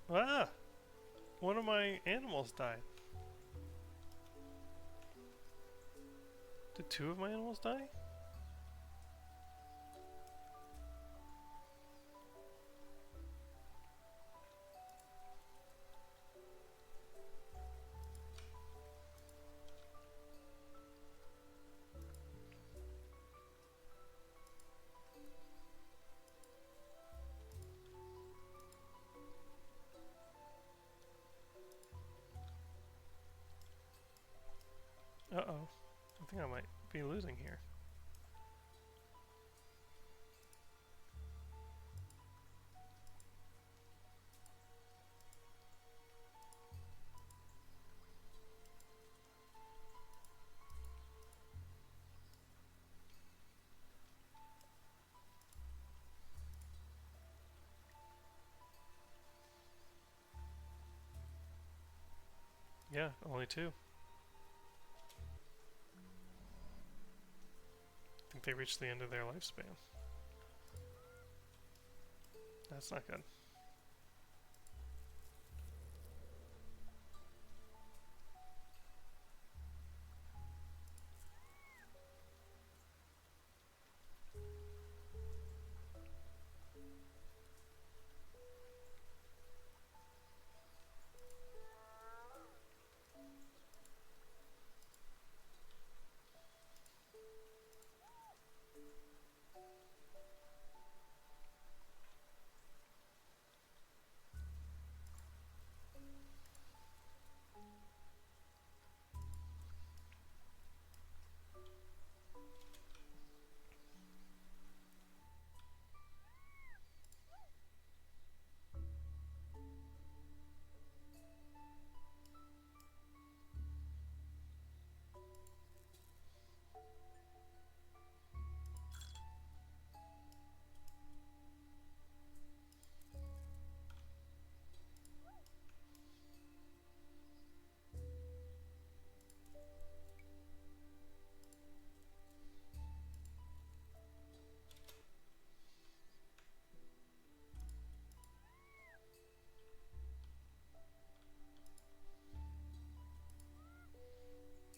Ah! One of my animals died. Did 2 of my animals die? Uh-oh. I think I might be losing here. Yeah, only 2. they reached the end of their lifespan. That's not good.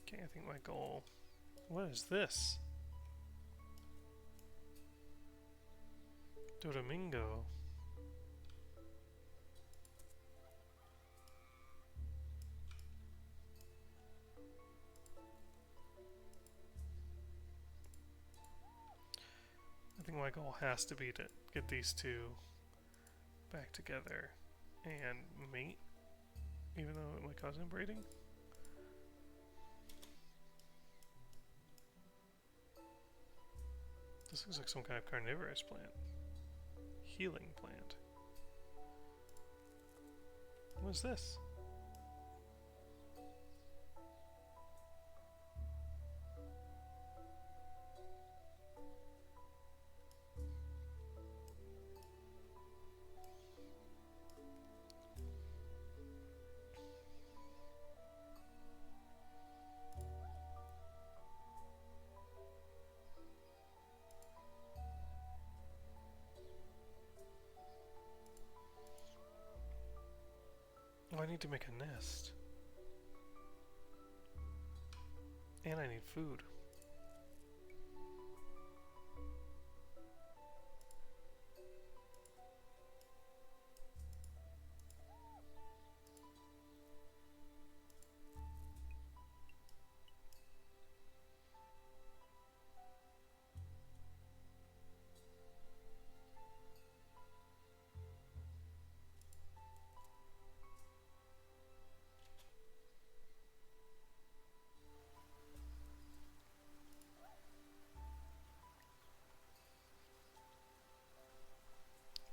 Okay, I think my goal... What is this? Domingo. I think my goal has to be to get these two back together and mate, even though it might cause inbreeding. This looks like some kind of carnivorous plant. Healing plant. What's this? Oh, I need to make a nest. And I need food.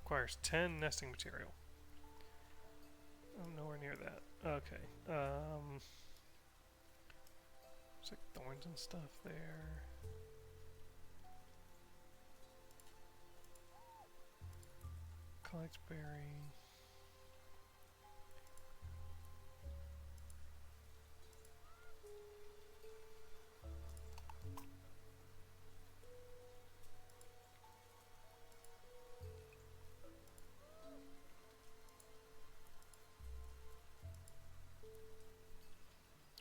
Requires 10 nesting material. I'm nowhere near that. Okay. There's like thorns and stuff there. Collect berry.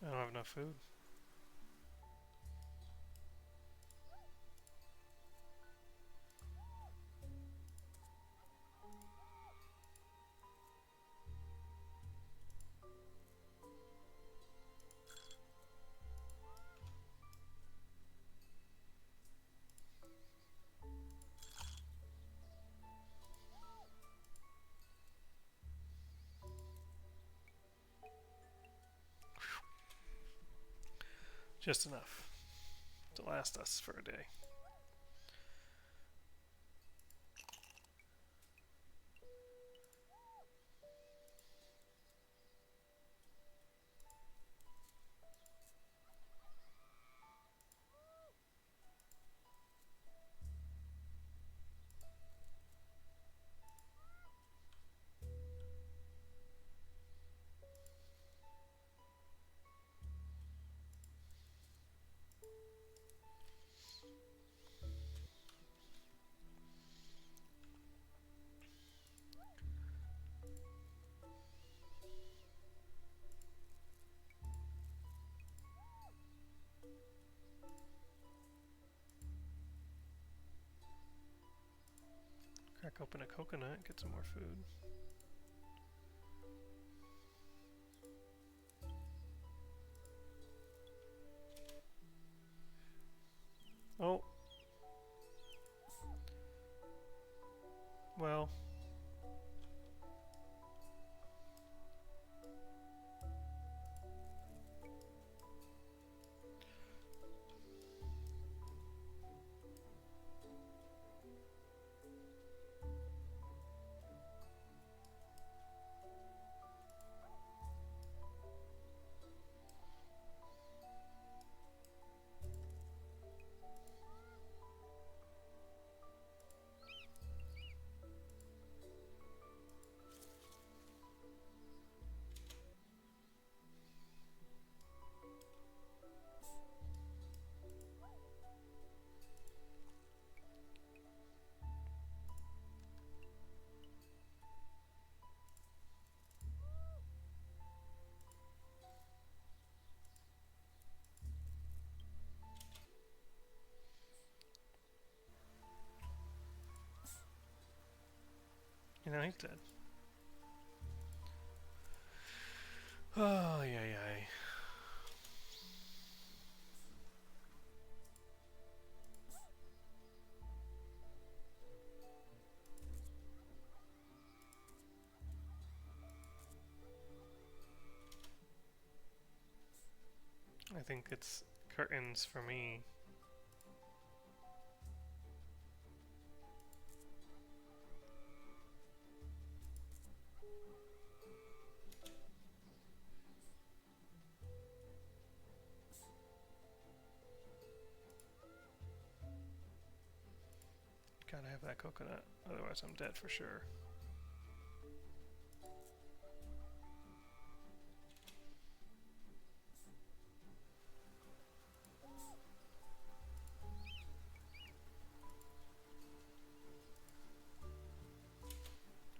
I don't have enough food. Just enough to last us for a day. Crack open a coconut, get some more food. Oh. Well. You know, he's dead. Oh, yeah. I think it's curtains for me. Gotta have that coconut, otherwise I'm dead for sure.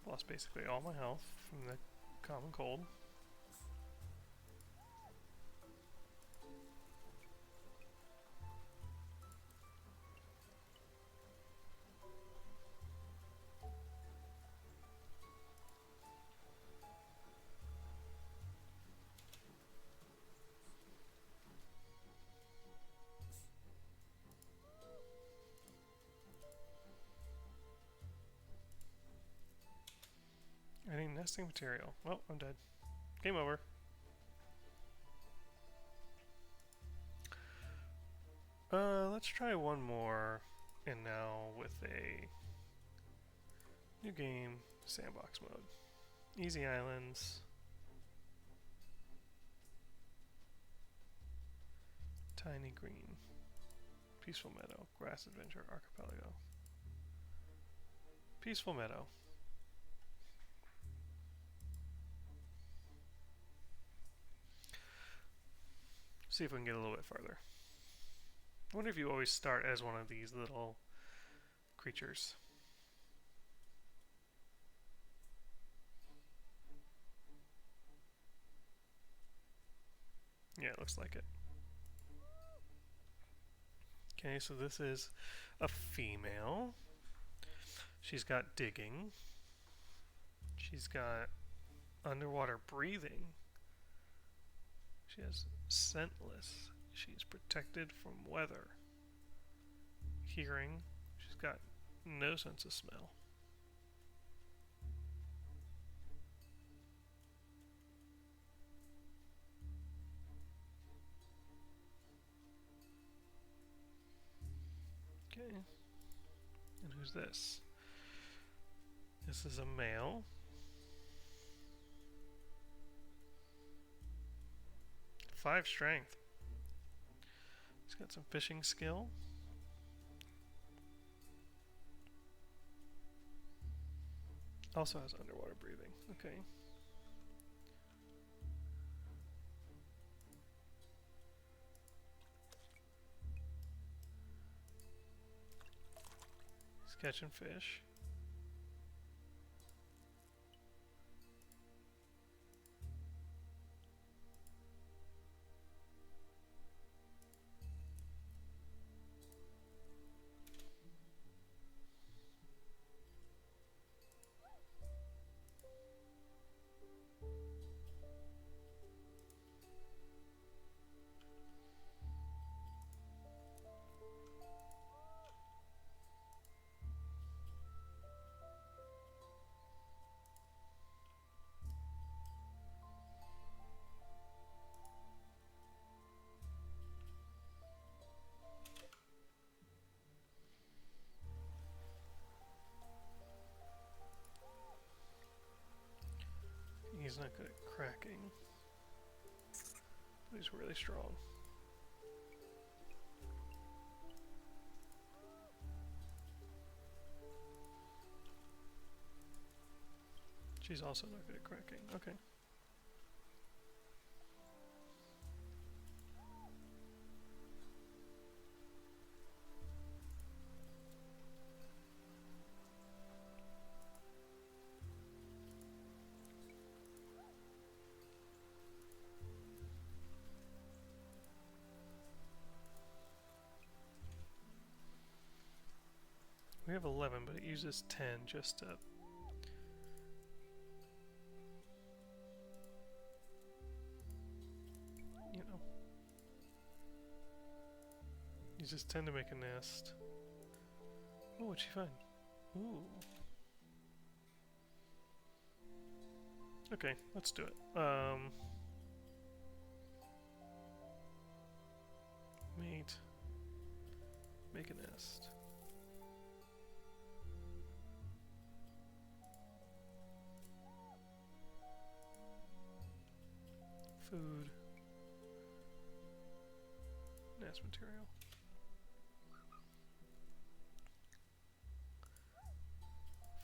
Lost basically all my health from the common cold. I need nesting material. Well, I'm dead. Game over. Let's try one more, and now with a new game, sandbox mode. Easy islands. Tiny green. Peaceful meadow. Grass adventure archipelago. Peaceful meadow. See if we can get a little bit farther. I wonder if you always start as one of these little creatures. Yeah, it looks like it. Okay, so this is a female. She's got digging. She's got underwater breathing. She has scentless. She's protected from weather. Hearing. She's got no sense of smell. Okay. And who's this? This is a male. 5 strength. He's got some fishing skill. Also has underwater breathing. Okay. He's catching fish. he's not good at cracking. But he's really strong. She's also not good at cracking. Okay. We have 11, but it uses 10 just to... you know. Uses 10 to make a nest. Oh, what'd she find? Ooh. Okay, let's do it. Mate. Make a nest. Food. Nest material.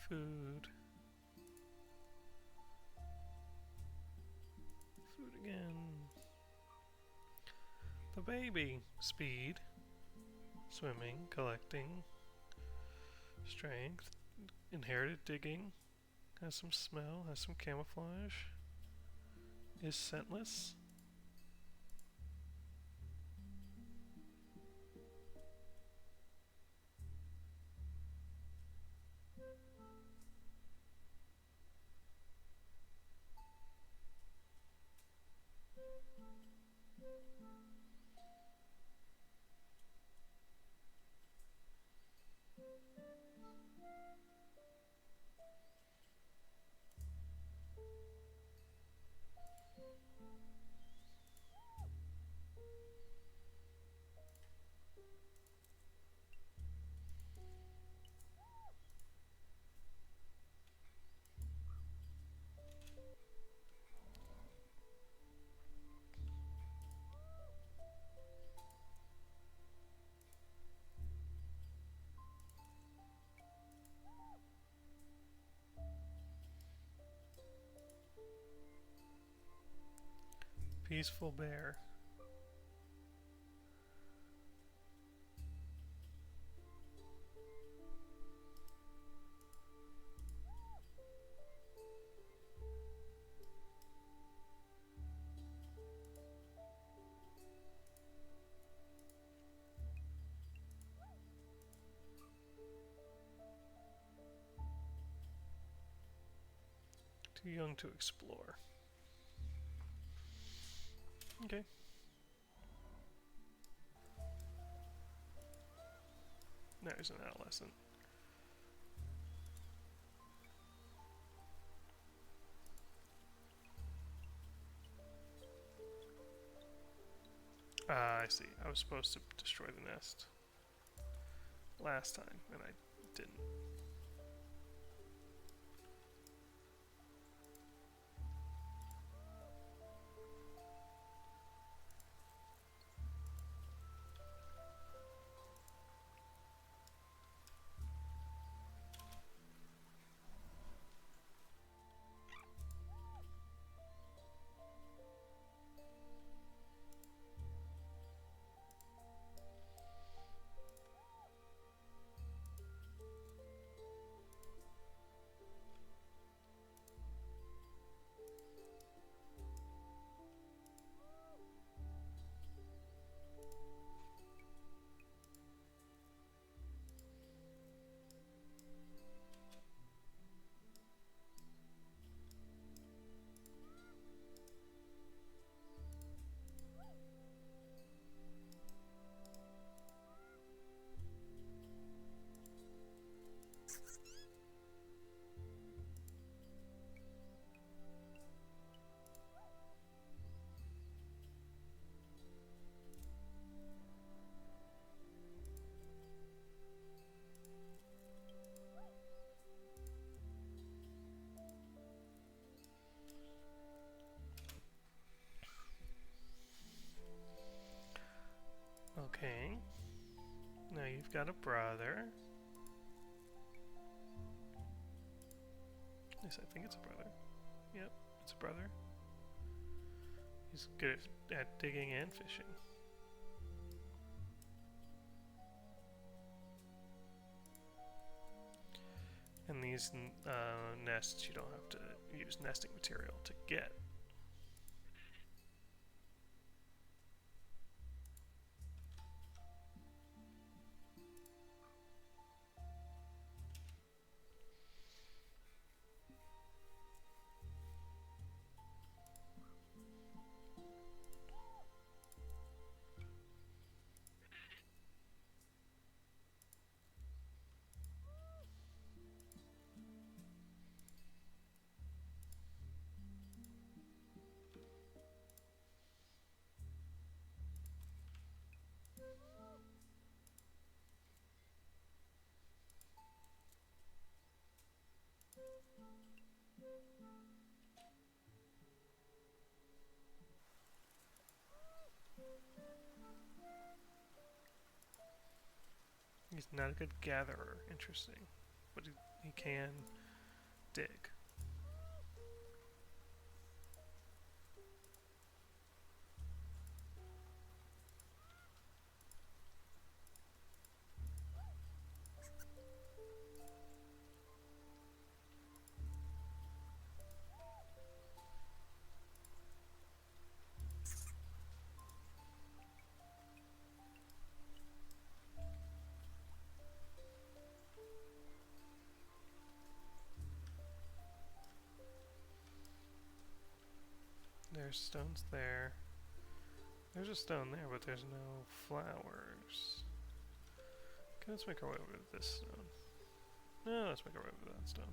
Food. Food again. The baby. Speed. Swimming. Collecting. Strength. Inherited digging. Has some smell. Has some camouflage. Is scentless. Peaceful bear. Too young to explore. Okay. Now he's an adolescent. I see. I was supposed to destroy the nest last time, and I didn't. you've got a brother. At least I think it's a brother. Yep, it's a brother. He's good at digging and fishing. And these nests you don't have to use nesting material to get. He's not a good gatherer, interesting. But he can dig. There's stones there. There's a stone there, but there's no flowers. Okay, let's make our way over to this stone. No, let's make our way over to that stone.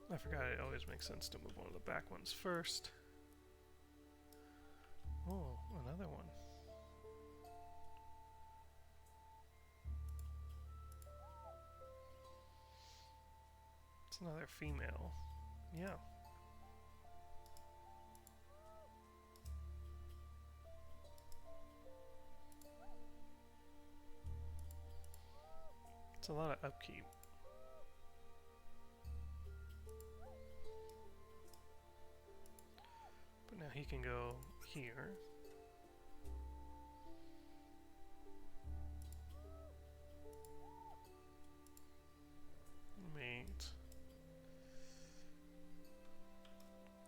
I forgot it always makes sense to move one of the back ones first. Oh, another one. It's another female. Yeah. It's a lot of upkeep. But now he can go here. Mate.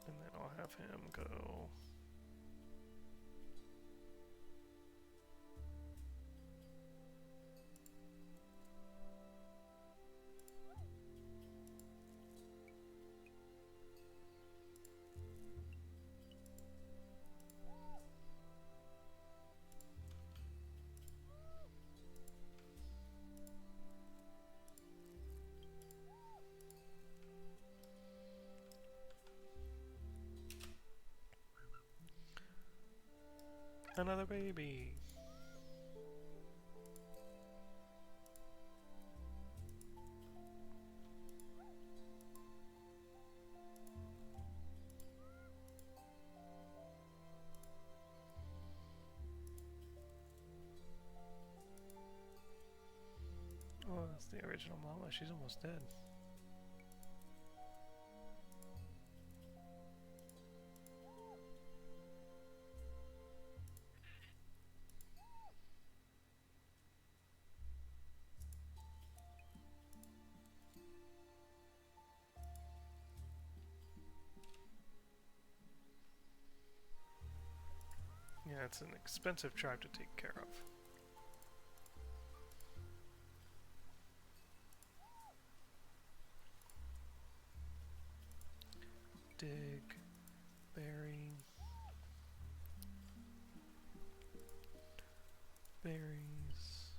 And then I'll have him go. Another baby. Oh, that's the original mama. She's almost dead. Yeah, it's an expensive tribe to take care of. Dig, bury. berries.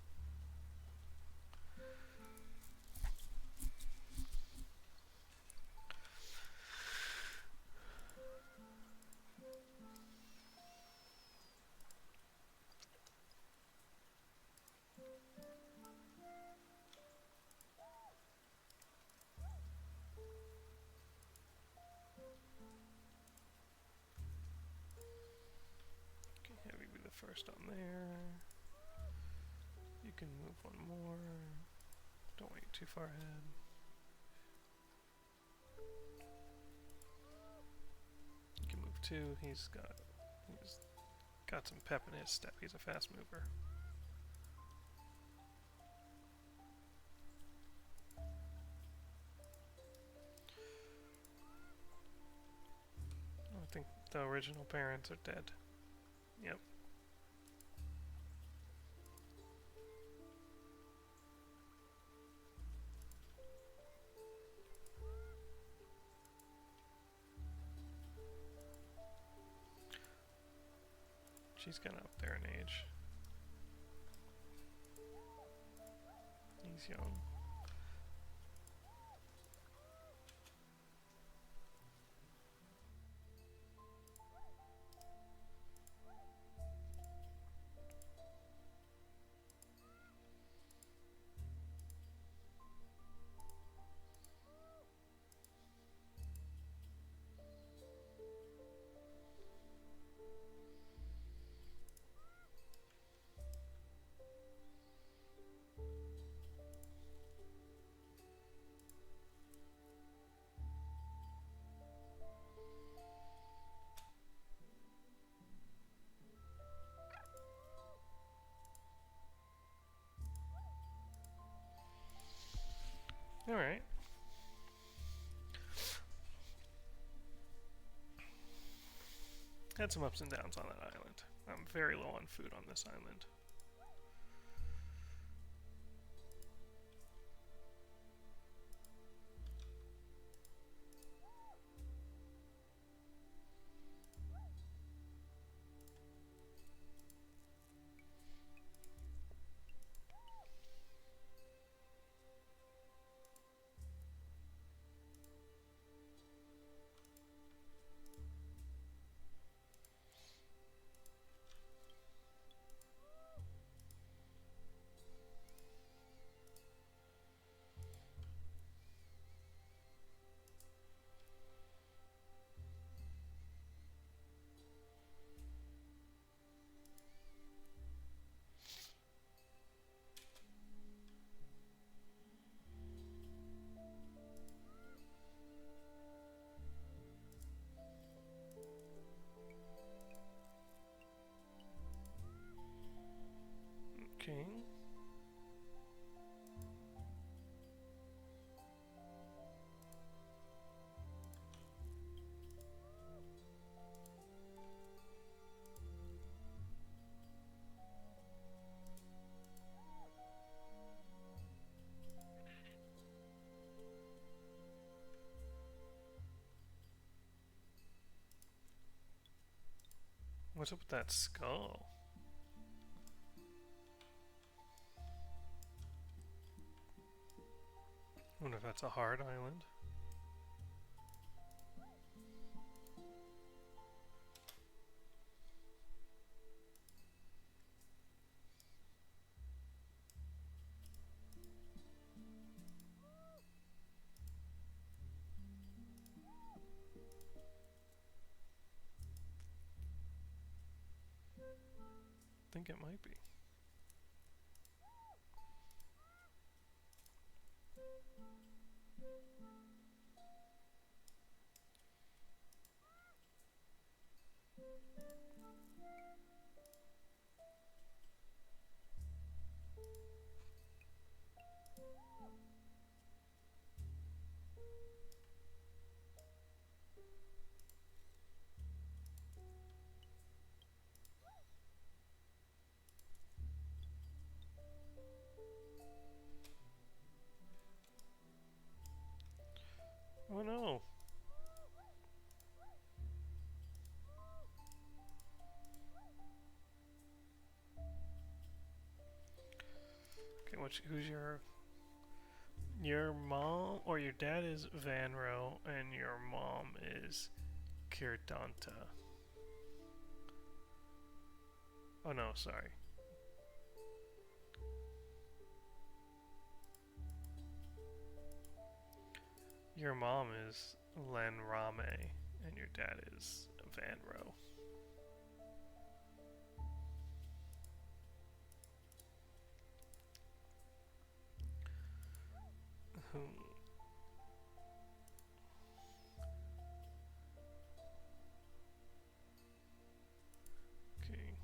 Okay, have you be the first on there. You can move one more. Don't wait too far ahead. You can move two. He's got some pep in his step. He's a fast mover. I think the original parents are dead. Yep. She's kind of up there in age. He's young. Alright. Had some ups and downs on that island. I'm very low on food on this island. Okay. What's up with that skull? I wonder if that's a hard island. I think it might be. Oh no! Who's your mom or your dad is Vanro and your mom is Kirdanta. Oh no, sorry. Your mom is Lenrame and your dad is Vanro. Okay.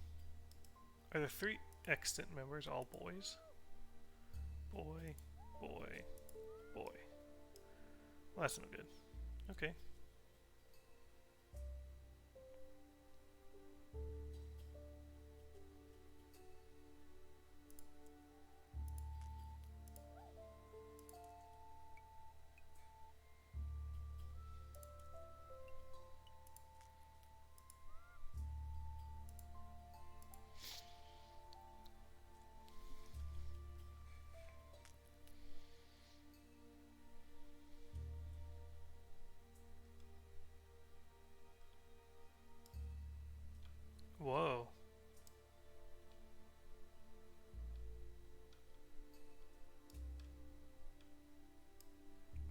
Are the 3 extant members all boys? Boy, boy, boy. Well, that's no good. Okay. Whoa.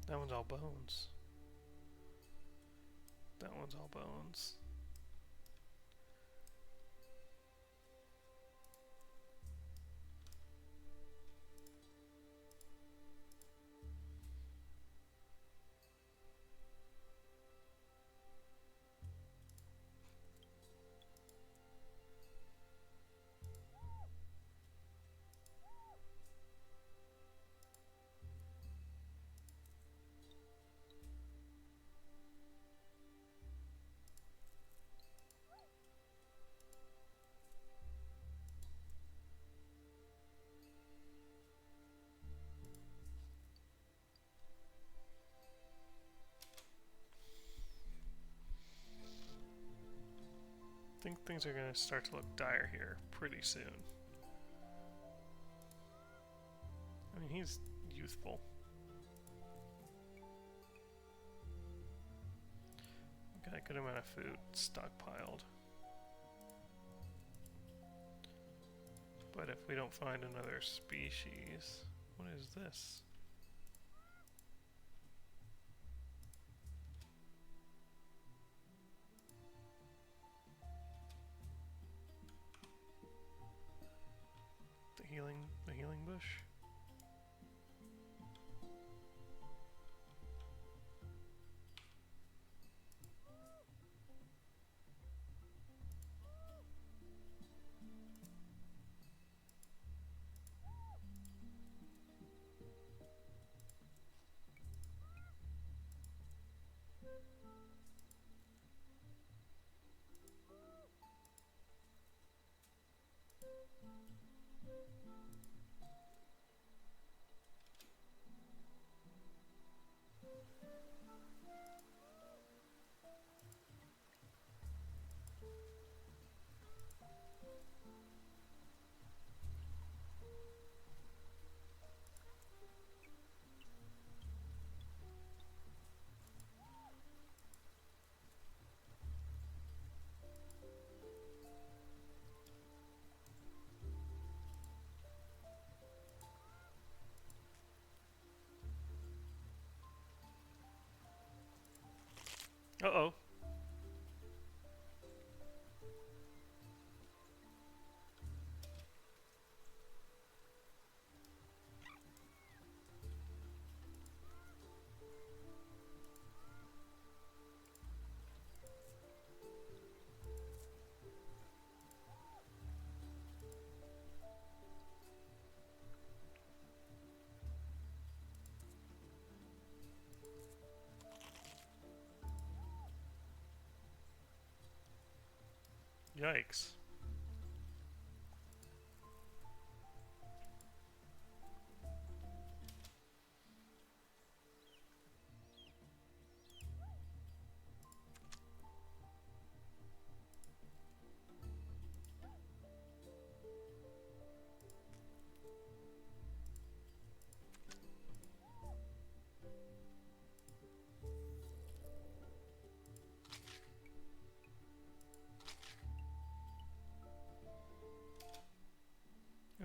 That one's all bones. That one's all bones. I think things are going to start to look dire here pretty soon. I mean, he's youthful. Got a good amount of food stockpiled. But if we don't find another species... What is this? The healing bush? Uh-oh. Yikes.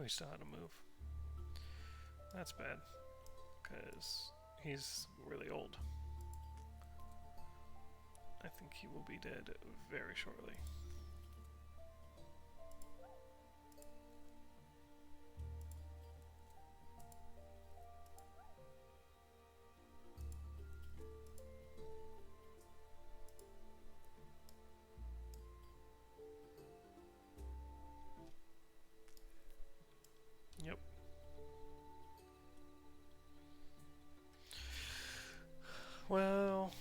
still how to move. That's bad, because he's really old. I think he will be dead very shortly. Yep. Well...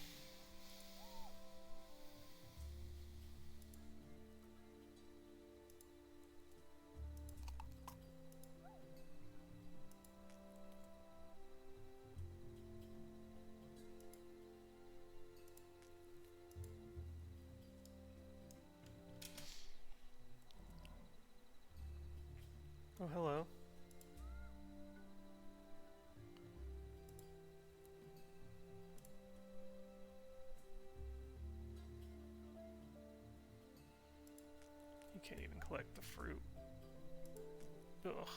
Oh, hello. You can't even collect the fruit. Ugh.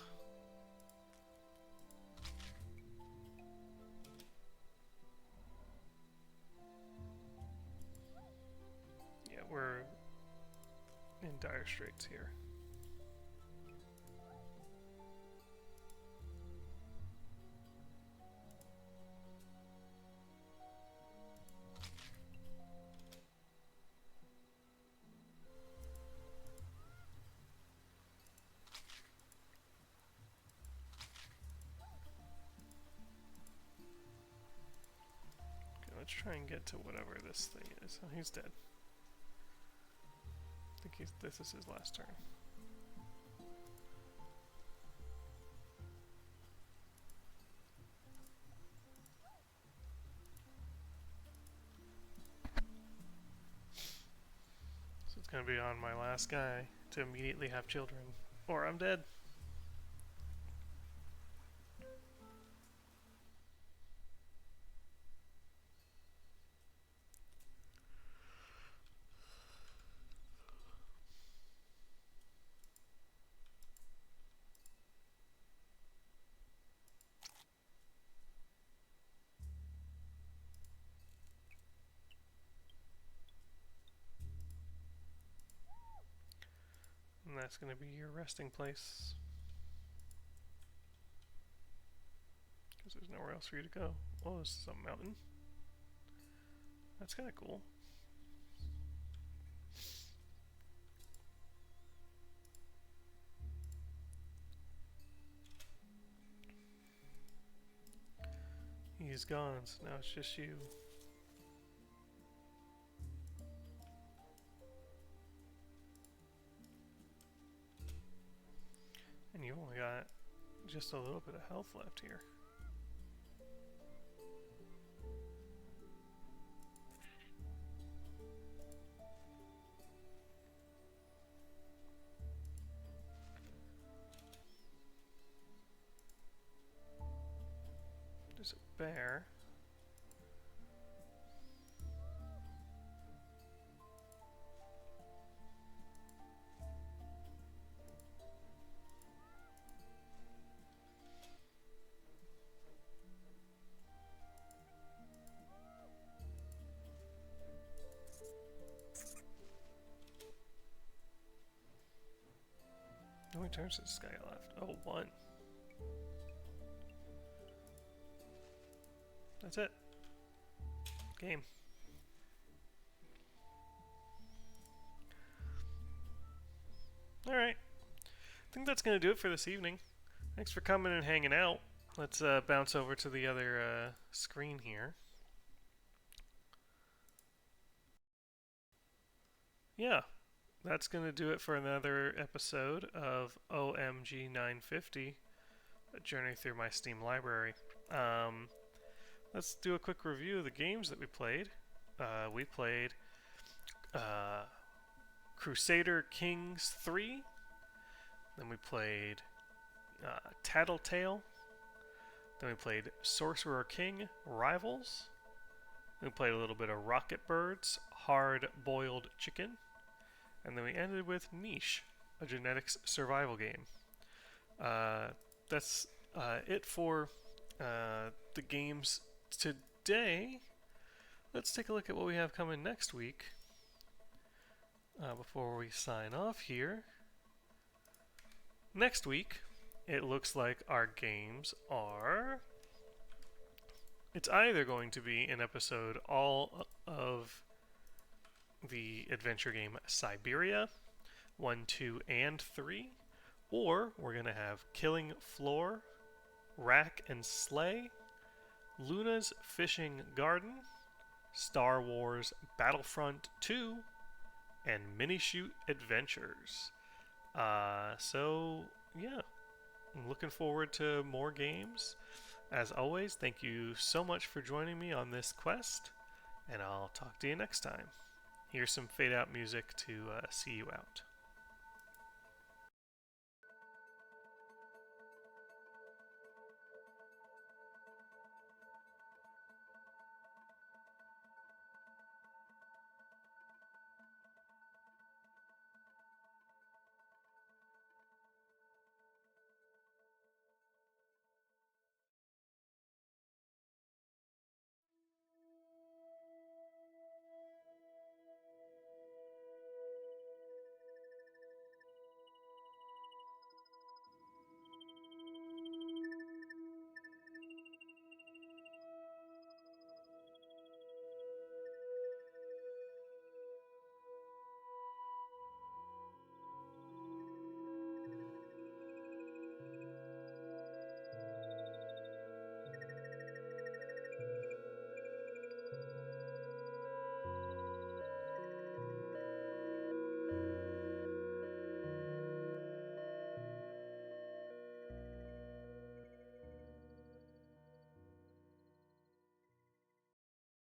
Yeah, we're in dire straits here. Okay, let's try and get to whatever this thing is. Oh, he's dead. I think this is his last turn. So it's gonna be on my last guy to immediately have children, or I'm dead. And that's gonna be your resting place. Because there's nowhere else for you to go. Oh, this is a mountain. That's kinda cool. He's gone, so now it's just you. And you only got just a little bit of health left here. There's a bear. How many turns does this guy left? Oh, one. That's it. Game. Alright. I think that's going to do it for this evening. Thanks for coming and hanging out. Let's bounce over to the other screen here. Yeah, that's going to do it for another episode of OMG 950, a journey through my Steam library. Let's do a quick review of the games that we played. We played Crusader Kings 3. Then we played Tattletale. Then we played Sorcerer King Rivals. Then we played a little bit of Rocket Birds Hard Boiled Chicken. And then we ended with Niche, a genetics survival game. That's it for the games today. Let's take a look at what we have coming next week before we sign off here. Next week, it looks like our games are... It's either going to be an episode all of the adventure game Siberia, 1, 2, and 3, or we're going to have Killing Floor, Rack and Slay, Luna's Fishing Garden, Star Wars Battlefront 2, and Mini Shoot Adventures. So, yeah, I'm looking forward to more games. As always, thank you so much for joining me on this quest, and I'll talk to you next time. Here's some fade out music to see you out.